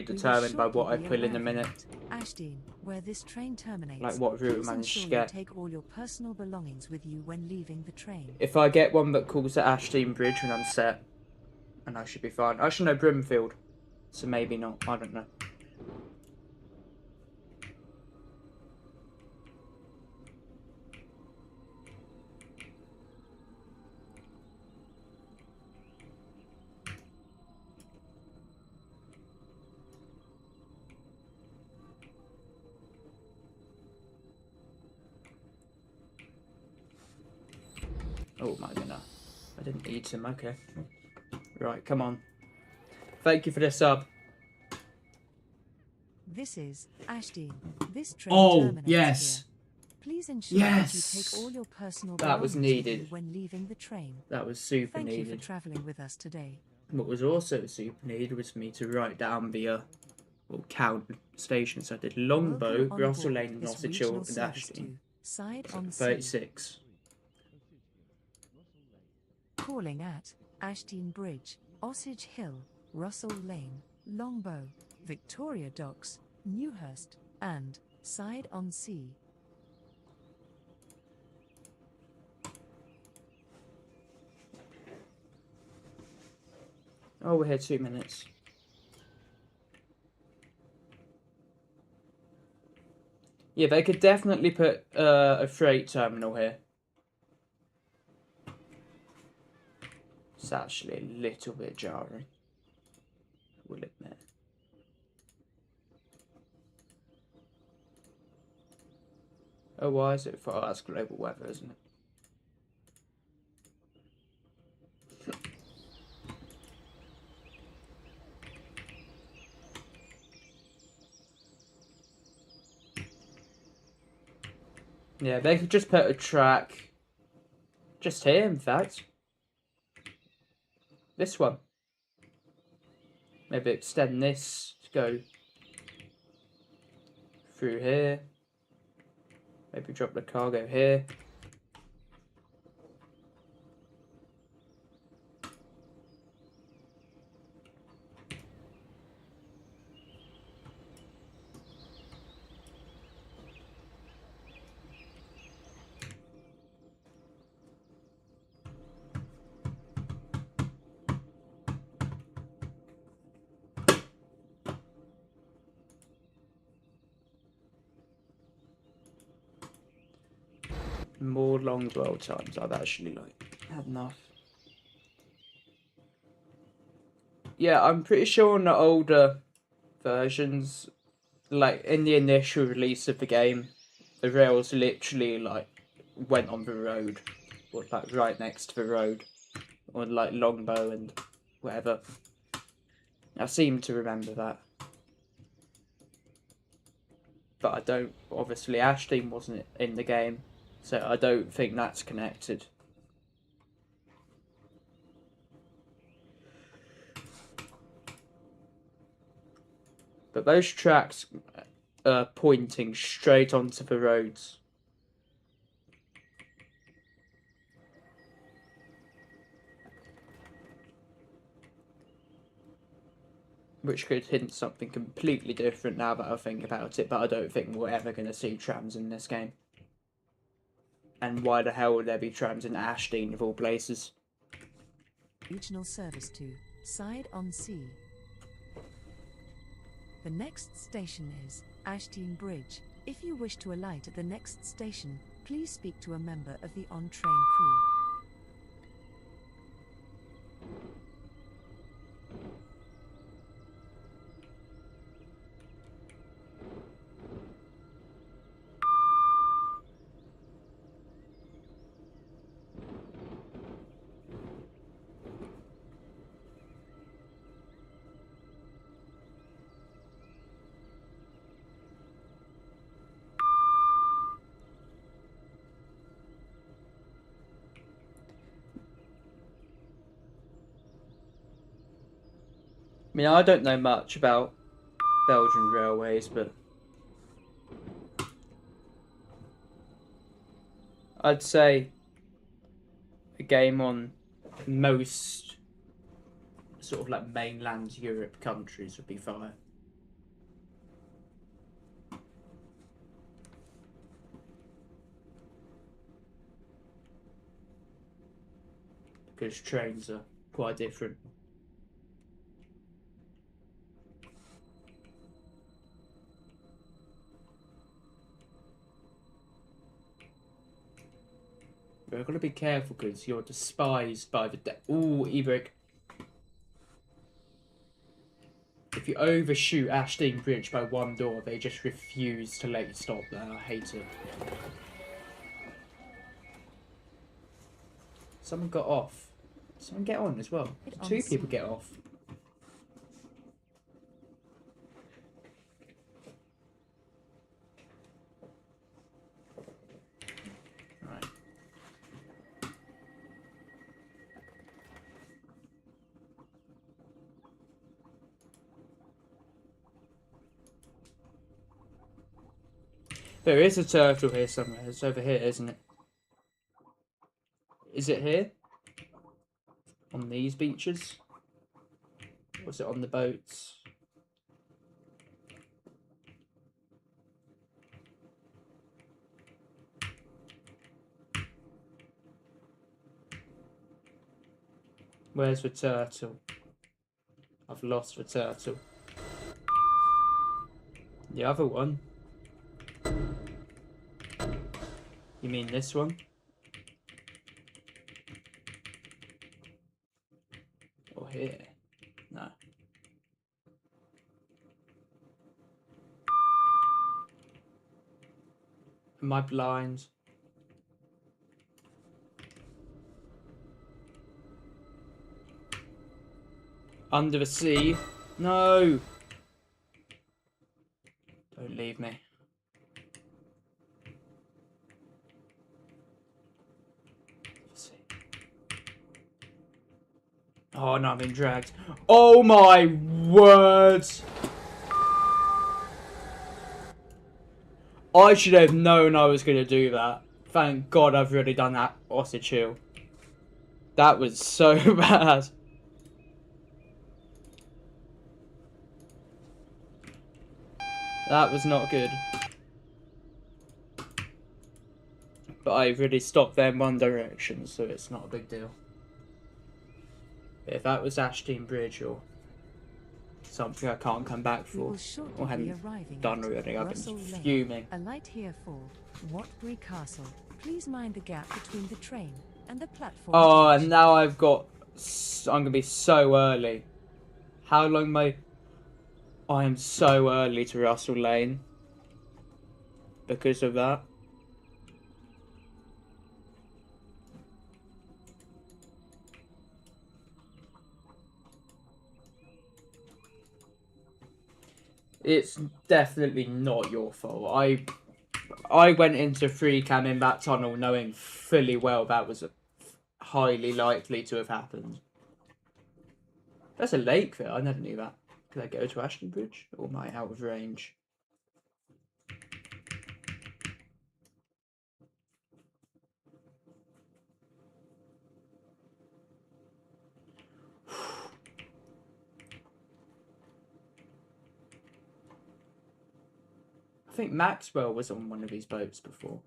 determined by what I pull in a minute. Ashdean, where this train terminates. Like what route I Please manage to ensure get. you take all your personal belongings with you when leaving the train. If I get one that calls at Ashdean Bridge when I'm set, and I should be fine. I should know Brimfield, so maybe not. I don't know. Oh my goodness. I didn't eat him, okay. Right, come on. Thank you for the sub. This is Ashdean. This train terminates yes. here. Please ensure that you Yes. take all your personal That was belongings with needed. you when leaving the train. That was super Thank you needed. for travelling with us today. What was also super needed was for me to write down the count stations. So I did Longbow, Welcome on Russell board Lane, this Nottage regional Hill, and service Ashdean. to Side on Sea. 36. Calling at Ashdean Bridge, Osage Hill, Russell Lane, Longbow, Victoria Docks, Newhurst, and Side on Sea. Oh, we're here 2 minutes. Yeah, they could definitely put a freight terminal here. It's actually a little bit jarring, I will admit. Oh, why is it? Oh, that's global weather, isn't it? Yeah, they could just put a track just here, in fact. This one. Maybe extend this to go through here. Maybe drop the cargo here. More long dwell times. I've actually had enough. Yeah, I'm pretty sure on the older versions, like in the initial release of the game, the rails literally like went on the road, or like right next to the road, on like Longbow and whatever. I seem to remember that. But I don't, obviously Ashton wasn't in the game, so I don't think that's connected. But those tracks are pointing straight onto the roads. Which could hint something completely different now that I think about it, but I don't think we're ever going to see trams in this game. And why the hell would there be trams in Ashton of all places? Regional service to Side on Sea. The next station is Ashton Bridge. If you wish to alight at the next station, please speak to a member of the on-train crew. I mean, I don't know much about Belgian railways, but I'd say a game on most sort of like mainland Europe countries would be fine. Because trains are quite different. You've got to be careful because you're despised by the ooh, e-brake. If you overshoot Ashton Bridge by one door, they just refuse to let you stop there. I hate it. Someone got off. Someone get on as well. Two people get off. Right. There is a turtle here somewhere. It's over here, isn't it? Is it here? On these beaches? Or is it on the boats? Where's the turtle? I've lost the turtle. The other one? You mean this one? Or here? No. Am I blind? Under the sea? No! Don't leave me. Oh no, I'm being dragged. Oh my word! I should have known I was going to do that. Thank God I've already done that Ostrich Hill. That was so bad. That was not good. But I've really stopped there in one direction, so it's not a big deal. But if that was Ashton Bridge or something I can't come back for, or haven't done already, I've been fuming. Alight here for Watbury Castle. Please mind the gap between the train and the platform. Oh, and now I've got... I'm going to be so early. How long may... I am so early to Russell Lane. Because of that. It's definitely not your fault. I went into free cam in that tunnel knowing fully well that was highly likely to have happened. That's a lake there. I never knew that. Could I go to Ashton Bridge? Or am I out of range? I think Maxwell was on one of these boats before.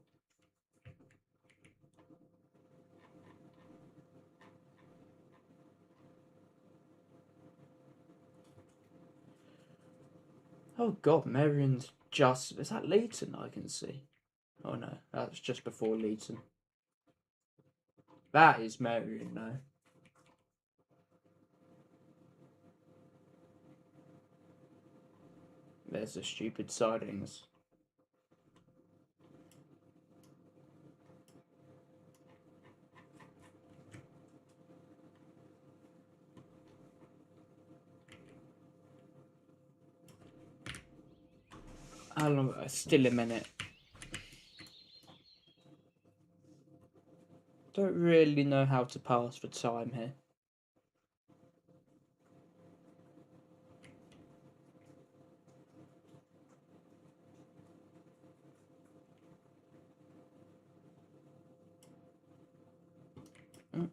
Oh god, Merion's just... Is that Leighton I can see? Oh no, that's just before Leighton. That is Merion now. There's the stupid sidings. How long? Still a minute. Don't really know how to pass for time here. Mm.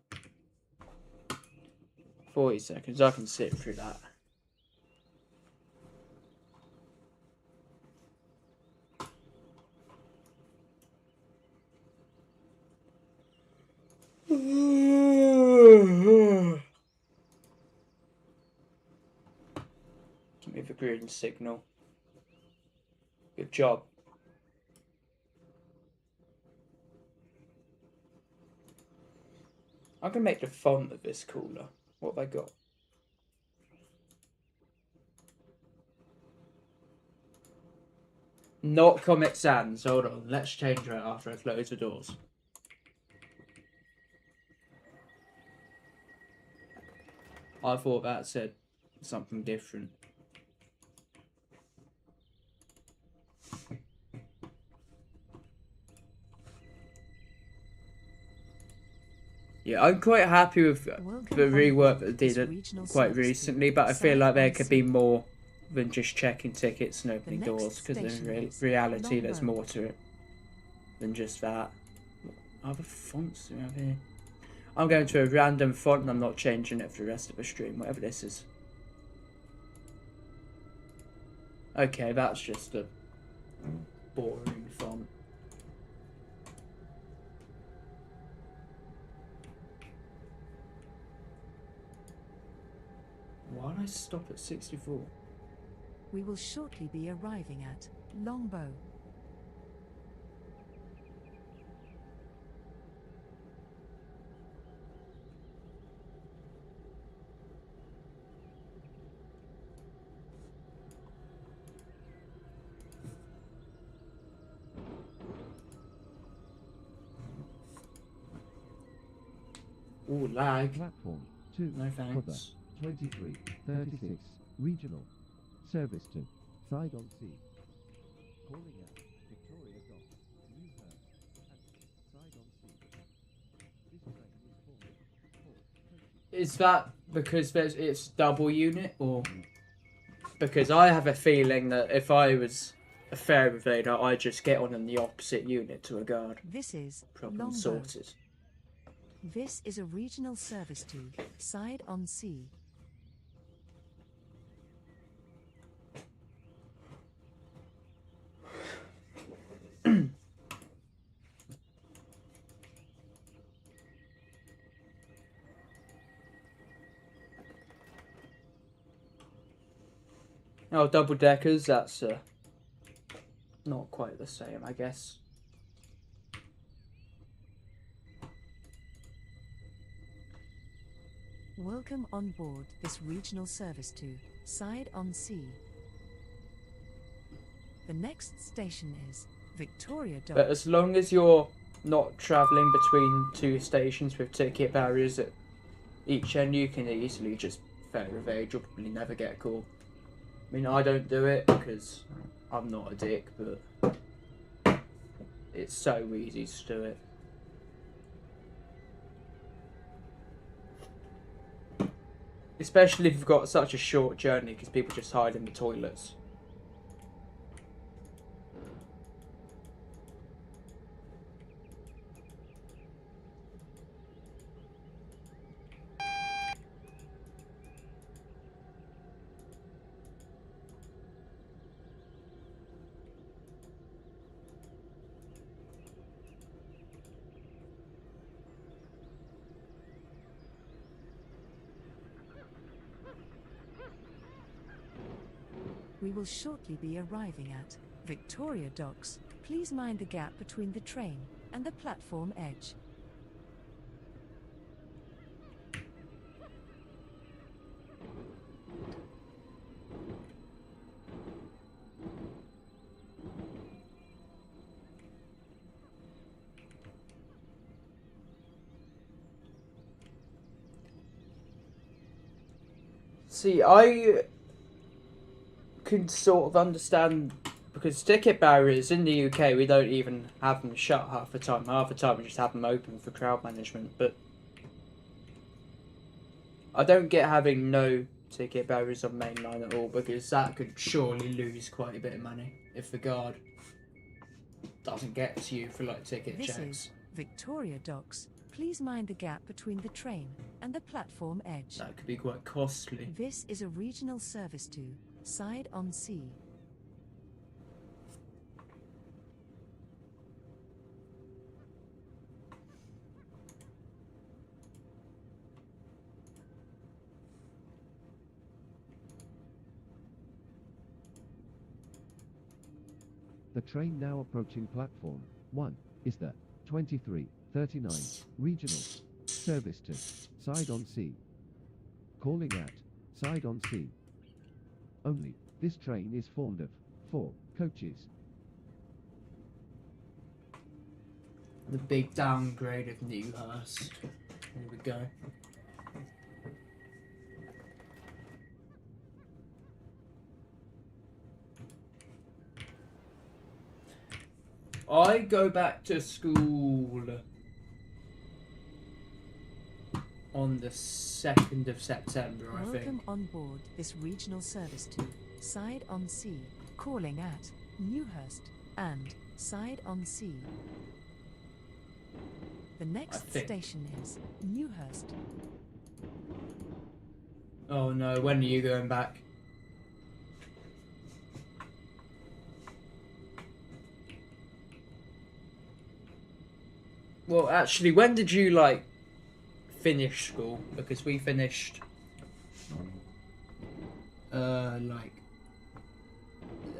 40 seconds, I can sit through that. Give me the green signal. Good job. I can make the font of this cooler. What have I got? Not Comic Sans. Hold on. Let's change that after I close the doors. I thought that said something different. Yeah, I'm quite happy with the rework that they did quite recently, but I feel like there could be more than just checking tickets and opening doors, because in reality there's more to it than just that. What other fonts do we have here? I'm going to a random font and I'm not changing it for the rest of the stream, whatever this is. Okay, that's just a boring font. Why did I stop at 64? We will shortly be arriving at Longbow. Ooh, lag. Platform 2. No thanks. 23, 36, regional. Service to Sidon Sea. Calling at Victoria Docks, Newhurst, and Sidon Sea. This train is forward for 20. Is that because it's double unit, or because I have a feeling that if I was a fair invader, I'd just get on in the opposite unit to a guard. This is Problem Longbow. sorted. This is a regional service to Sidon Sea. Oh, double deckers, that's not quite the same, I guess. Welcome on board this regional service to Side on Sea. The next station is Victoria But Docks. as long as you're not travelling between two stations with ticket barriers at each end, you can easily just fair evade. You'll probably never get caught. I mean, I don't do it because I'm not a dick, but it's so easy to do it. Especially if you've got such a short journey, because people just hide in the toilets. We will shortly be arriving at Victoria Docks. Please mind the gap between the train and the platform edge. See, I can sort of understand, because ticket barriers in the UK, we don't even have them shut half the time. Half the time we just have them open for crowd management. But I don't get having no ticket barriers on mainline at all, because that could surely lose quite a bit of money if the guard doesn't get to you for like ticket This checks. is Victoria Docks. Please mind the gap between the train and the platform edge. That could be quite costly. This is a regional service to Side on Sea. The train now approaching platform 1 is the 2339 regional service to Side on Sea. Calling at Side on Sea only. This train is formed of 4 coaches. The big downgrade of Newhurst. Here we go. I go back to school on the 2nd of September, I think. Welcome on board this regional service to Side on Sea, calling at Newhurst and Side on Sea. The next think. station is Newhurst. Oh no, when are you going back? Well, actually, when did you, like, finish school? Because we finished, like,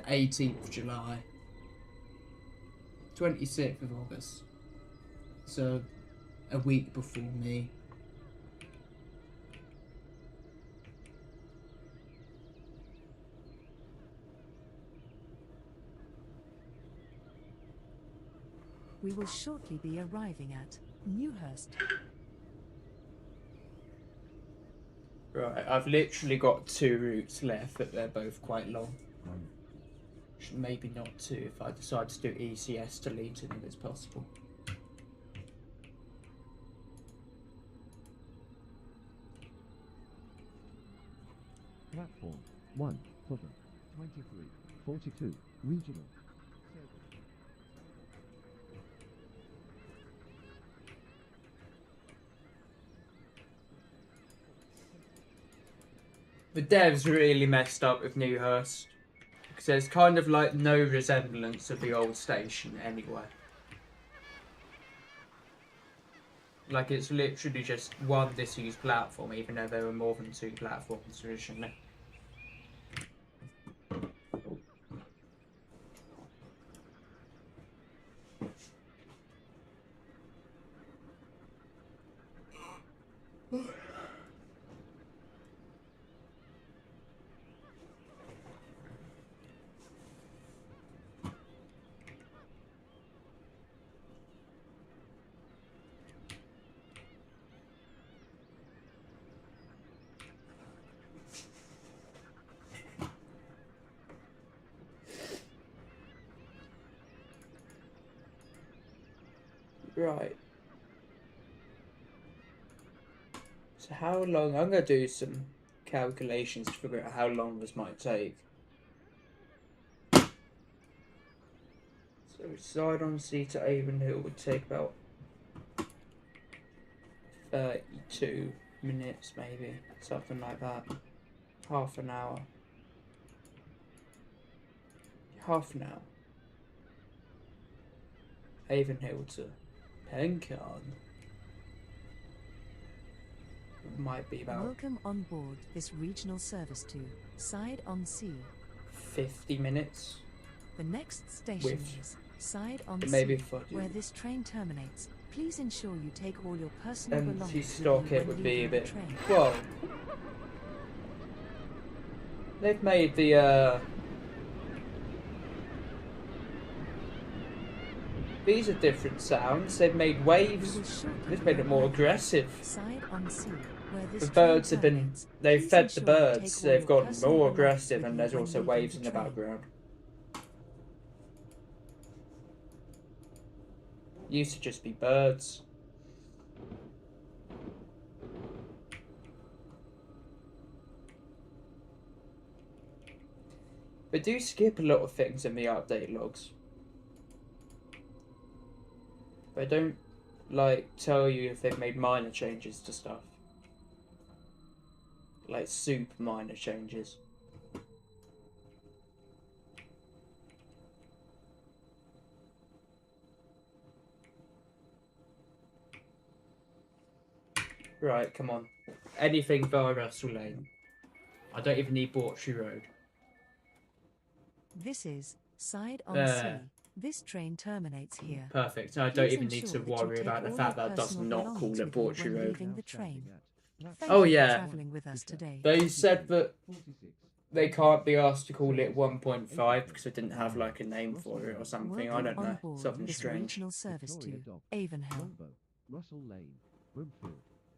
18th of July. 26th of August. So, a week before me. We will shortly be arriving at Newhurst. Right, I've literally got 2 routes left, but they're both quite long. Maybe not 2 if I decide to do ECS to Leeton if it's possible. Platform 1 for the 2342 regional service. The devs really messed up with Newhurst, because there's kind of like no resemblance of the old station anyway. Like, it's literally just one disused platform, even though there were more than 2 platforms originally. Right. So how long? I'm gonna do some calculations to figure out how long this might take. So side-on-sea to Avonhill would take about 32 minutes, maybe something like that. Half an hour. Half an hour. Avonhill to Pencarn might be about Welcome on board this regional service to Side on Sea. 50 minutes. The next station With- is Side on maybe Sea, if I do- where this train terminates. Please ensure you take all your personal Empty belongings with stock you it when would be a leaving the bit. train. Well, they've made the these are different sounds. They've made We waves. will shortly They've made it more arrive at aggressive. Side on Sea, where this The train birds have been. terminates. They've Please fed the ensure you birds. take all They've your gotten personal more belongings aggressive, with and you there's when also leaving waves the in the train. background. Used to just be birds. They do skip a lot of things in the update logs. They don't, like, tell you if they've made minor changes to stuff. Like, super minor changes. Right, come on. Anything via Russell Lane. I don't even need Bawtry Road. This is Side on There. Sea. This train terminates here. Perfect. I don't Please even need ensure to that you worry take about the all fact your that does personal not call belongings it with you Bawtry when Road. leaving the train. Thank Oh, you yeah. for travelling with us today. They said that they can't be asked to call it 1.5 because it didn't have like a name for it or something. I Welcome don't on know. board Something this strange. regional service to Victoria Dock, Avonhill. Longboat, Russell Lane, Broomfield,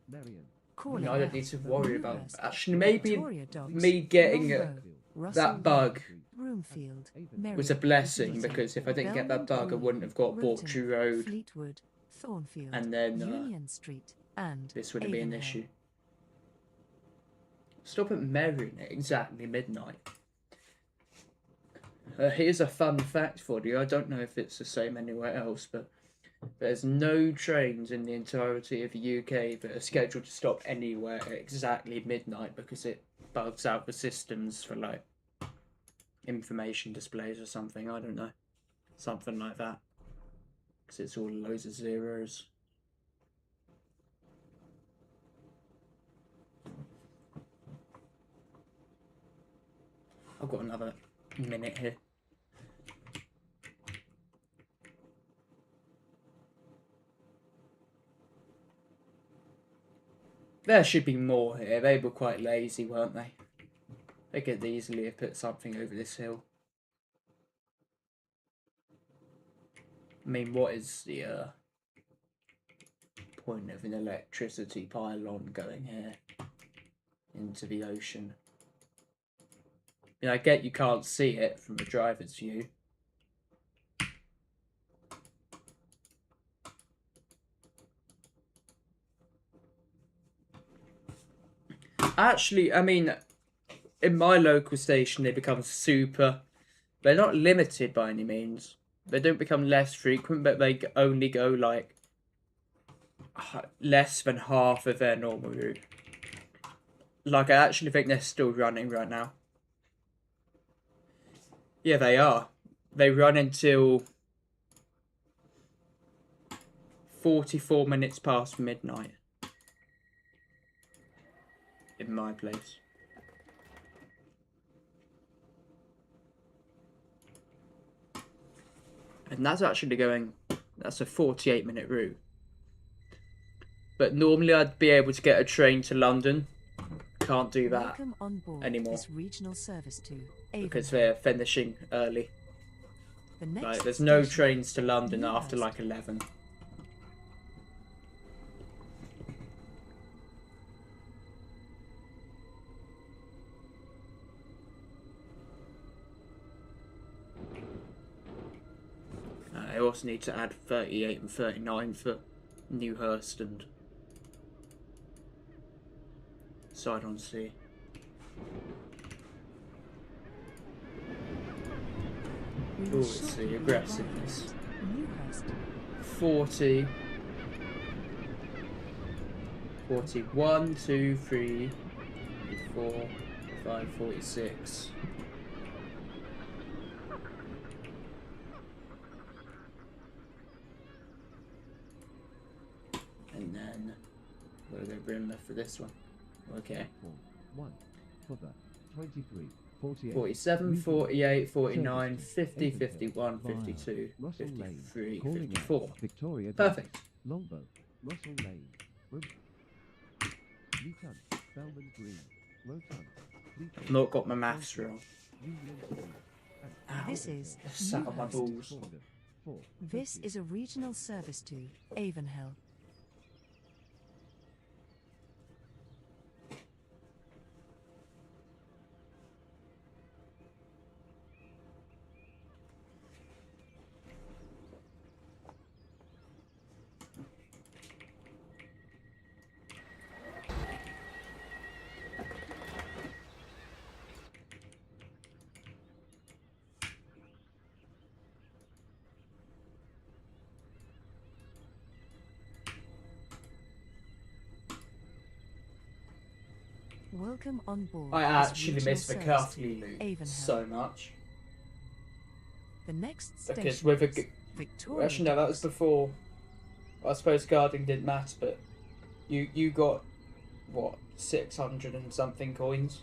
Marion. Calling I don't out need to worry about. Newhurst, Actually, maybe Victoria Docks, me getting Longboat, Russell that Lane, bug Broomfield, was a Merrion, blessing Little, because if I didn't get that Belmont bug, I wouldn't have got Roton, Bawtry Road, Fleetwood, Thornfield, and then Union Street, and this wouldn't be an Avonhill. issue. Stop at Merrion at exactly midnight. Here's a fun fact for you. I don't know if it's the same anywhere else, but there's no trains in the entirety of the UK that are scheduled to stop anywhere at exactly midnight because it bugs out the systems for like information displays or something. I don't know. Something like that. Because it's all loads of zeros. I've got another minute here. There should be more here. They were quite lazy, weren't they? They could easily have put something over this hill. I mean, what is the point of an electricity pylon going here into the ocean? I mean, I get you can't see it from a driver's view. Actually, I mean, in my local station, they become super. They're not limited by any means. They don't become less frequent, but they only go like less than half of their normal route. Like, I actually think they're still running right now. Yeah, they are. They run until 44 minutes past midnight. In my place. And that's actually going, that's a 48-minute route. But normally I'd be able to get a train to London. Can't do that Welcome on board anymore. this regional service to Because Avonhill. they're finishing early. The next Like, there's no station trains to is London after Newhurst. like 11. also need to add 38 and 39 for Newhurst and Side-on-Sea. We Oh, will it's shortly the be aggressiveness. arriving at Newhurst. 40. 41, 2, 3, 4, 5, 46. And then, what are they bring left for this one? Okay. Platform 1 for the 23, 48, 47, regional 48, 49, service to 50, Avonhill 51, via 52, Russell Lane, 53, calling at 54. Victoria Dock, Perfect. Longbow, Russell Lane, Newton, Bellman Green, Rotund, Fleetwood, Not got my maths wrong. Union Street, and Ow. This is I've sat on my Newhurst. balls. Corner, 4, This is a regional service to Avonhill. Welcome on board. I this actually regional miss the service Cuffley to loot Avonhill. so much. The next Because station with a is Victoria. actually no, that was Docks. before. I suppose guarding didn't matter, but you got what 600 and something coins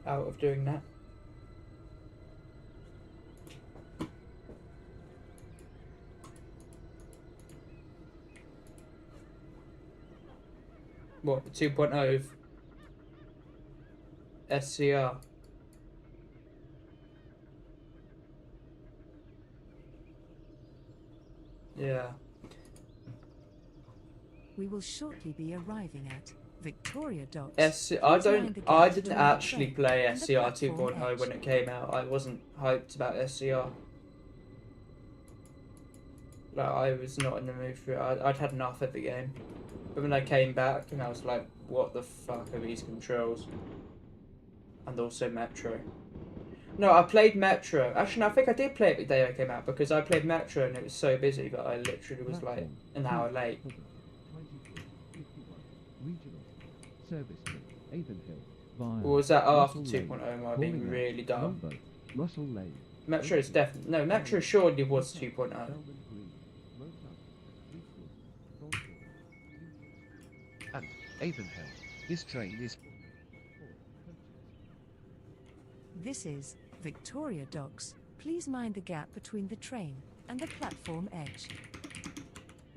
out of doing that. What, the 2.0 of SCR? Yeah. We will shortly be arriving at Victoria Docks. I Please mind the didn't gap between the actually train play and the SCR platform 2.0 edge. when it came out. I wasn't hyped about SCR. Like, I was not in the mood for it. I'd had enough of the game. But when I came back, and I was like, what the fuck are these controls? And also Metro. No, I played Metro. Actually, no, I think I did play it the day it came out, because I played Metro and it was so busy that I literally was like an hour late. for the 23, 51, regional service to Avonhill via Or was that after Russell 2.0? Lane, Am I being calling at really dumb? Longbow, Russell Lane, Metro is definitely... No, Metro surely was 2.0. Bellman Green, Rotund, Fleetwood, Thornton, and Avonhill. This train is for 4 coaches. This is Victoria Docks. Please mind the gap between the train and the platform edge.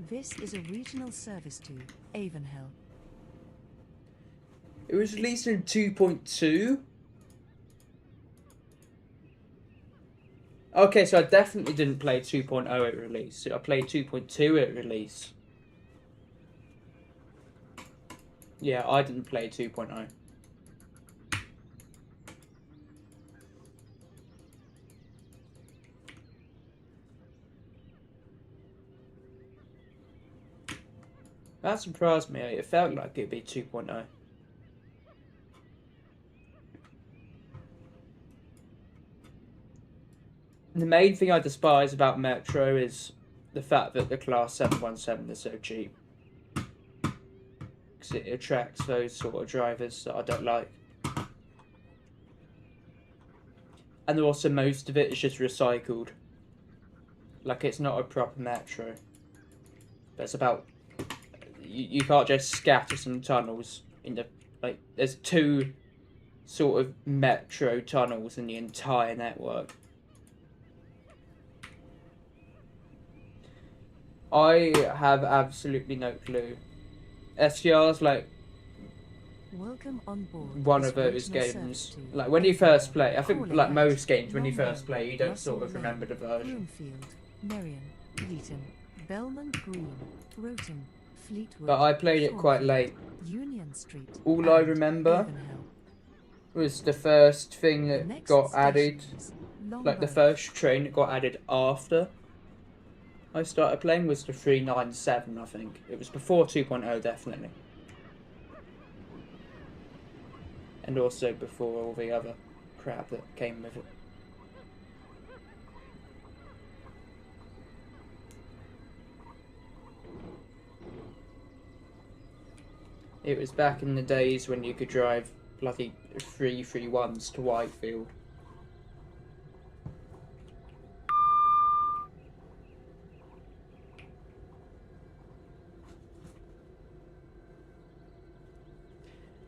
This is a regional service to Avonhill. It was released in 2.2. Okay, so I definitely didn't play 2.0 at release. I played 2.2 at release. Yeah, I didn't play 2.0. That surprised me. It felt like it'd be 2.0. The main thing I despise about Metro is the fact that the Class 717 is so cheap. Because it attracts those sort of drivers that I don't like. And also most of it is just recycled. Like, it's not a proper Metro. But it's about... You can't just scatter some tunnels in the... Like, there's 2 sort of Metro tunnels in the entire network. I have absolutely no clue. SGR's like Welcome on board. one this of those regional service games. to Like when you Avonhill. first play, I think Calling like at most games when you Longbow, first play, you don't Russell sort of Lane, remember the version. Broomfield, Merrion, Leeton, Bellman Green, Roton, Fleetwood. But I played it quite Thornfield, late. Union Street. All I and remember Avonhill. was the first thing The that next got added, station is like the Longbow. first train that got added after I started playing was the 397, I think. It was before 2.0, definitely. And also before all the other crap that came with it. It was back in the days when you could drive bloody 331s to Whitefield.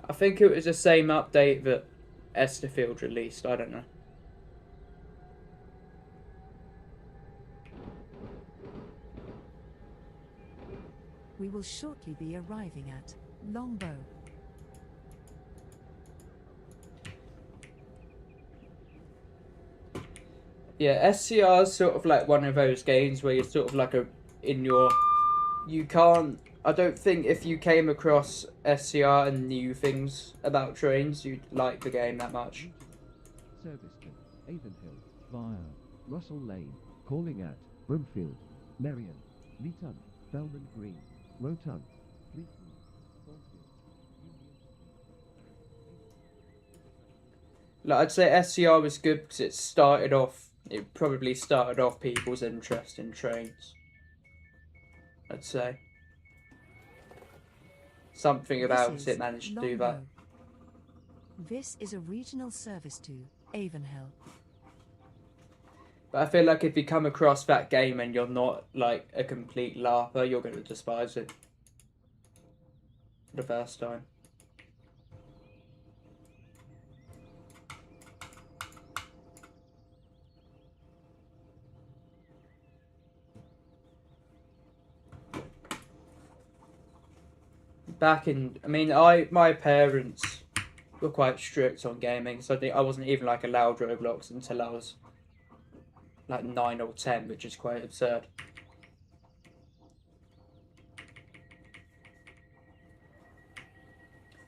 I think it was the same update that Esterfield released, I don't know. We will shortly be arriving at Longbow. Yeah, SCR is sort of like one of those games where you're sort of like you can't, I don't think if you came across SCR and knew things about trains, you'd like the game that much. Service to Avonhill via Russell Lane, calling at Broomfield, Merion, Leeton, Bellman Green, Rotund, Fleetwood, Thornfield, Union Street. Like, I'd say SCR was good because it probably started off people's interest in trains. I'd say. Something about This it is managed to do that. Longbow. This is a regional service to Avonhill. But I feel like if you come across that game and you're not like a complete larper, you're going to despise it. For the first time. My parents were quite strict on gaming, so I wasn't even like allowed Roblox until I was like 9 or 10, which is quite absurd.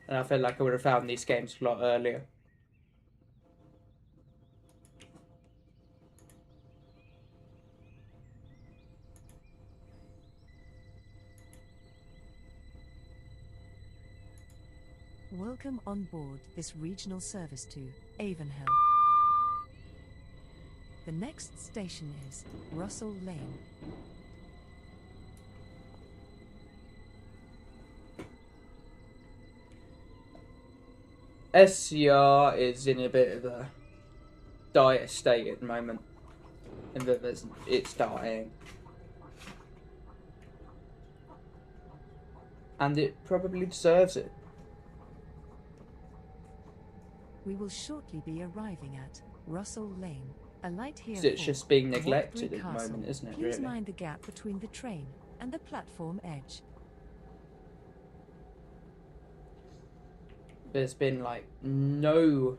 And I feel like I would have found these games a lot earlier. Welcome on board this regional service to Avonhill. The next station is Russell Lane. SCR is in a bit of a dire state at the moment, and that it's dying. And it probably deserves it. We will shortly be arriving at Russell Lane. A light here. Because it's just being for neglected Waterbury at the Castle. moment, isn't it, Please really? mind the gap between the train and the platform edge. There's been like no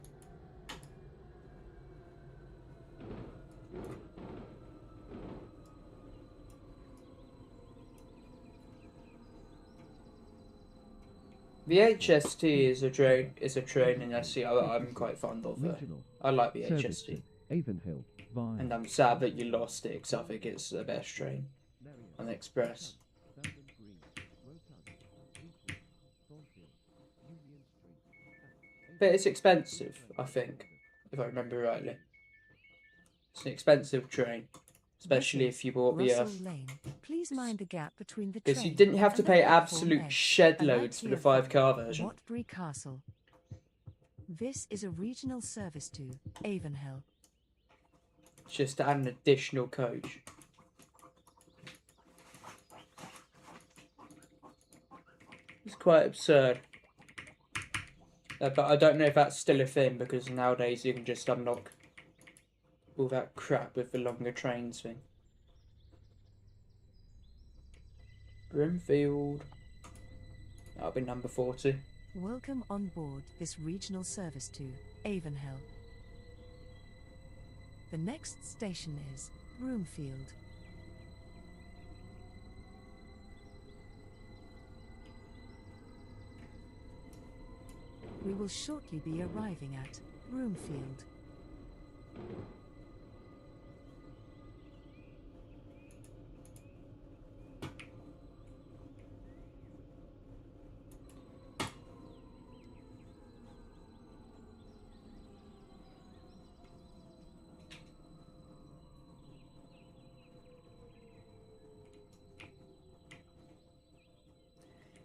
the HST is a train in SCR that I'm quite fond of. Regional I like the service HST. to Avonhill via And I'm sad that you lost it because I think it's the best train Merion, on the Express. Bellman Green, Rotund, Fleetwood, Thornfield, Union Street. But it's expensive, I think, if I remember rightly. It's an expensive train, especially if you bought the Russell Lane. Please mind the gap between the because train you didn't have to and the pay platform absolute edge. shed A light loads for the here 5-car version. Waterbury Castle. This is a regional service to Avonhill. It's just to add an additional coach. It's quite absurd. But I don't know if that's still a thing because nowadays you can just unlock all that crap with the longer trains thing. Brimfield. That'll be number 40. Welcome on board this regional service to Avonhill. The next station is Broomfield. We will shortly be arriving at Broomfield.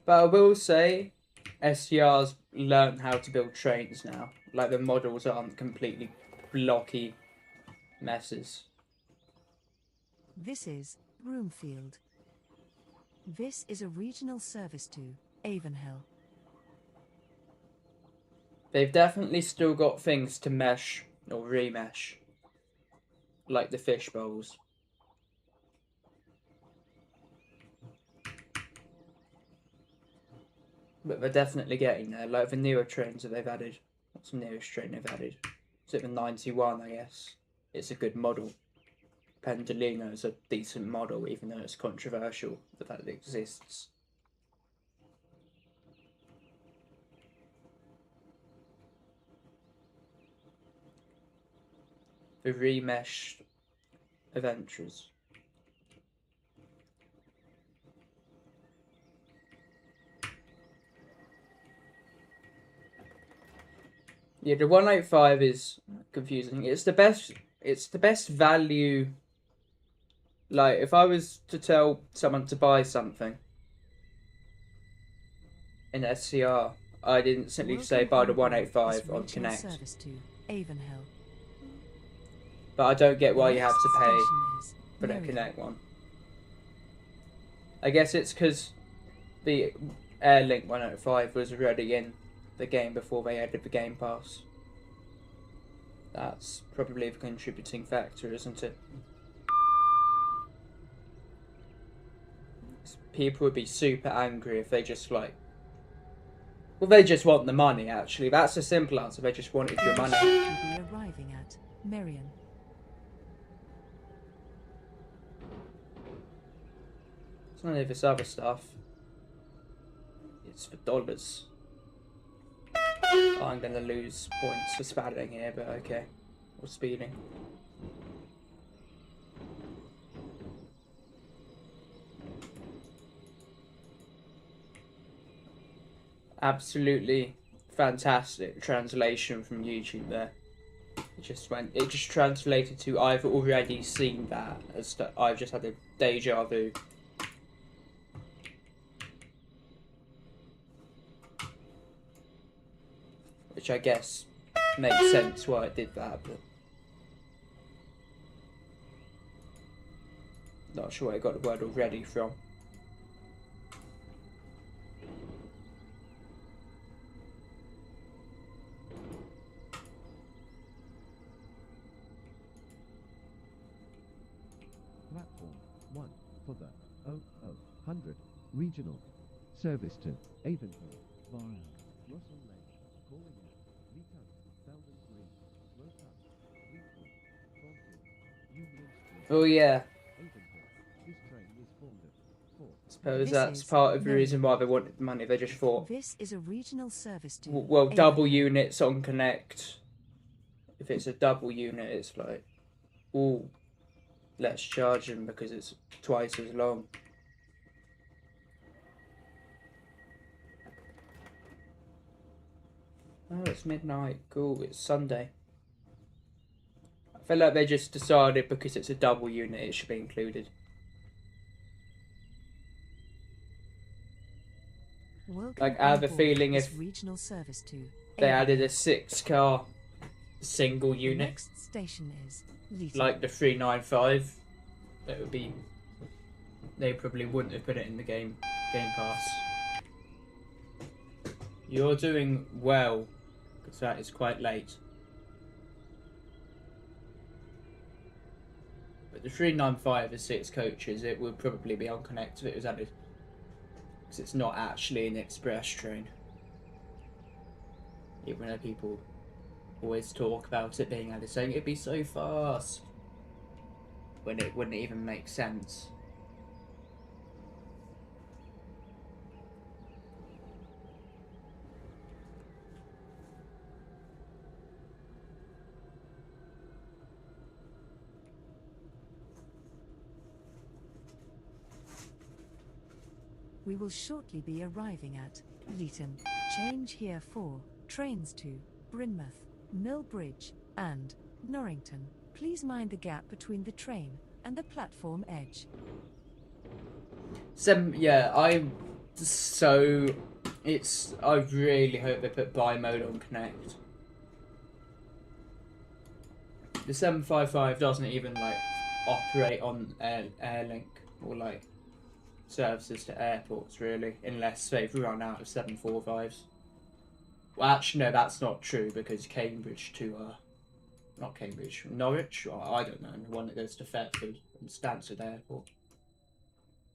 But I will say, SCR's learned how to build trains now. Like, the models aren't completely blocky messes. This is Broomfield. This is a regional service to Avonhill. They've definitely still got things to mesh or remesh, like the fish bowls. But they're definitely getting there. Like the newer trains that they've added. What's the newest train they've added? Is it the 91, I guess? It's a good model. Pendolino is a decent model, even though it's controversial, the fact that it exists. The remeshed adventures. Yeah, the 185 is confusing. It's the best value. Like, if I was to tell someone to buy something in SCR, I'd instantly say buy the 185 on Connect. Service to Avonhill. But I don't get why you have to pay Station is for that Meriden. Connect one. I guess it's because the Airlink 105 was already in the game before they added the Game Pass. That's probably the contributing factor, isn't it? People would be super angry if they just like... Well, they just want the money, actually. That's the simple answer. They just wanted your money. Will be arriving at Merion. It's none of this other stuff. It's for dollars. Oh, I'm gonna lose points for spatting here, but okay. Or speeding. Absolutely fantastic translation from YouTube there. It just translated to I've already seen that as I've just had a deja vu. Which I guess makes sense why it did that, but not sure where I got the word already from. Platform 1 for the 0000 regional service to Avonhill via Russell Lane, calling at Leeton, Belden Green, Roebuck, Fleetwood, Thornton, Union Street. Oh yeah, Avonhill. This train is formed of 4. suppose This that's is part of the Meriden. reason why they wanted the money. They just thought, This is a regional service to well, double Avonhill. units on Connect. If it's a double unit, it's like, ooh, let's charge them because it's twice as long. Oh, it's midnight. Cool, it's Sunday. I feel like they just decided because it's a double unit, it should be included. Welcome Like, I have on a board feeling this if regional service to they Avonhill. added a 6-car single The unit, next station is Leeton. like the 395, that would be... They probably wouldn't have put it in the Game Pass. You're doing well, because that is quite late. But the 395 is 6 coaches, it would probably be on Connect if it was added. Because it's not actually an express train. Even though people always talk about it being added, saying it'd be so fast. When it wouldn't even make sense. We will shortly be arriving at Leeton. Change here for trains to Brynmouth, Millbridge, and Norrington. Please mind the gap between the train and the platform edge. Yeah, So I really hope they put buy mode on Connect. The 755 doesn't even like operate on Airlink or like services to airports really, unless they've run out of 745s. Well, actually no, that's not true because Cambridge to not Cambridge, Norwich, or I don't know, the one that goes to Thetford and Stansted Airport.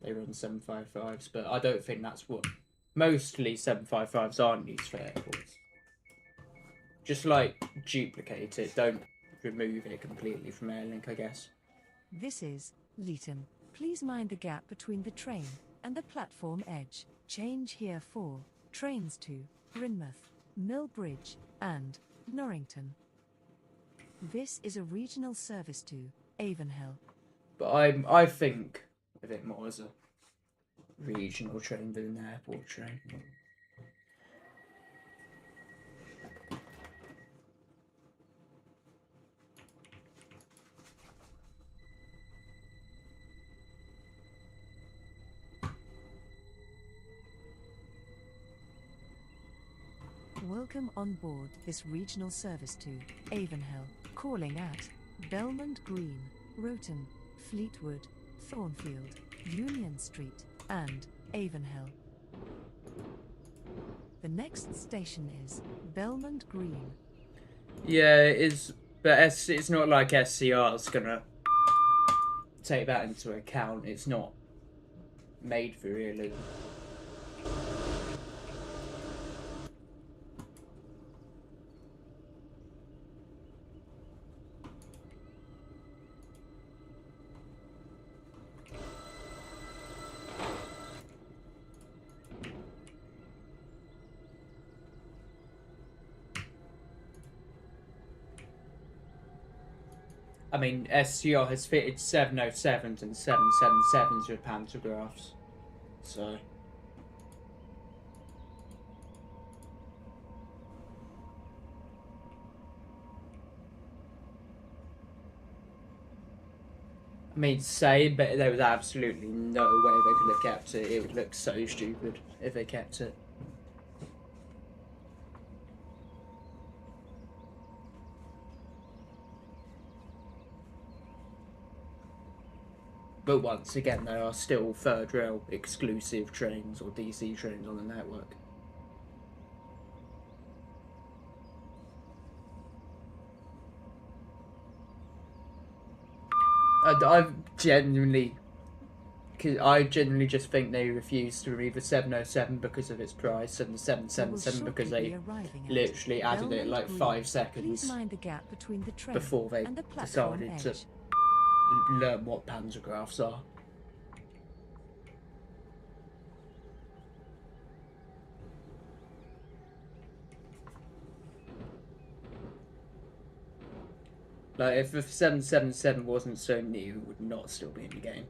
They run 755s, but I don't think that's what mostly 755s aren't used for airports. Just like duplicate it, don't remove it completely from Airlink, I guess. This is Leeton. Please mind the gap between the train and the platform edge. Change here for trains to Brynmouth, Millbridge, and Norrington. This is a regional service to Avonhill. But I think of it more as a regional train than an airport train. Welcome on board this regional service to Avonhill, calling at Belmont Green, Roton, Fleetwood, Thornfield, Union Street, and Avonhill. The next station is Belmont Green. Yeah, it is, but it's not like SCR's gonna take that into account. It's not made for realism. I mean, SCR has fitted 707s and 777s with pantographs, so. I mean, same, but there was absolutely no way they could have kept it. It would look so stupid if they kept it. But once again, there are still third rail exclusive trains or DC trains on the network. I genuinely just think they refuse to remove the 707 because of its price and the 777 because they literally added it like 5 seconds before they decided to learn what pantographs are. Like, if the 777 wasn't so new, it would not still be in the game.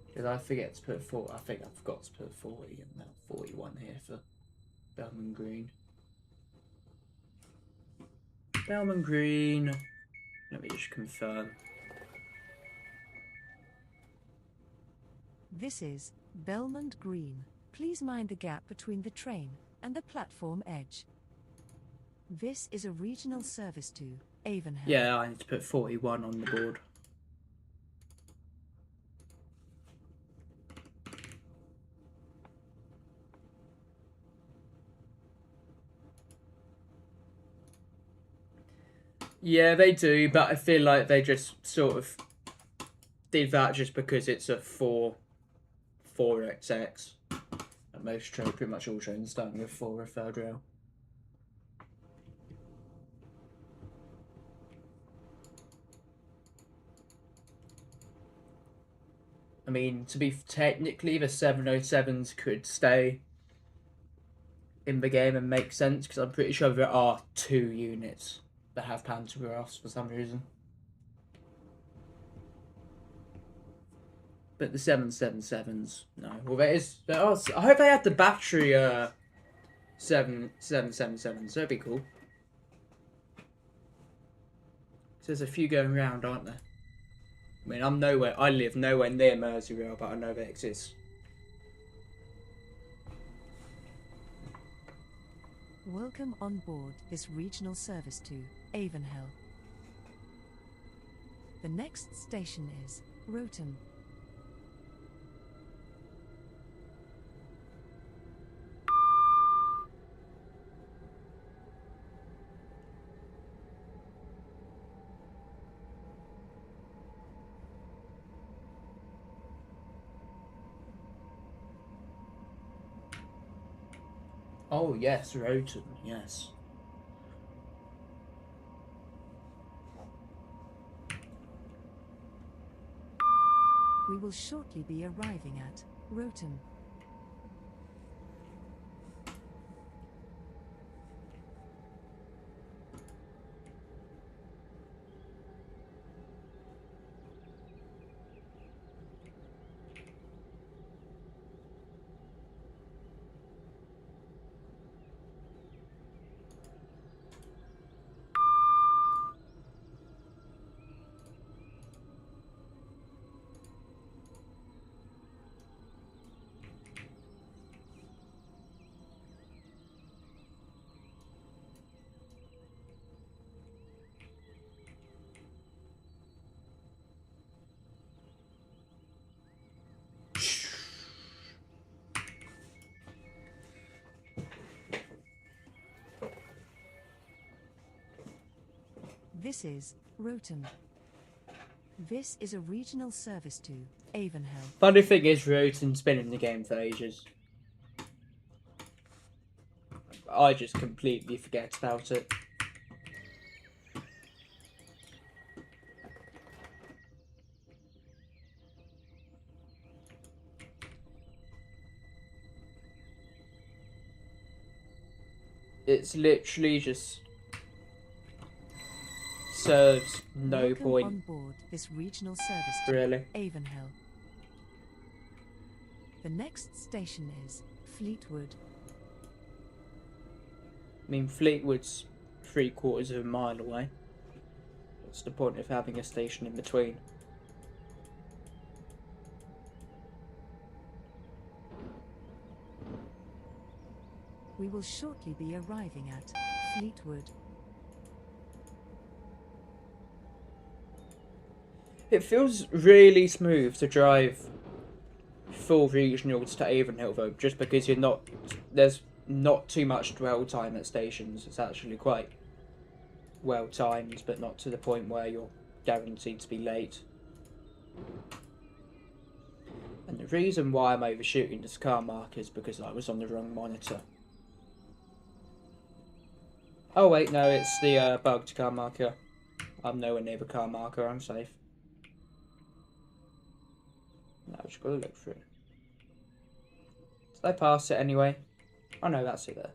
Because I forget to put 40, I think I forgot to put 40 and now 41 here for Belmont Green. Belmont Green. Let me just confirm. This is Belmont Green. Please mind the gap between the train and the platform edge. This is a regional service to Avonhill. Yeah, I need to put 41 on the board. Yeah, they do, but I feel like they just sort of did that just because it's a 4XX. And most trains, pretty much all trains starting with 4 or third rail. I mean, to be technically, the 707s could stay in the game and make sense because I'm pretty sure there are 2 units that have pantographs for some reason. But the 777s, no. Well, I hope they had the battery 777s. That'd be cool. So there's a few going around, aren't there? I mean, I live nowhere near Merseyrail, but I know they exist. Welcome on board this regional service to Avonhill. The next station is Roton. Oh yes, Roton, yes. We will shortly be arriving at Roton. This is Roton. This is a regional service to Avonhill. Funny thing is, Roton's been in the game for ages. I just completely forget about it. It's literally just serves no Welcome point. on board this regional service to Really. Avonhill. The next station is Fleetwood. I mean, Fleetwood's 3/4 of a mile away. What's the point of having a station in between? We will shortly be arriving at Fleetwood. It feels really smooth to drive full regionals to Avonhill though, just because there's not too much dwell time at stations. It's actually quite well timed, but not to the point where you're guaranteed to be late. And the reason why I'm overshooting this car mark is because I was on the wrong monitor. Oh wait, no, it's the bugged car marker. I'm nowhere near the car marker, I'm safe. No, I've just got to look through. Did I pass it anyway? Oh no, that's it there.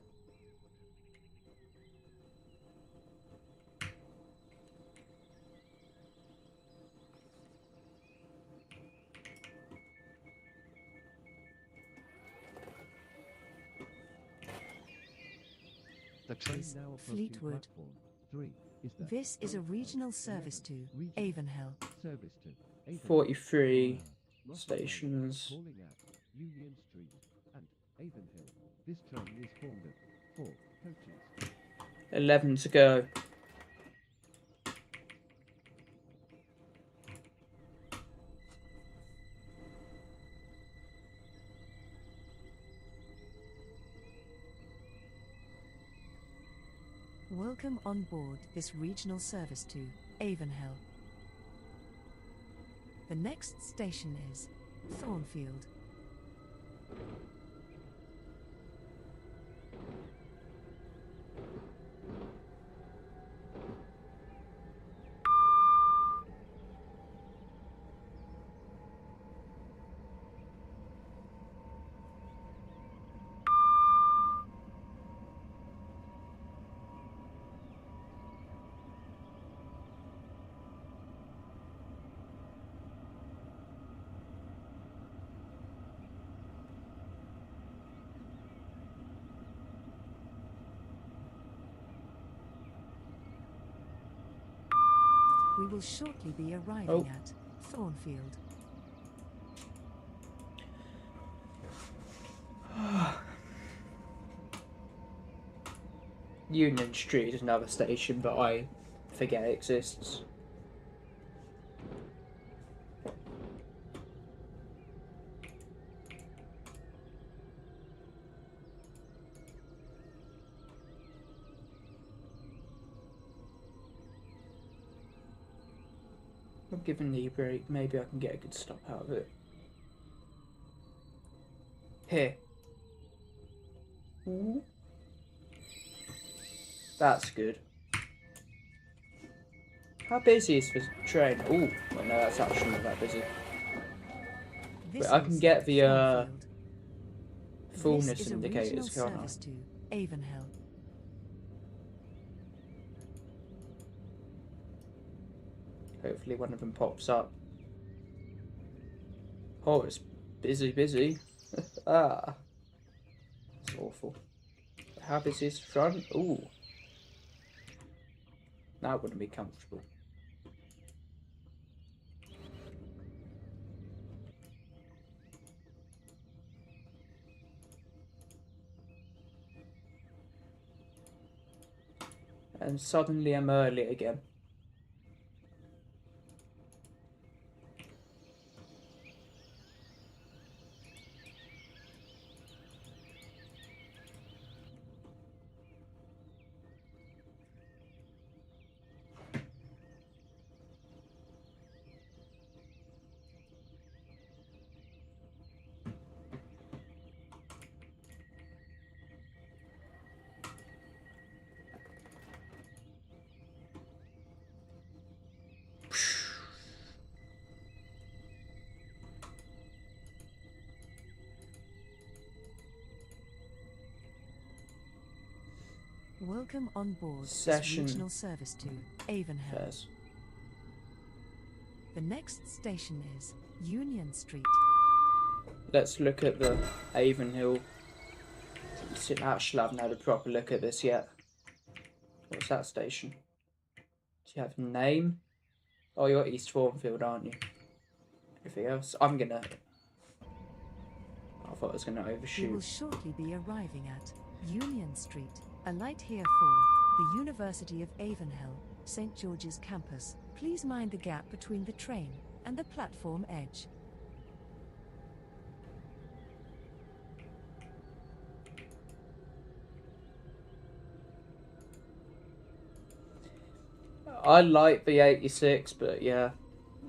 The train Is now approaching Fleetwood. platform 3 is the This is a regional service to Avonhill. service to Avonhill. 43 Rotterdam, stations. calling at Union Street and Avonhill. This train is formed of 4 coaches. 11 to go. Welcome on board this regional service to Avonhill. The next station is Thornfield. We will shortly be arriving Oh. at Thornfield. Union Street is another station, but I forget it exists. I'm giving the break. Maybe I can get a good stop out of it. Here. Ooh. That's good. How busy is the train? Ooh, well, no, that's actually not that busy. This But I can is get the Thornfield. fullness This is a regional indicators, can't I? service to Avonhill. Hopefully one of them pops up. Oh, it's busy. Ah, it's awful. How busy is the front? Ooh, that wouldn't be comfortable. And suddenly I'm early again. Welcome on board Session this regional service to Avonhill. Fairs. The next station is Union Street. Let's look at the Avonhill. Actually, I haven't had a proper look at this yet. What's that station? Do you have a name? Oh, you're East Thornfield, aren't you? Anything else? I thought I was gonna We will overshoot. shortly be arriving at Union Street. Alight here for the University of Avonhill, St. George's campus. Please mind the gap between the train and the platform edge. I like the 86, but yeah.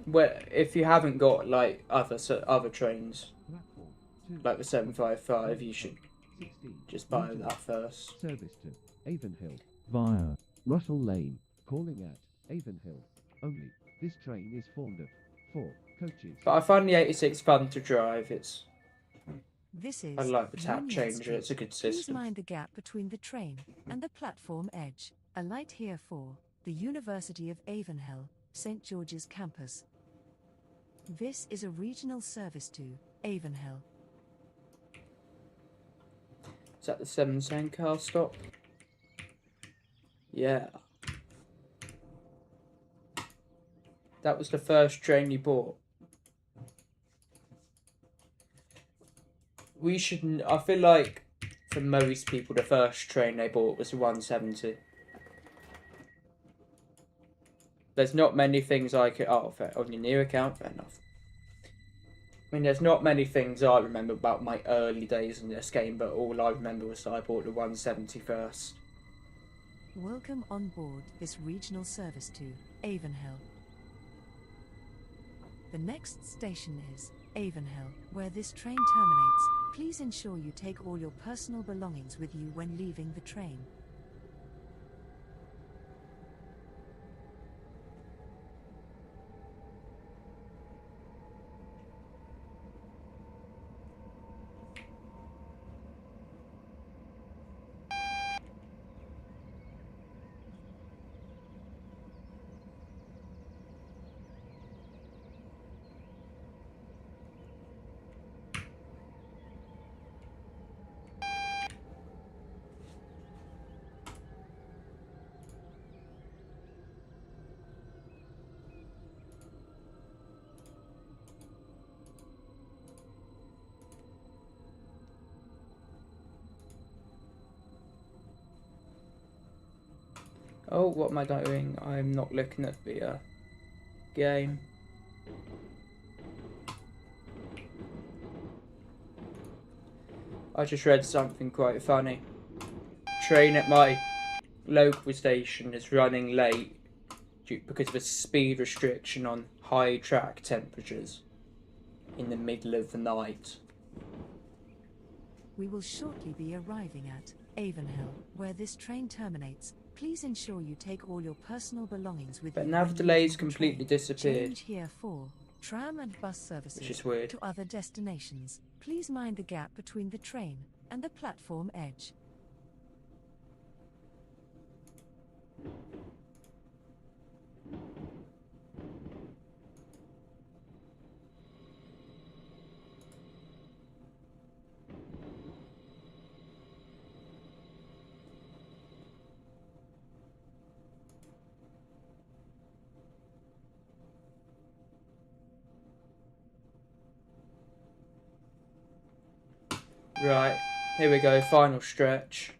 Well, if you haven't got like other trains, Platform 2. like the 755, you should 16. just buy Regional. that first. Service to Avonhill via Russell Lane. Calling at Avonhill only. This train is formed of 4 coaches. But I find the 86 fun to drive. This is I like the tap Union changer. Street. It's a good Please system. mind the gap between the train and the platform edge. Alight here for the University of Avonhill, St. George's campus. This is a regional service to Avonhill. Is that the 7 Sandcar stop? Yeah. That was the first train you bought. I feel like for most people, the first train they bought was the 170. There's not many things I could. Oh, fair, on your new account, fair enough. I mean, there's not many things I remember about my early days in this game, but all I remember was that I bought the 170 first. Welcome on board this regional service to Avonhill. The next station is Avonhill, where this train terminates. Please ensure you take all your personal belongings with you when leaving the train. Oh, what am I doing? I'm not looking at the game. I just read something quite funny. Train at my local station is running late because of a speed restriction on high track temperatures in the middle of the night. We will shortly be arriving at Avonhill, where this train terminates. Please ensure you take all your personal belongings with But you. now when the delay's leaving the completely train. disappeared. Change here for tram and bus services Which is weird. to other destinations. Please mind the gap between the train and the platform edge. Right, here we go, final stretch.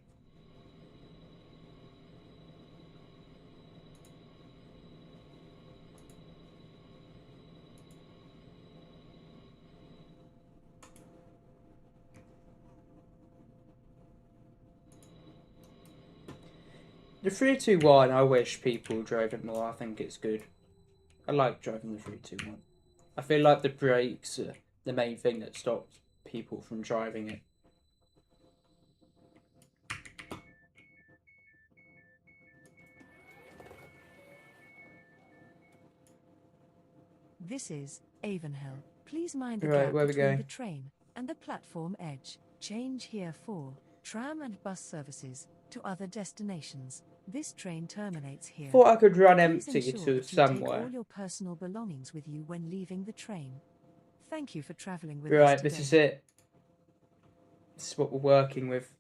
The 321, I wish people drove it more. I think it's good. I like driving the 321. I feel like the brakes are the main thing that stops people from driving it. This is Avonhill. Please mind the Right, gap where we between going? the train and the platform edge. Change here for tram and bus services to other destinations. This train terminates here. Thought I could run Please empty ensure to that you take somewhere. all your personal belongings with you when leaving the train. Thank you for traveling with Right, us this today. is it. This is what we're working with.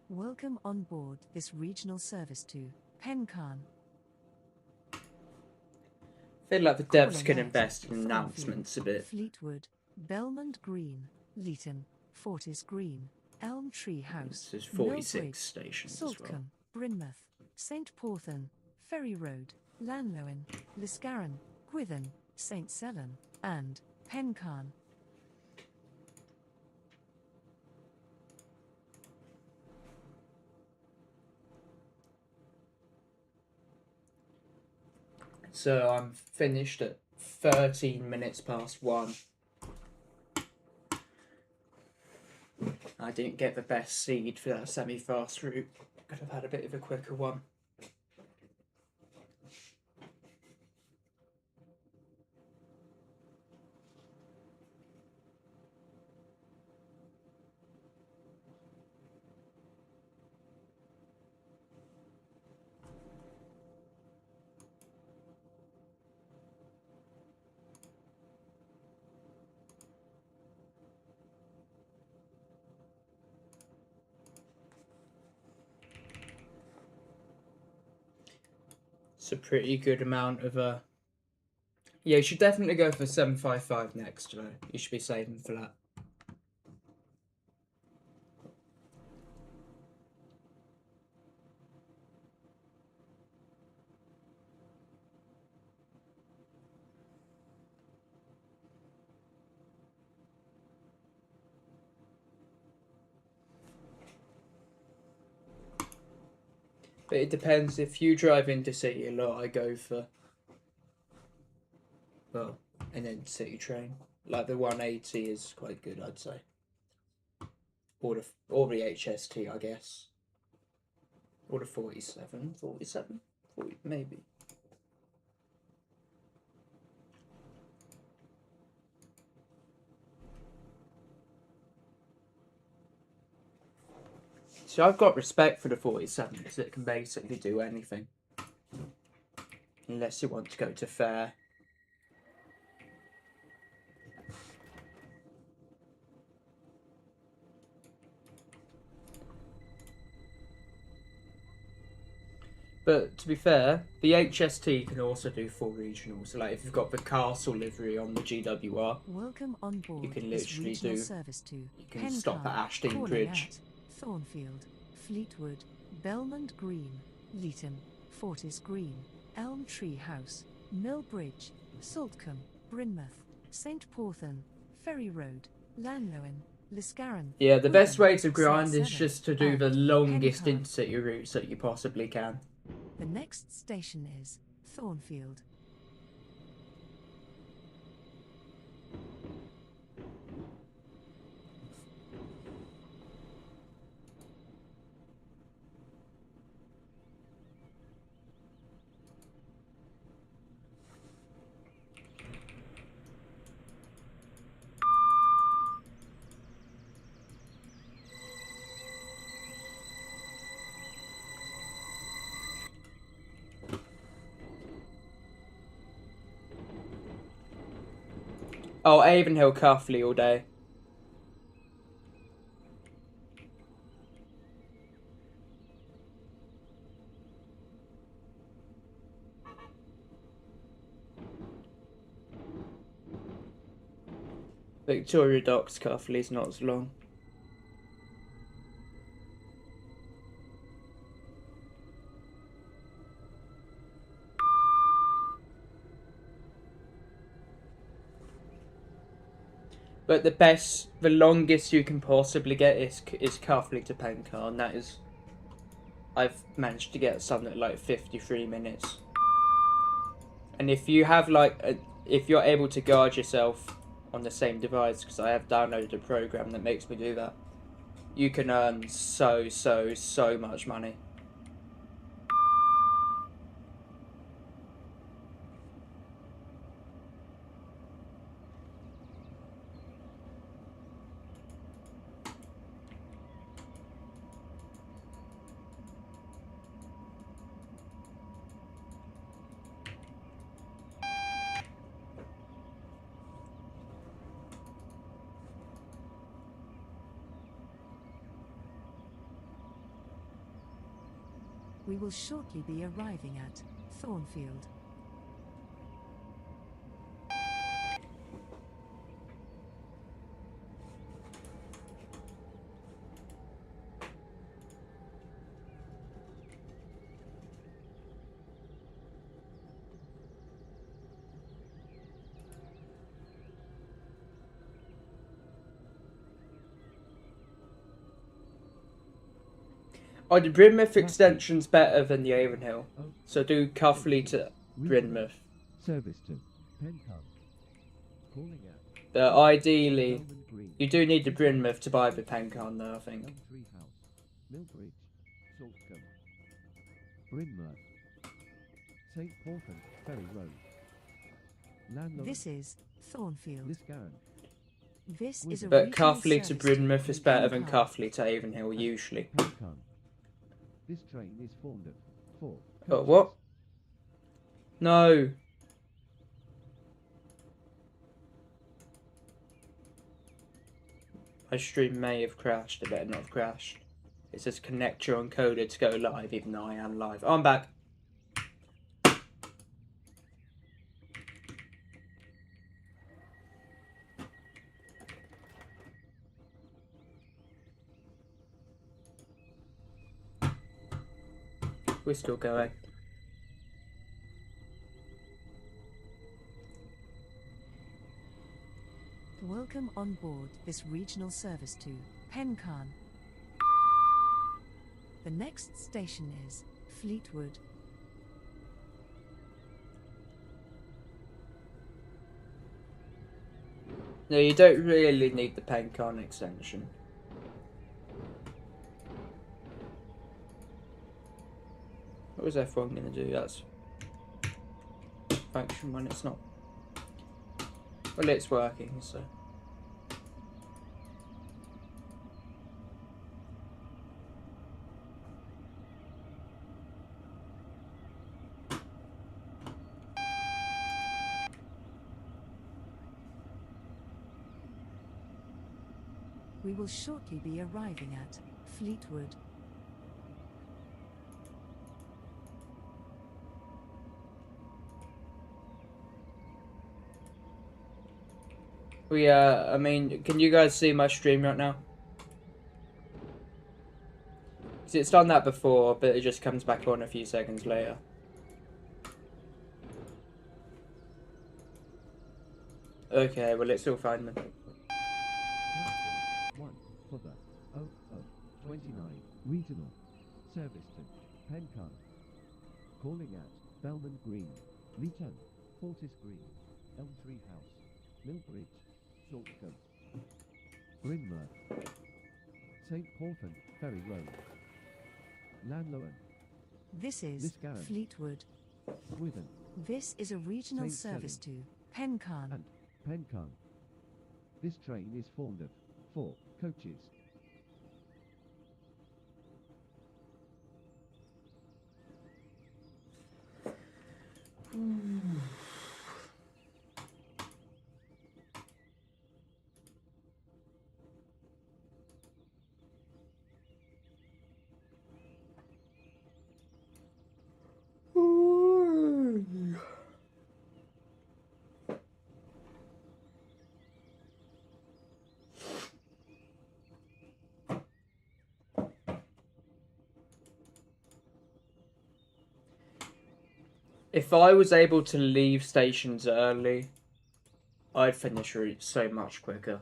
Welcome on board this regional service to Pencarn. I feel like the devs Calling can at invest in Thornfield, announcements a bit. Fleetwood, Belmont Green, Leeton, Fortis Green, Elm Tree House, There's 46 Millbridge, stations as well. Saltcombe, Brynmouth, St Porthan, Ferry Road, Llanlowen, Lisgarren, Gwithen, St Selon, and Pencarn. So I'm finished at 13 minutes past 1. I didn't get the best seed for that semi-fast route. Could have had a bit of a quicker one. It's a pretty good amount of yeah, you should definitely go for 755 next though. You should be saving for that. But it depends. If you drive into city a lot, I go for, well, and then city train. Like the 180 is quite good, I'd say. Or the HST, I guess. Or the 47, 40, maybe. So I've got respect for the 47 because it can basically do anything. Unless you want to go to fair. But to be fair, the HST can also do full regionals. So like if you've got the castle livery on the GWR, Welcome on board you can this literally regional do. service to You can stop at Pencarn, Ashton calling Bridge. at Thornfield, Fleetwood, Belmont Green, Leeton, Fortis Green, Elm Tree House, Mill Bridge, Saltcombe, Brynmouth, St Porthan, Ferry Road, Lanlowen, Liscarron. Yeah, the best Wigan, way to grind is St. just to do the and longest Pencarn. intercity routes that you possibly can. The next station is Thornfield. Oh, Avonhill Cuffley all day. Victoria Docks Cuffley's not as long. But the longest you can possibly get is Cuffley to Pencarn. That is, I've managed to get some at like 53 minutes. And if you have if you're able to guard yourself on the same device, because I have downloaded a program that makes me do that, you can earn so much money. We will shortly be arriving at Thornfield. Oh, the Brynmouth extension's better than the Avonhill. So do Cuffley to Brynmouth. Service to Pencarn. Calling at But ideally, Belmont Green. you do need the Brynmouth to buy the Pencarn though, I think. Elm Tree House, Millbridge, Saltcombe, Brynmouth, St Porthan, Ferry Road, Lanlowen, This is Thornfield. Liscarron. This is a But regional Cuffley to service Brynmouth is better than Pencarn. Cuffley to Avonhill usually. Pencarn. This train is formed of 4 But coaches. what? No. My stream may have crashed, it better not have crashed. It says connect your encoder to go live, even though I am live. Oh, I'm back. We're still going. Welcome on board this regional service to Pencarn. The next station is Fleetwood. No, you don't really need the Pencarn extension. What was F1 going to do? That's function when it's not. Well, it's working, so. We will shortly be arriving at Fleetwood. I mean, can you guys see my stream right now? 'Cause it's done that before, but it just comes back on a few seconds later. Okay, well, it's still fine then. One for the 0029 regional service to Pencon. Calling at Belmont Green, Leeton, Fortis Green, Elm Tree House, Millbridge, Saltcote, Brynmouth, St. Paulton, Ferry Road, Lanlowen, This is Lisgarren, Fleetwood. Swithin, This is a regional Saint service to Selling. Pencon. and Pencon. This train is formed of 4 coaches. If I was able to leave stations early, I'd finish routes so much quicker.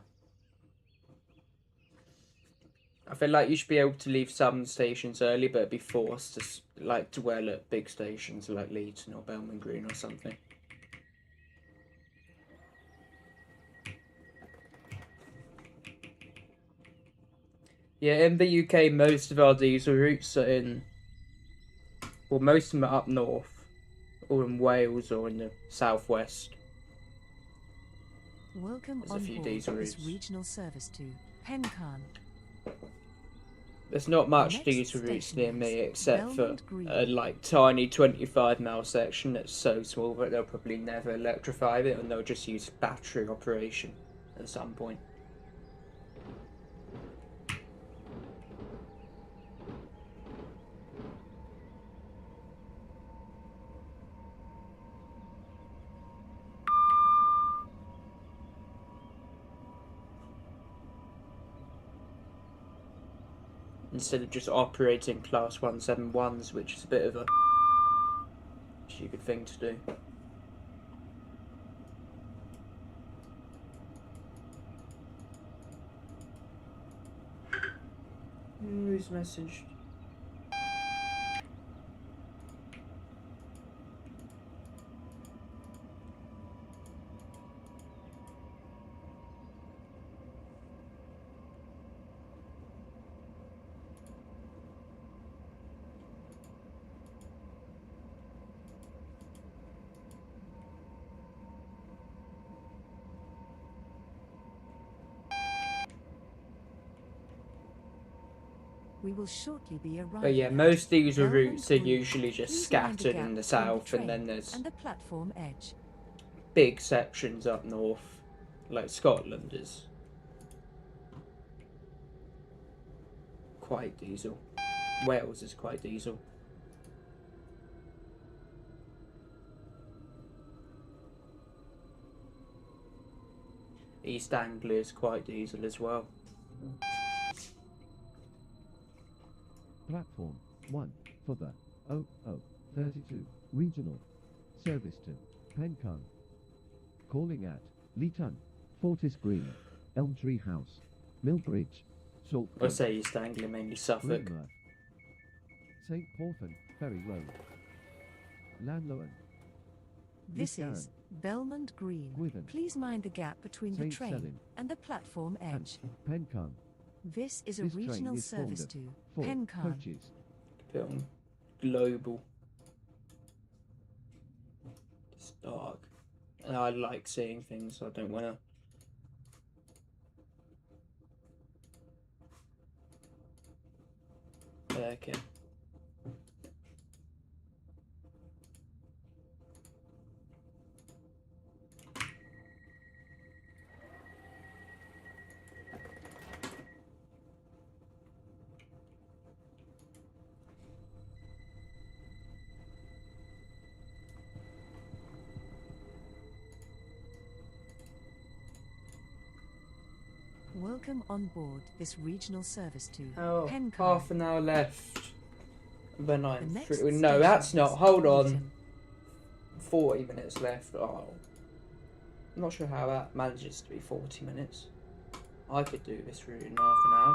I feel like you should be able to leave some stations early, but be forced to like dwell at big stations like Leeton or Belmont Green or something. Yeah, in the UK, most of our diesel routes are in, well, most of them are up north, or in Wales, or in the southwest. Welcome There's a on few board diesel this routes. regional service to Pencon. There's not much Next diesel routes station near me is except for Belmont Green. a like tiny 25-mile section that's so small that they'll probably never electrify it, and they'll just use battery operation at some point. Instead of just operating class 171s, which is a bit of a stupid thing to do. Who's messaged? We will shortly be arriving. But yeah, at most diesel Belmont routes are Green. usually just Please mind the scattered gap in the between south, and train then there's and the platform edge. big sections up north, like Scotland is quite diesel. Wales is quite diesel. East Anglia is quite diesel as well. Platform 1 for the 0032 regional service to Pencon. Calling at Leeton, Fortis Green, Elm Tree House, Millbridge, I Saltcote, say East Anglia, mainly Suffolk. Brynmouth, St. Paulton, Ferry Road, Lanlowen, This Lisgarren, is Belmont Green. Swithin, Please mind the gap between the Saint train Selin, and the platform and edge. Pencon. This is a This train regional is formed service of to 4 Pencon. coaches. Bit on global. It's dark. And I like seeing things, so I don't want to. Okay. Welcome on board this regional service to Oh, Pencon. half an hour left. Then The I'm next through. No, station that's not. is Hold on. Leeton. 40 minutes left. Oh. I'm not sure how that manages to be 40 minutes. I could do this route in half an hour.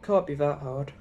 Can't be that hard.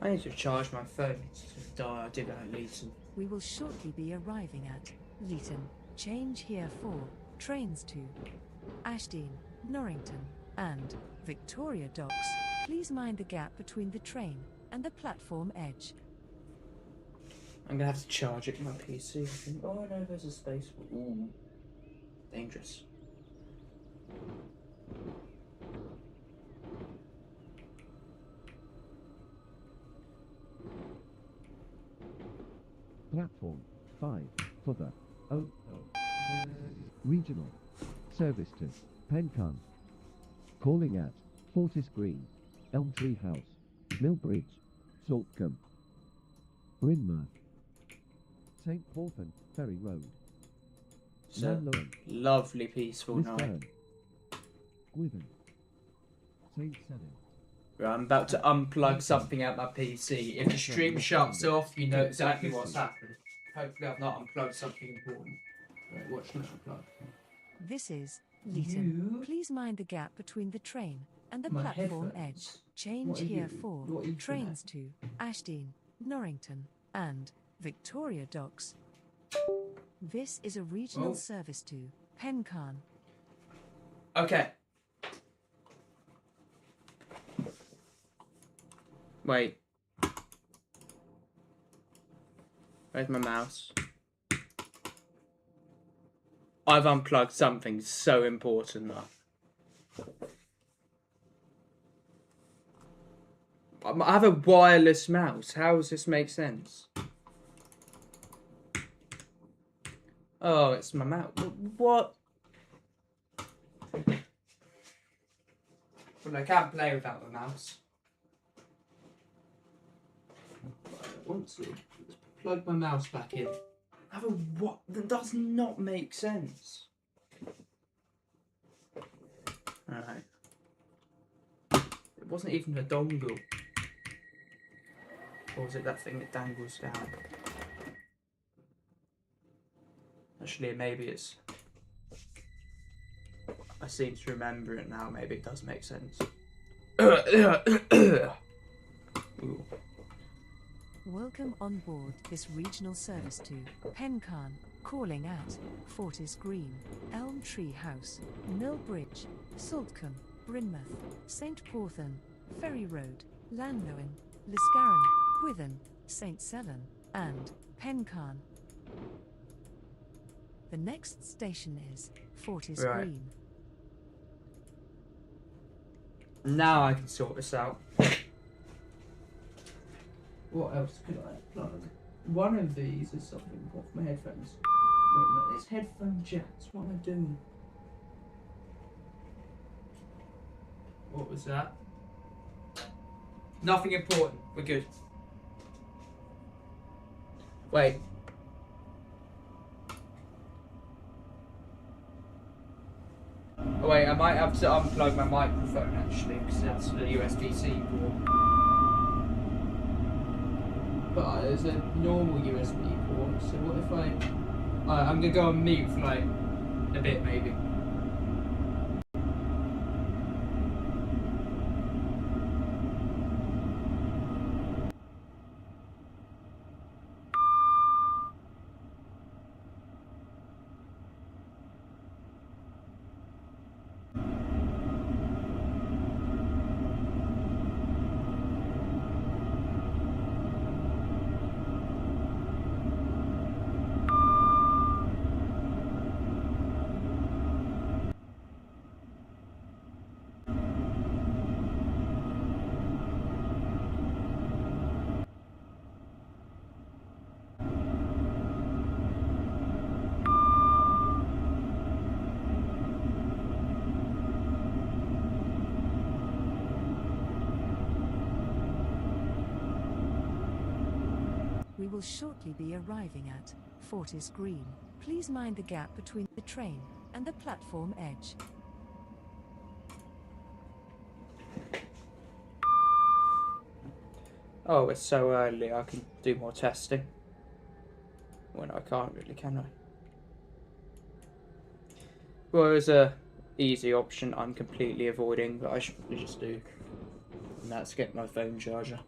I need to charge my phone. It's gonna die. I did that at Leeton. We will shortly be arriving at Leeton. Change here for trains to Ashdean, Norrington, and Victoria Docks. Please mind the gap between the train and the platform edge. I'm gonna have to charge it in my PC. I think. Oh no, there's a space. Ooh, dangerous. Platform 5 for the regional service to Pencon. Calling at Fortis Green, Elm Tree House, Millbridge, Saltcombe, Brynmouth, St. Porthan, Ferry Road, So Lanlowen, lovely, peaceful night. Lisburn, Gwithen, St. Seven. Right, I'm about to unplug something out my PC. If the stream shuts off, you know exactly what's happened. Hopefully, I've not unplugged something important. Right, watch me unplug. This is Leeton. You- Please mind the gap between the train and the My platform headphones. edge. Change What are here you? for What are you trains to Ashdean, Norrington, and Victoria Docks. This is a regional Oh. service to Pencon. Okay. Wait. Where's my mouse? I've unplugged something so important though. I have a wireless mouse. How does this make sense? Oh, it's my mouse. What? Well, I can't play without the mouse. I don't want to. Let's plug my mouse back in. I have a what? That does not make sense. Alright. It wasn't even a dongle. Or was it that thing that dangles down? Actually, maybe it's... I seem to remember it now. Maybe it does make sense. Ooh. Welcome on board this regional service to Pencon. Calling at Fortis Green, Elm Tree House, Millbridge, Saltcombe, Brynmouth, St. Porthan, Ferry Road, Lanlowen, Liscarron, Gwithen, St. Seven, and Pencon. The next station is Fortis Right. Green. Now I can sort this out. What else could I plug? One of these is something off my headphones. Wait, no, it's headphone jacks. What am I doing? What was that? Nothing important. We're good. Wait. Oh, wait, I might have to unplug my microphone actually because that's the USB-C port. But there's a normal USB port. So what if I'm gonna go on mute for like a bit maybe. We will shortly be arriving at Fortis Green. Please mind the gap between the train and the platform edge. Oh, it's so early. I can do more testing. When I can't really, can I? Well, there's a easy option I'm completely avoiding, but I should probably just do. And that's get my phone charger.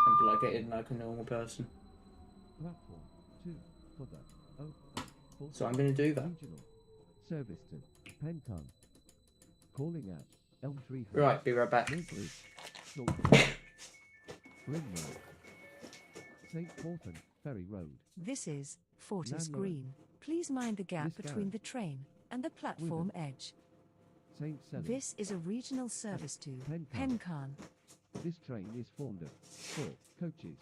And plug it in like a normal person. Platform 2 for the So I'm going to do that. Regional service to Pencon. Calling at Elm Tree House. Right, be right back. Millbridge, Short Brynmouth, St. Portland Ferry Road. This is Fortis Landlord. Green. Please mind the gap Lisgarra. between the train and the platform edge. St. Selin. This is a regional service to Pencon. Pencon. This train is formed of 4 coaches.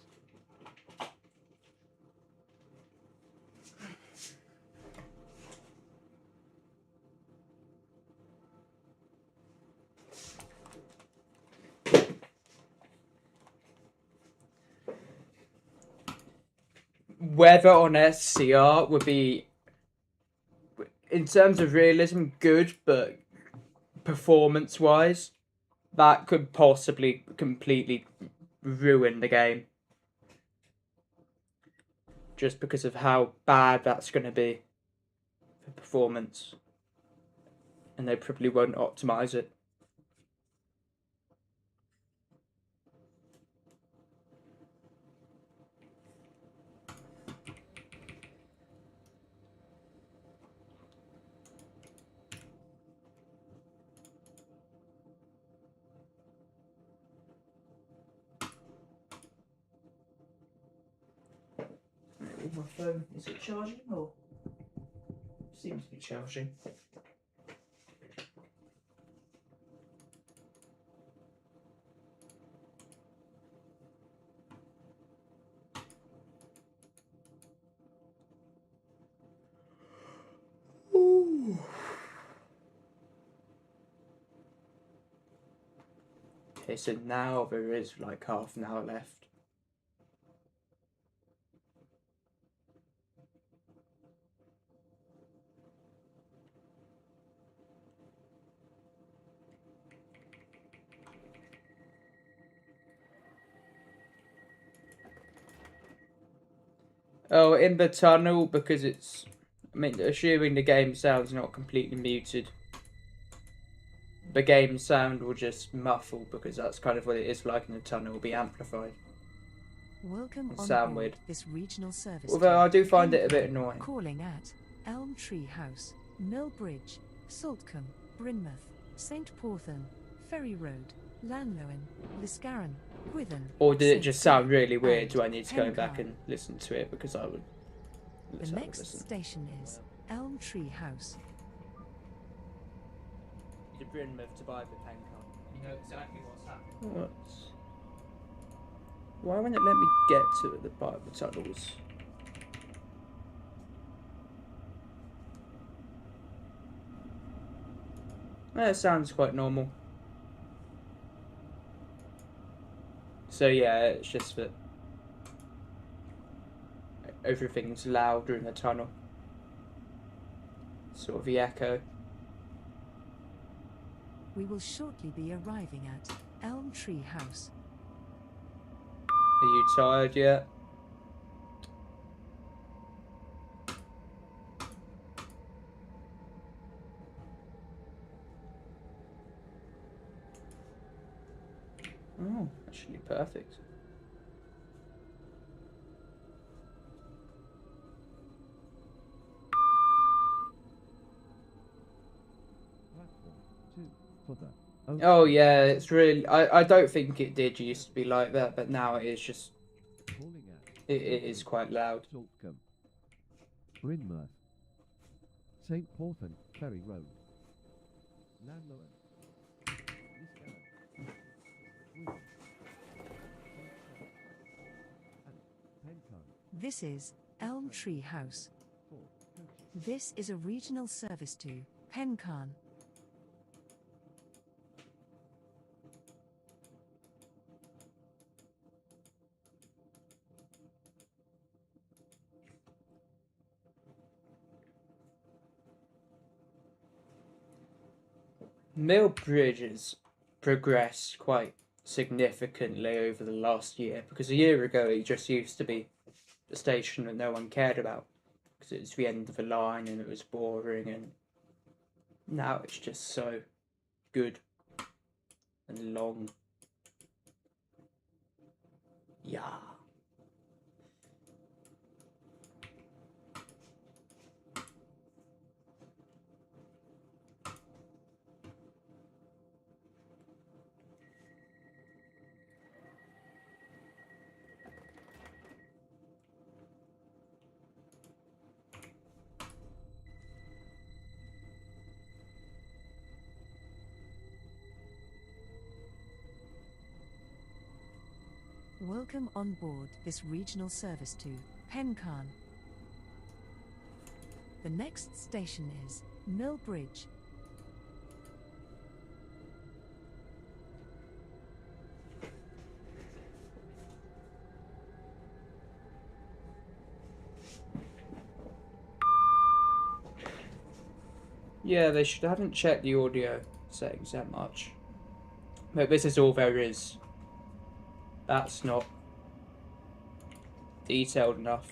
Weather on SCR would be, in terms of realism, good, but performance-wise, that could possibly completely ruin the game. Just because of how bad that's going to be for performance. And they probably won't optimize it. My phone, is it charging or seems to be charging? Ooh. Okay, so now there is like half an hour left. Oh, in the tunnel, because it's... I mean, assuming the game sound's not completely muted, the game sound will just muffle, because that's kind of what it is like in the tunnel, it will be amplified. Welcome on Sound board weird. this regional service. Although to I do find it a Pencon. bit annoying. Calling at Elm Tree House, Millbridge, Saltcombe, Brynmouth, St. Porthan, Ferry Road, Llanlowen, Lisgarran, Gwithan. Or did it St. just sound really and weird? Do I need to go back Pencon. and listen to it? Because I would... Let's The have a next listen. station is Elm Tree House. To Brynmouth to buy the Pencon. You know exactly what's happening. What? Why won't it let me get to the part of the tunnels? That sounds quite normal. So yeah, it's just that everything's louder in the tunnel. Sort of the echo. We will shortly be arriving at Elm Tree House. Are you tired yet? Oh, actually perfect. Platform 2 for the Oh yeah, it's really. I don't think it did used to be like that, but now it is just. calling at It is quite loud. Saltcombe, Brynmouth, St. Porthan, Ferry Road, Lanlowen, Liscarroll, Gwynedd, St. Selin, and Pencarn. This is Elm Tree House. 4 coaches. This is a regional service to Pencarn. Millbridge has progressed quite significantly over the last year because a year ago it just used to be a station that no one cared about because it was the end of the line and it was boring, and now it's just so good and long. Yeah. Welcome on board this regional service to Pencarn. The next station is Millbridge. Yeah, they should haven't checked the audio settings that much. But this is all there is. That's not detailed enough.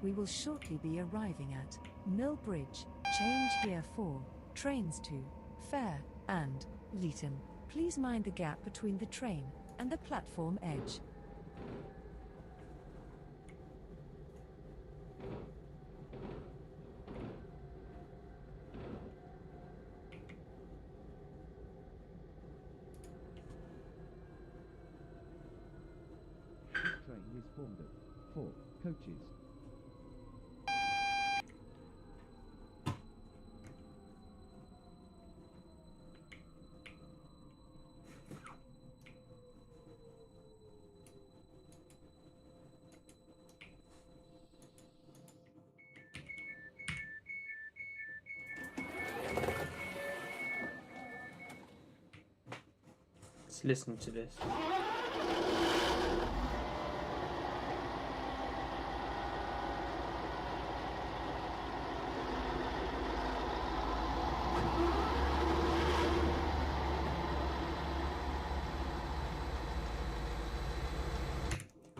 We will shortly be arriving at Millbridge. Change here for trains to Fare and Leeton. Please mind the gap between the train and the platform edge. This train is formed of 4 coaches. Let's listen to this.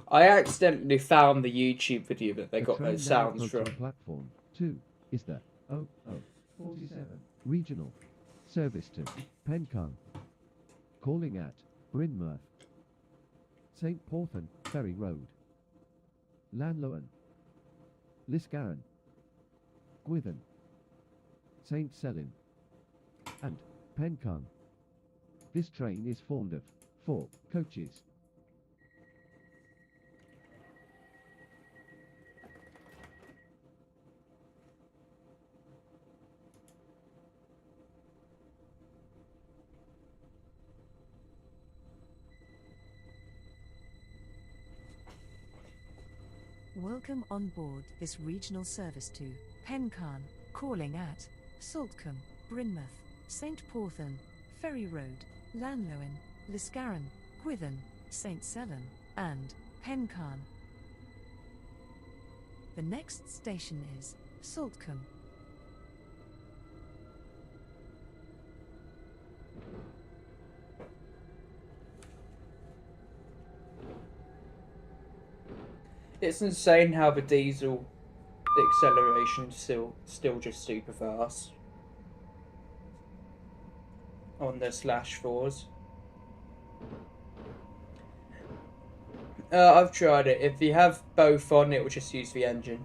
I accidentally found the YouTube video that they The got train those now sounds from. approaching Platform 2 is the 0047 regional service to Pencarn. Calling at Brynmouth, St. Porthan, Ferry Road, Lanlowen, Liscarroll, Gwynedd, St. Selin, and Pencarn. This train is formed of 4 coaches. Welcome on board this regional service to Pencarn, calling at Saltcombe, Brynmouth, St Porthan, Ferry Road, Llanlowen, Lisgarren, Gwithan, St Selon, and Pencarn. The next station is Saltcombe. It's insane how the diesel acceleration still just super fast on the /4s. I've tried it. If you have both on, it will just use the engine.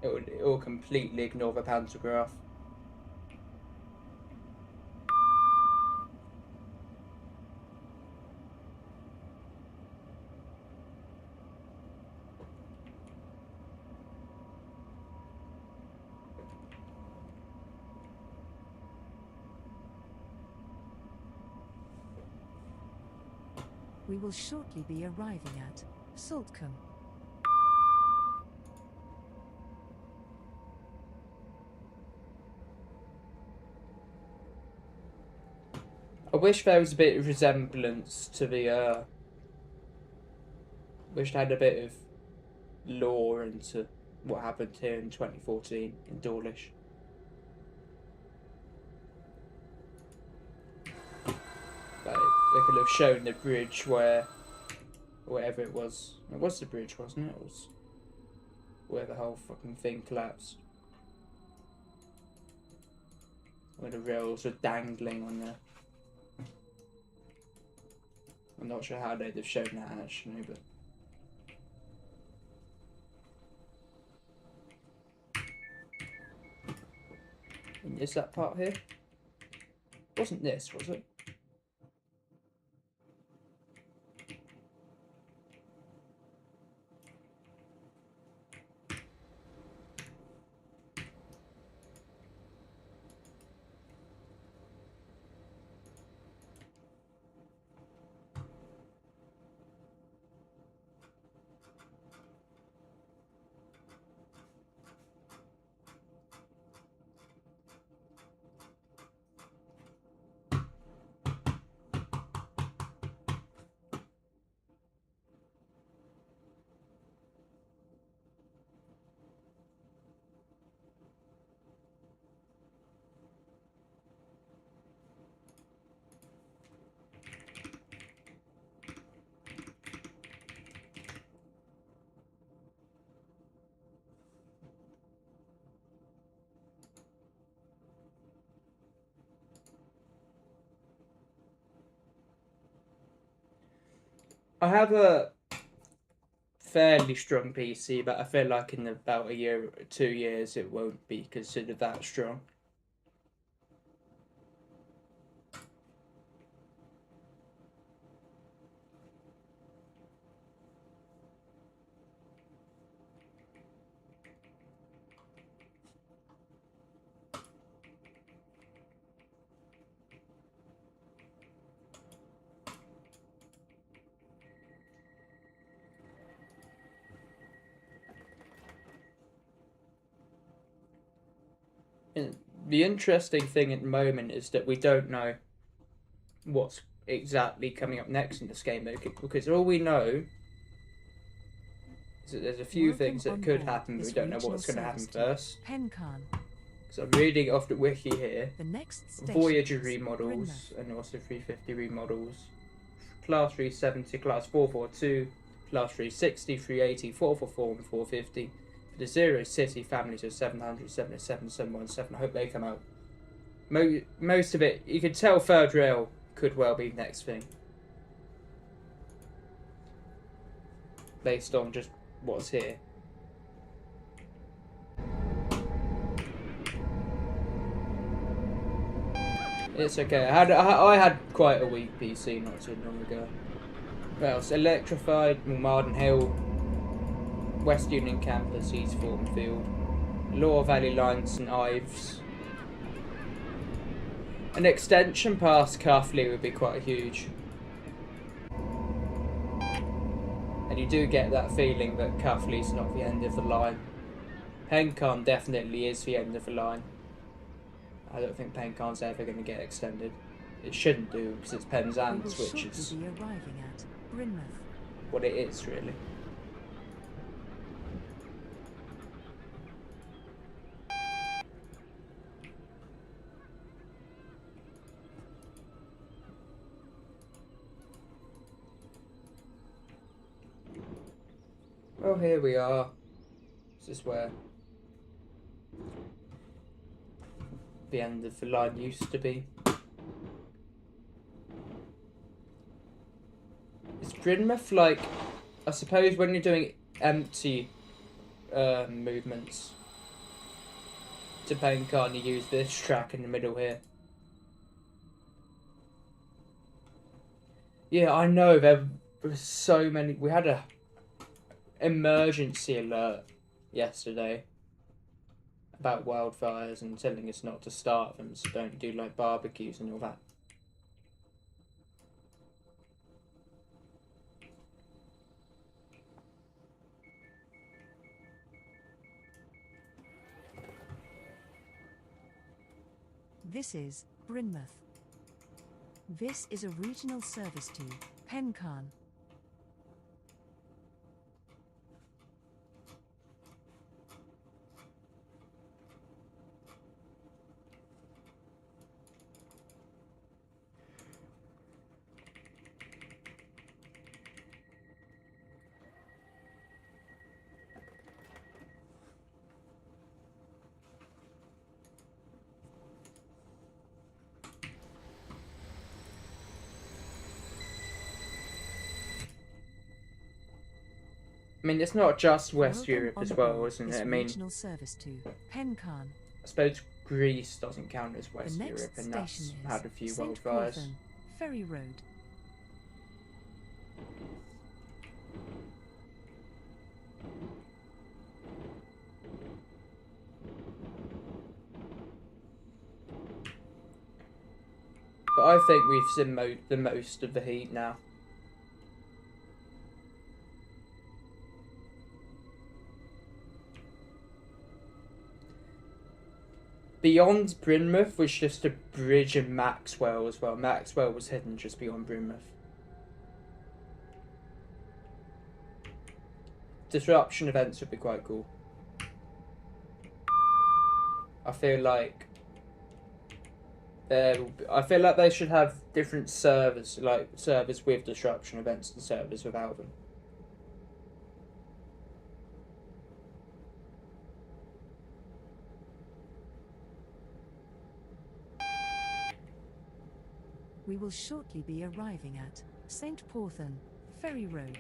It will completely ignore the pantograph. We will shortly be arriving at Saltcombe. I wish there was a bit of resemblance to the wish it had a bit of lore into what happened here in 2014 in Dawlish. Like, they could have shown the bridge where, whatever it was the bridge, wasn't it? It was where the whole fucking thing collapsed. Where the rails were dangling on there. I'm not sure how they'd have shown that actually, but... And is that part here? Wasn't this, was it? I have a fairly strong PC, but I feel like in about a year or 2 years it won't be considered that strong. And the interesting thing at the moment is that we don't know what's exactly coming up next in this game, because all we know is that there's a few things that could happen, but we don't know what's going to happen first. Pencarn. So I'm reading off the wiki here. The next station Voyager is remodels Brynmouth. and also 350 remodels. Class 370, Class 442, Class 360, 380, 444 and 450. For the Zero City families of 700, 707, 717. I hope they come out. Most of it, you could tell Third Rail could well be the next thing. Based on just what's here. It's okay. I had quite a weak PC not too long ago. What else? Electrified, Marden Hill, West Union Campus, East Fulton Field, Lower Valley Line, St Ives. An extension past Cuffley would be quite huge. And you do get that feeling that Cuffley's not the end of the line. Pencon definitely is the end of the line. I don't think Pencon's ever going to get extended. It shouldn't do, because it's Penzance, which is be arriving at Brynmouth. what it is, really. Well, here we are. This is where the end of the line used to be. Is Brynmouth like, I suppose when you're doing empty movements to Pencon, you use this track in the middle here. Yeah, I know, there were so many. We had a emergency alert yesterday about wildfires and telling us not to start them, so don't do like barbecues and all that. This is Brynmouth. This is a regional service to Pencon. I mean, it's not just West Welcome Europe on as well, board isn't this it? I mean, regional service to Pencon. I suppose Greece doesn't count as The West next Europe, and station that's is had a few St. wildfires. Porthan, Ferry Road. But I think we've seen the most of the heat now. Beyond Brynmouth was just a bridge in Maxwell as well. Maxwell was hidden just beyond Brynmouth. Disruption events would be quite cool. I feel like they should have different servers, like servers with disruption events and servers without them. We will shortly be arriving at St. Porthan, Ferry Road.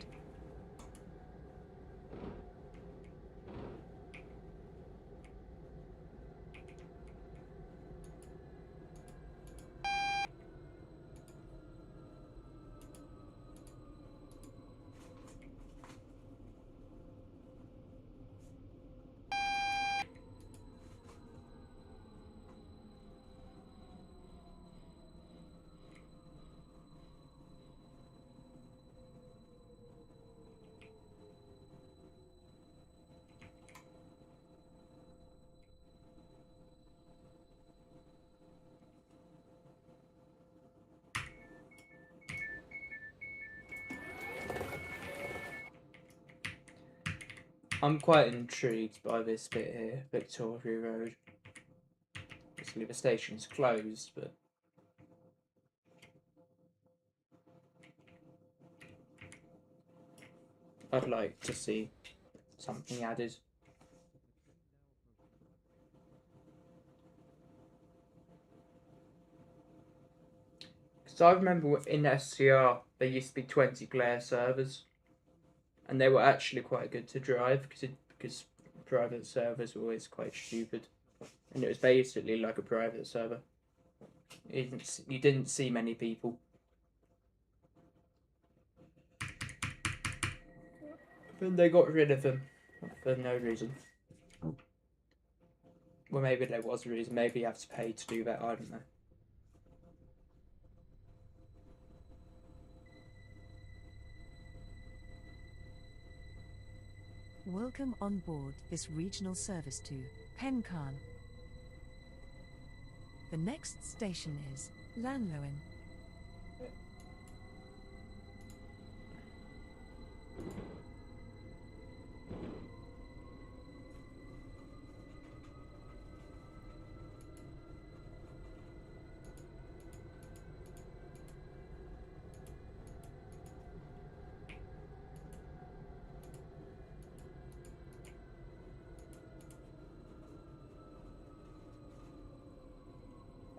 I'm quite intrigued by this bit here, Victoria Road. Obviously the station's closed, but I'd like to see something added. Because I remember in SCR there used to be 20-player servers, and they were actually quite good to drive because private servers were always quite stupid, and it was basically like a private server. You didn't see many people. But they got rid of them for no reason. Well, maybe there was a reason. Maybe you have to pay to do that. I don't know. Welcome on board this regional service to Penkan. The next station is Lanloen.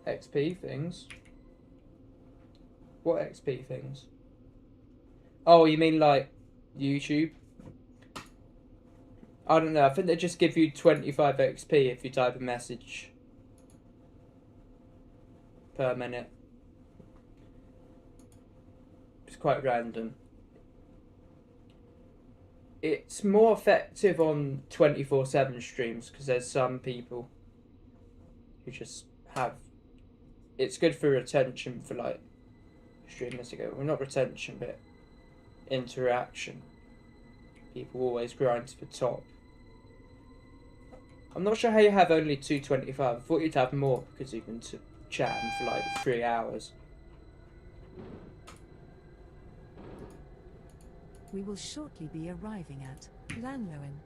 XP things? What XP things? Oh, you mean like YouTube? I don't know, I think they just give you 25 XP if you type a message per minute. It's quite random. It's more effective on 24/7 streams because there's some people who just have. It's good for retention for like streamers ago. Well, not retention, but interaction. People always grind to the top. I'm not sure how you have only 225. I thought you'd have more because you've been chatting for like 3 hours. We will shortly be arriving at Lanloen.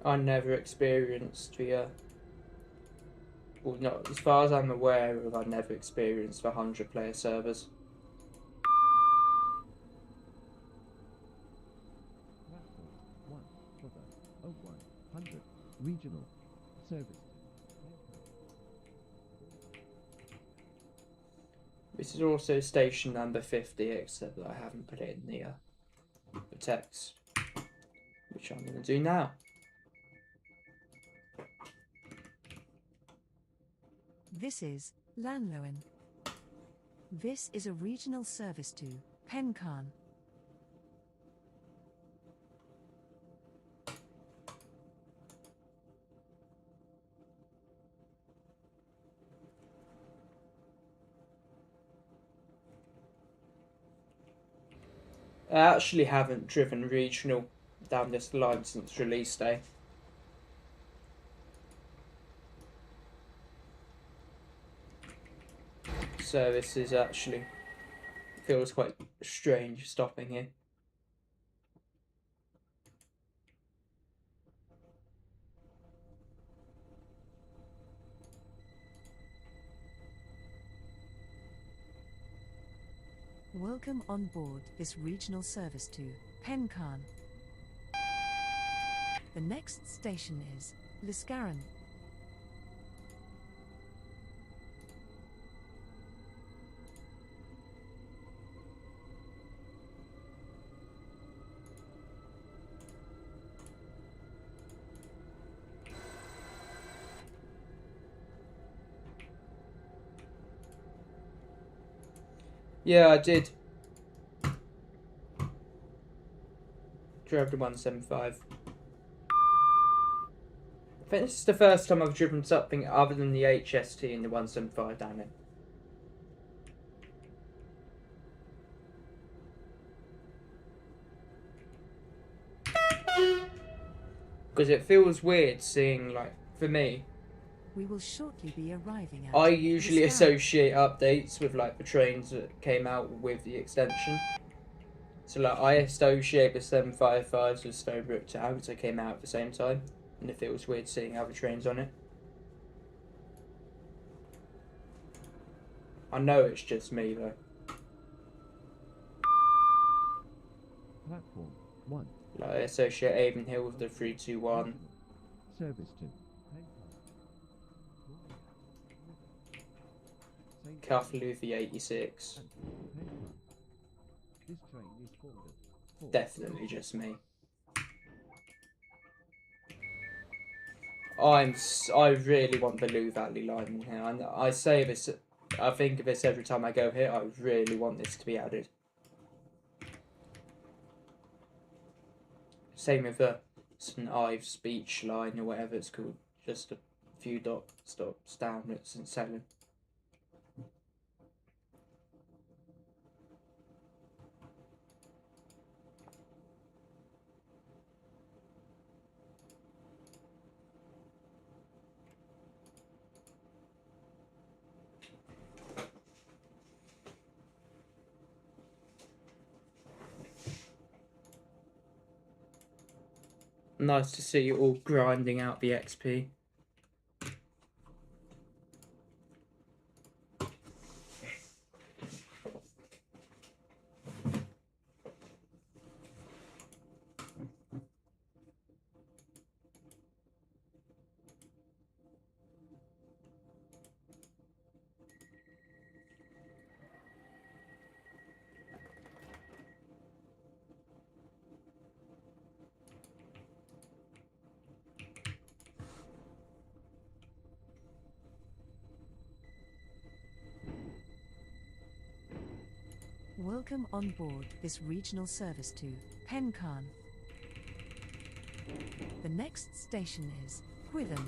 I never experienced the. Well, not as far as I'm aware of. I never experienced the 100-player servers. Platform 1 for the 0100 regional service. This is also station number 50, except that I haven't put it in the text, which I'm going to do now. This is Lanloen. This is a regional service to Penkan. I actually haven't driven regional down this line since release day. So this is actually feels quite strange stopping here. Welcome on board this regional service to Penkan. The next station is Liskaran. Yeah, I did. Drove the 175. I think this is the first time I've driven something other than the HST in the 175 down it. Because it feels weird seeing, like, for me, We will shortly be arriving at I usually Liskaran. associate updates with like the trains that came out with the extension. So like I associate the 755s with Stonebrook Town because they came out at the same time, and it feels weird seeing other trains on it. I know it's just me though. Platform 1 Like I associate Avonhill with the 321. service to Cuffloo the 86. This train is forwarded for Definitely just me. I really want the Lou Valley line in here. I say this, I think of this every time I go here. I really want this to be added. Same with the St Ives Beach line or whatever it's called. Just a few stops down at St Selin. Nice to see you all grinding out the XP. Welcome on board this regional service to Penkan. The next station is Quithen.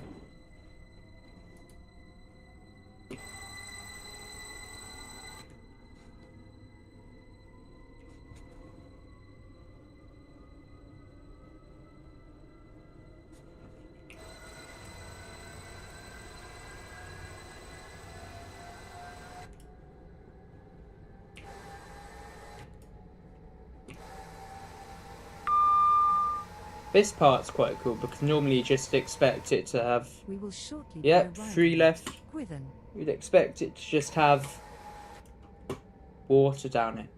This part's quite cool because normally you just expect it to have, We will shortly yep, be arriving 3 at left. Quithen. You'd expect it to just have water down it.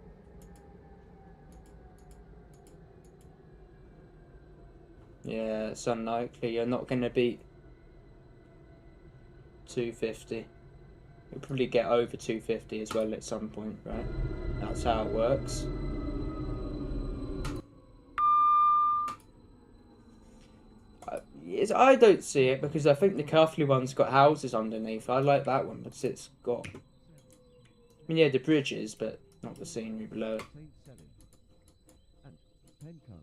Yeah, it's unlikely. You're not going to beat 250. You'll probably get over 250 as well at some point, right? That's how it works. I don't see it because I think the Cuffley one's got houses underneath. I like that one because it's got... I mean, yeah, the bridges, but not the scenery below it. Train 7 and Penkan.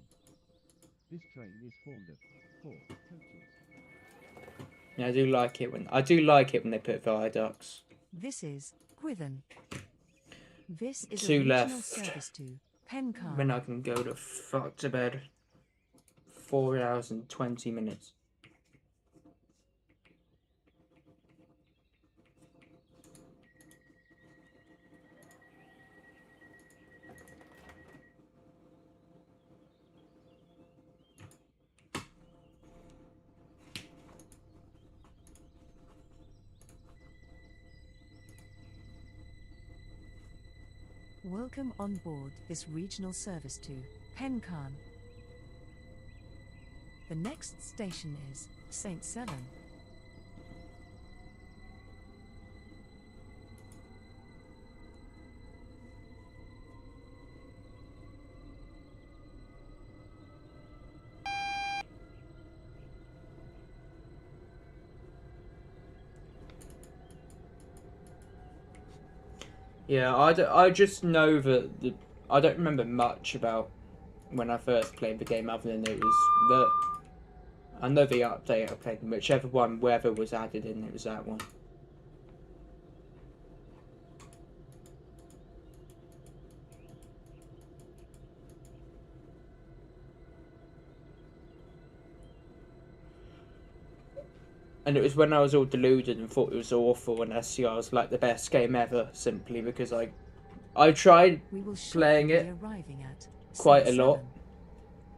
This train is formed of 4 coaches. Yeah, I do like it when they put viaducts. This is Quithen. This is 2 a regional left. service to Penkan. When I can go to fuck to bed. 4 hours and 20 minutes. Welcome on board this regional service to Penkan. The next station is St. Seven. Yeah, I just know that I don't remember much about when I first played the game other than it was the... I know the update I played, and whichever one weather was added in, it was that one. And it was when I was all deluded and thought it was awful, and SCR was like the best game ever, simply because I tried We will playing shortly it be arriving at quite a St. lot, Seven.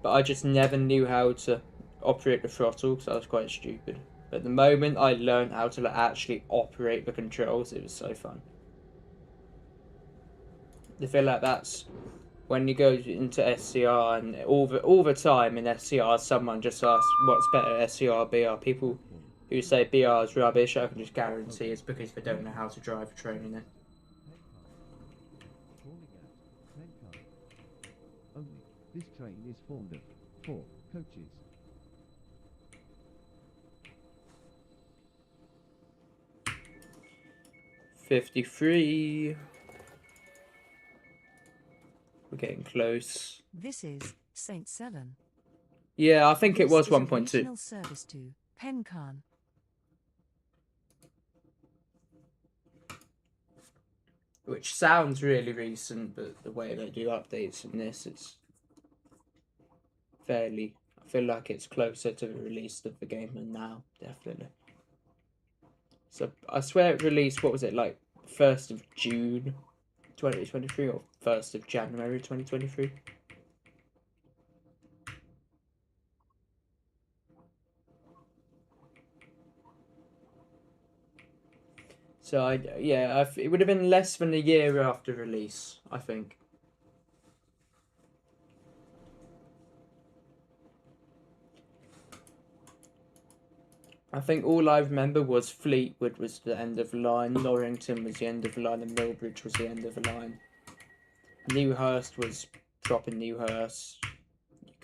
but I just never knew how to operate the throttle because I was quite stupid. But the moment I learned how to actually operate the controls, it was so fun. I feel like that's when you go into SCR, and all the time in SCR, someone just asks what's better, SCR or BR. People who say BR is rubbish, I can just guarantee it's because they don't know how to drive a train in it. Calling at Penkan. Only this train is formed of 4 coaches. $53. We're getting close. This is St. Seven. Yeah, I think it This was is a 1.2. regional service to Penkan. Which sounds really recent, but the way they do updates in this, it's fairly... I feel like it's closer to the release of the game than now, definitely. So, I swear it released, what was it, like 1st of June 2023 or 1st of January 2023? So it would have been less than a year after release, I think. I think all I remember was Fleetwood was the end of the line, Norrington was the end of the line, and Millbridge was the end of the line. Newhurst was dropping Newhurst.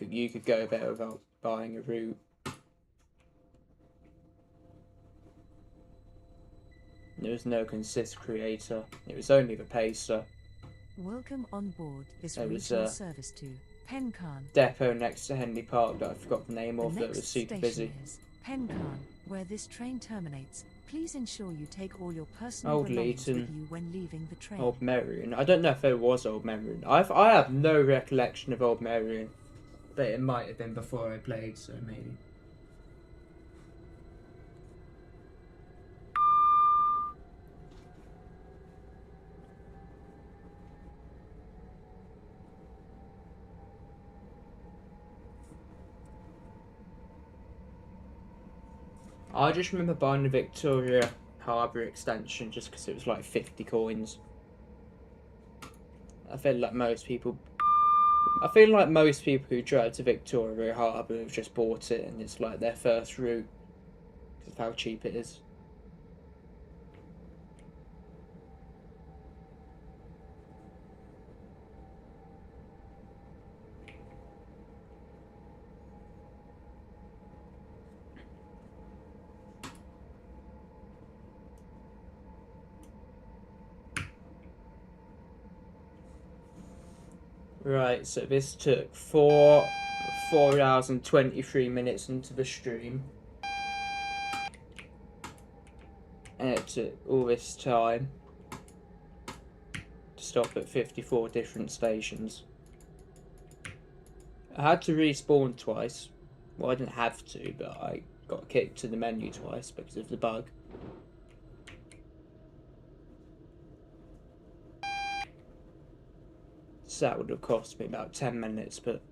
You could go there without buying a route. There was no consist creator. It was only the pacer. Welcome on board this There was regional service to Pencarn. Depot next to Henley Park that I forgot the name of The that was next super station busy. is Pencarn, where this train terminates. Please ensure you take all your personal Old belongings Leighton. with you when leaving the train. Old Merion. I don't know if there was Old Merion. I have no recollection of Old Merion, but it might have been before I played, so maybe. I just remember buying the Victoria Harbour extension just because it was like 50 coins. I feel like most people who drive to Victoria Harbour have just bought it and it's like their first route because of how cheap it is. Right, so this took 4 hours and 23 minutes into the stream. And it took all this time to stop at 54 different stations. I had to respawn twice. Well, I didn't have to, but I got kicked to the menu twice because of the bug. So that would have cost me about 10 minutes, but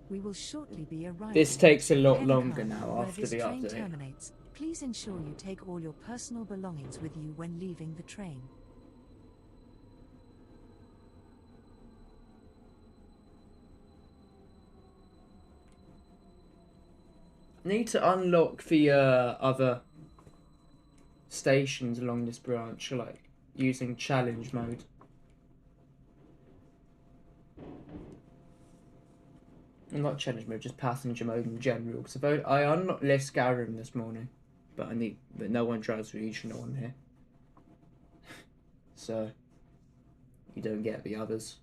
We will shortly be arriving. this takes a lot Pencarn, longer now where after this the train update. terminates. Please ensure you take all your personal belongings with you when leaving the train. Need to unlock the other stations along this branch, like using challenge mode. And not challenge mode, just passenger mode in general. Because I unlocked Liscarum this morning, but no one drives regional on here, so you don't get the others.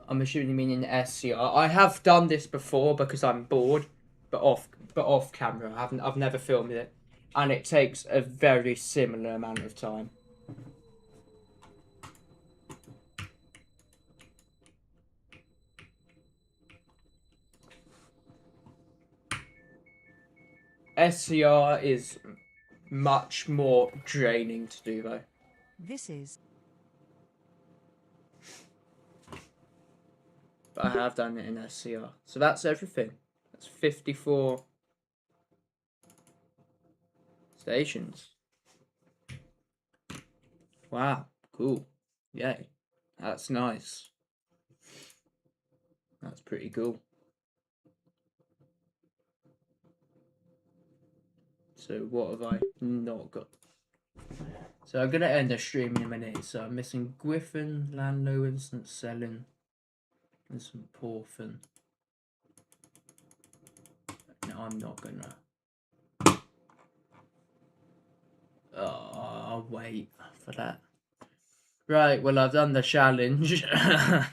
I'm assuming you mean in SCR. I have done this before because I'm bored, but off camera. I've never filmed it, and it takes a very similar amount of time. SCR is much more draining to do though. This is But I have done it in SCR. So that's everything. That's 54 stations. Wow, cool. Yay. That's nice. That's pretty cool. So what have I not got? So I'm going to end the stream in a minute. So I'm missing Griffin, Landlow, Instant Selling, and some Porphin. No, I'm not going to. Oh, I'll wait for that. Right, well, I've done the challenge. I've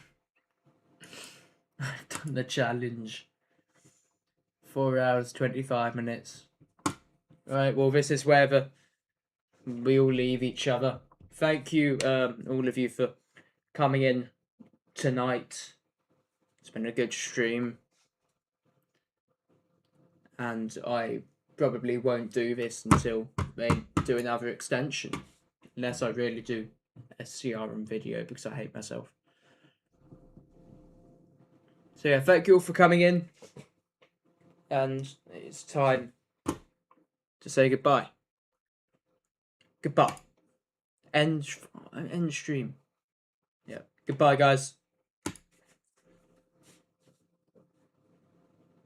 done the challenge. 4 hours, 25 minutes. Right, well, this is where we all leave each other. Thank you, all of you, for coming in tonight. It's been a good stream. And I probably won't do this until they do another extension. Unless I really do SCRM video because I hate myself. So yeah, thank you all for coming in. And it's time to say goodbye. Goodbye. End stream. Yeah. Goodbye, guys.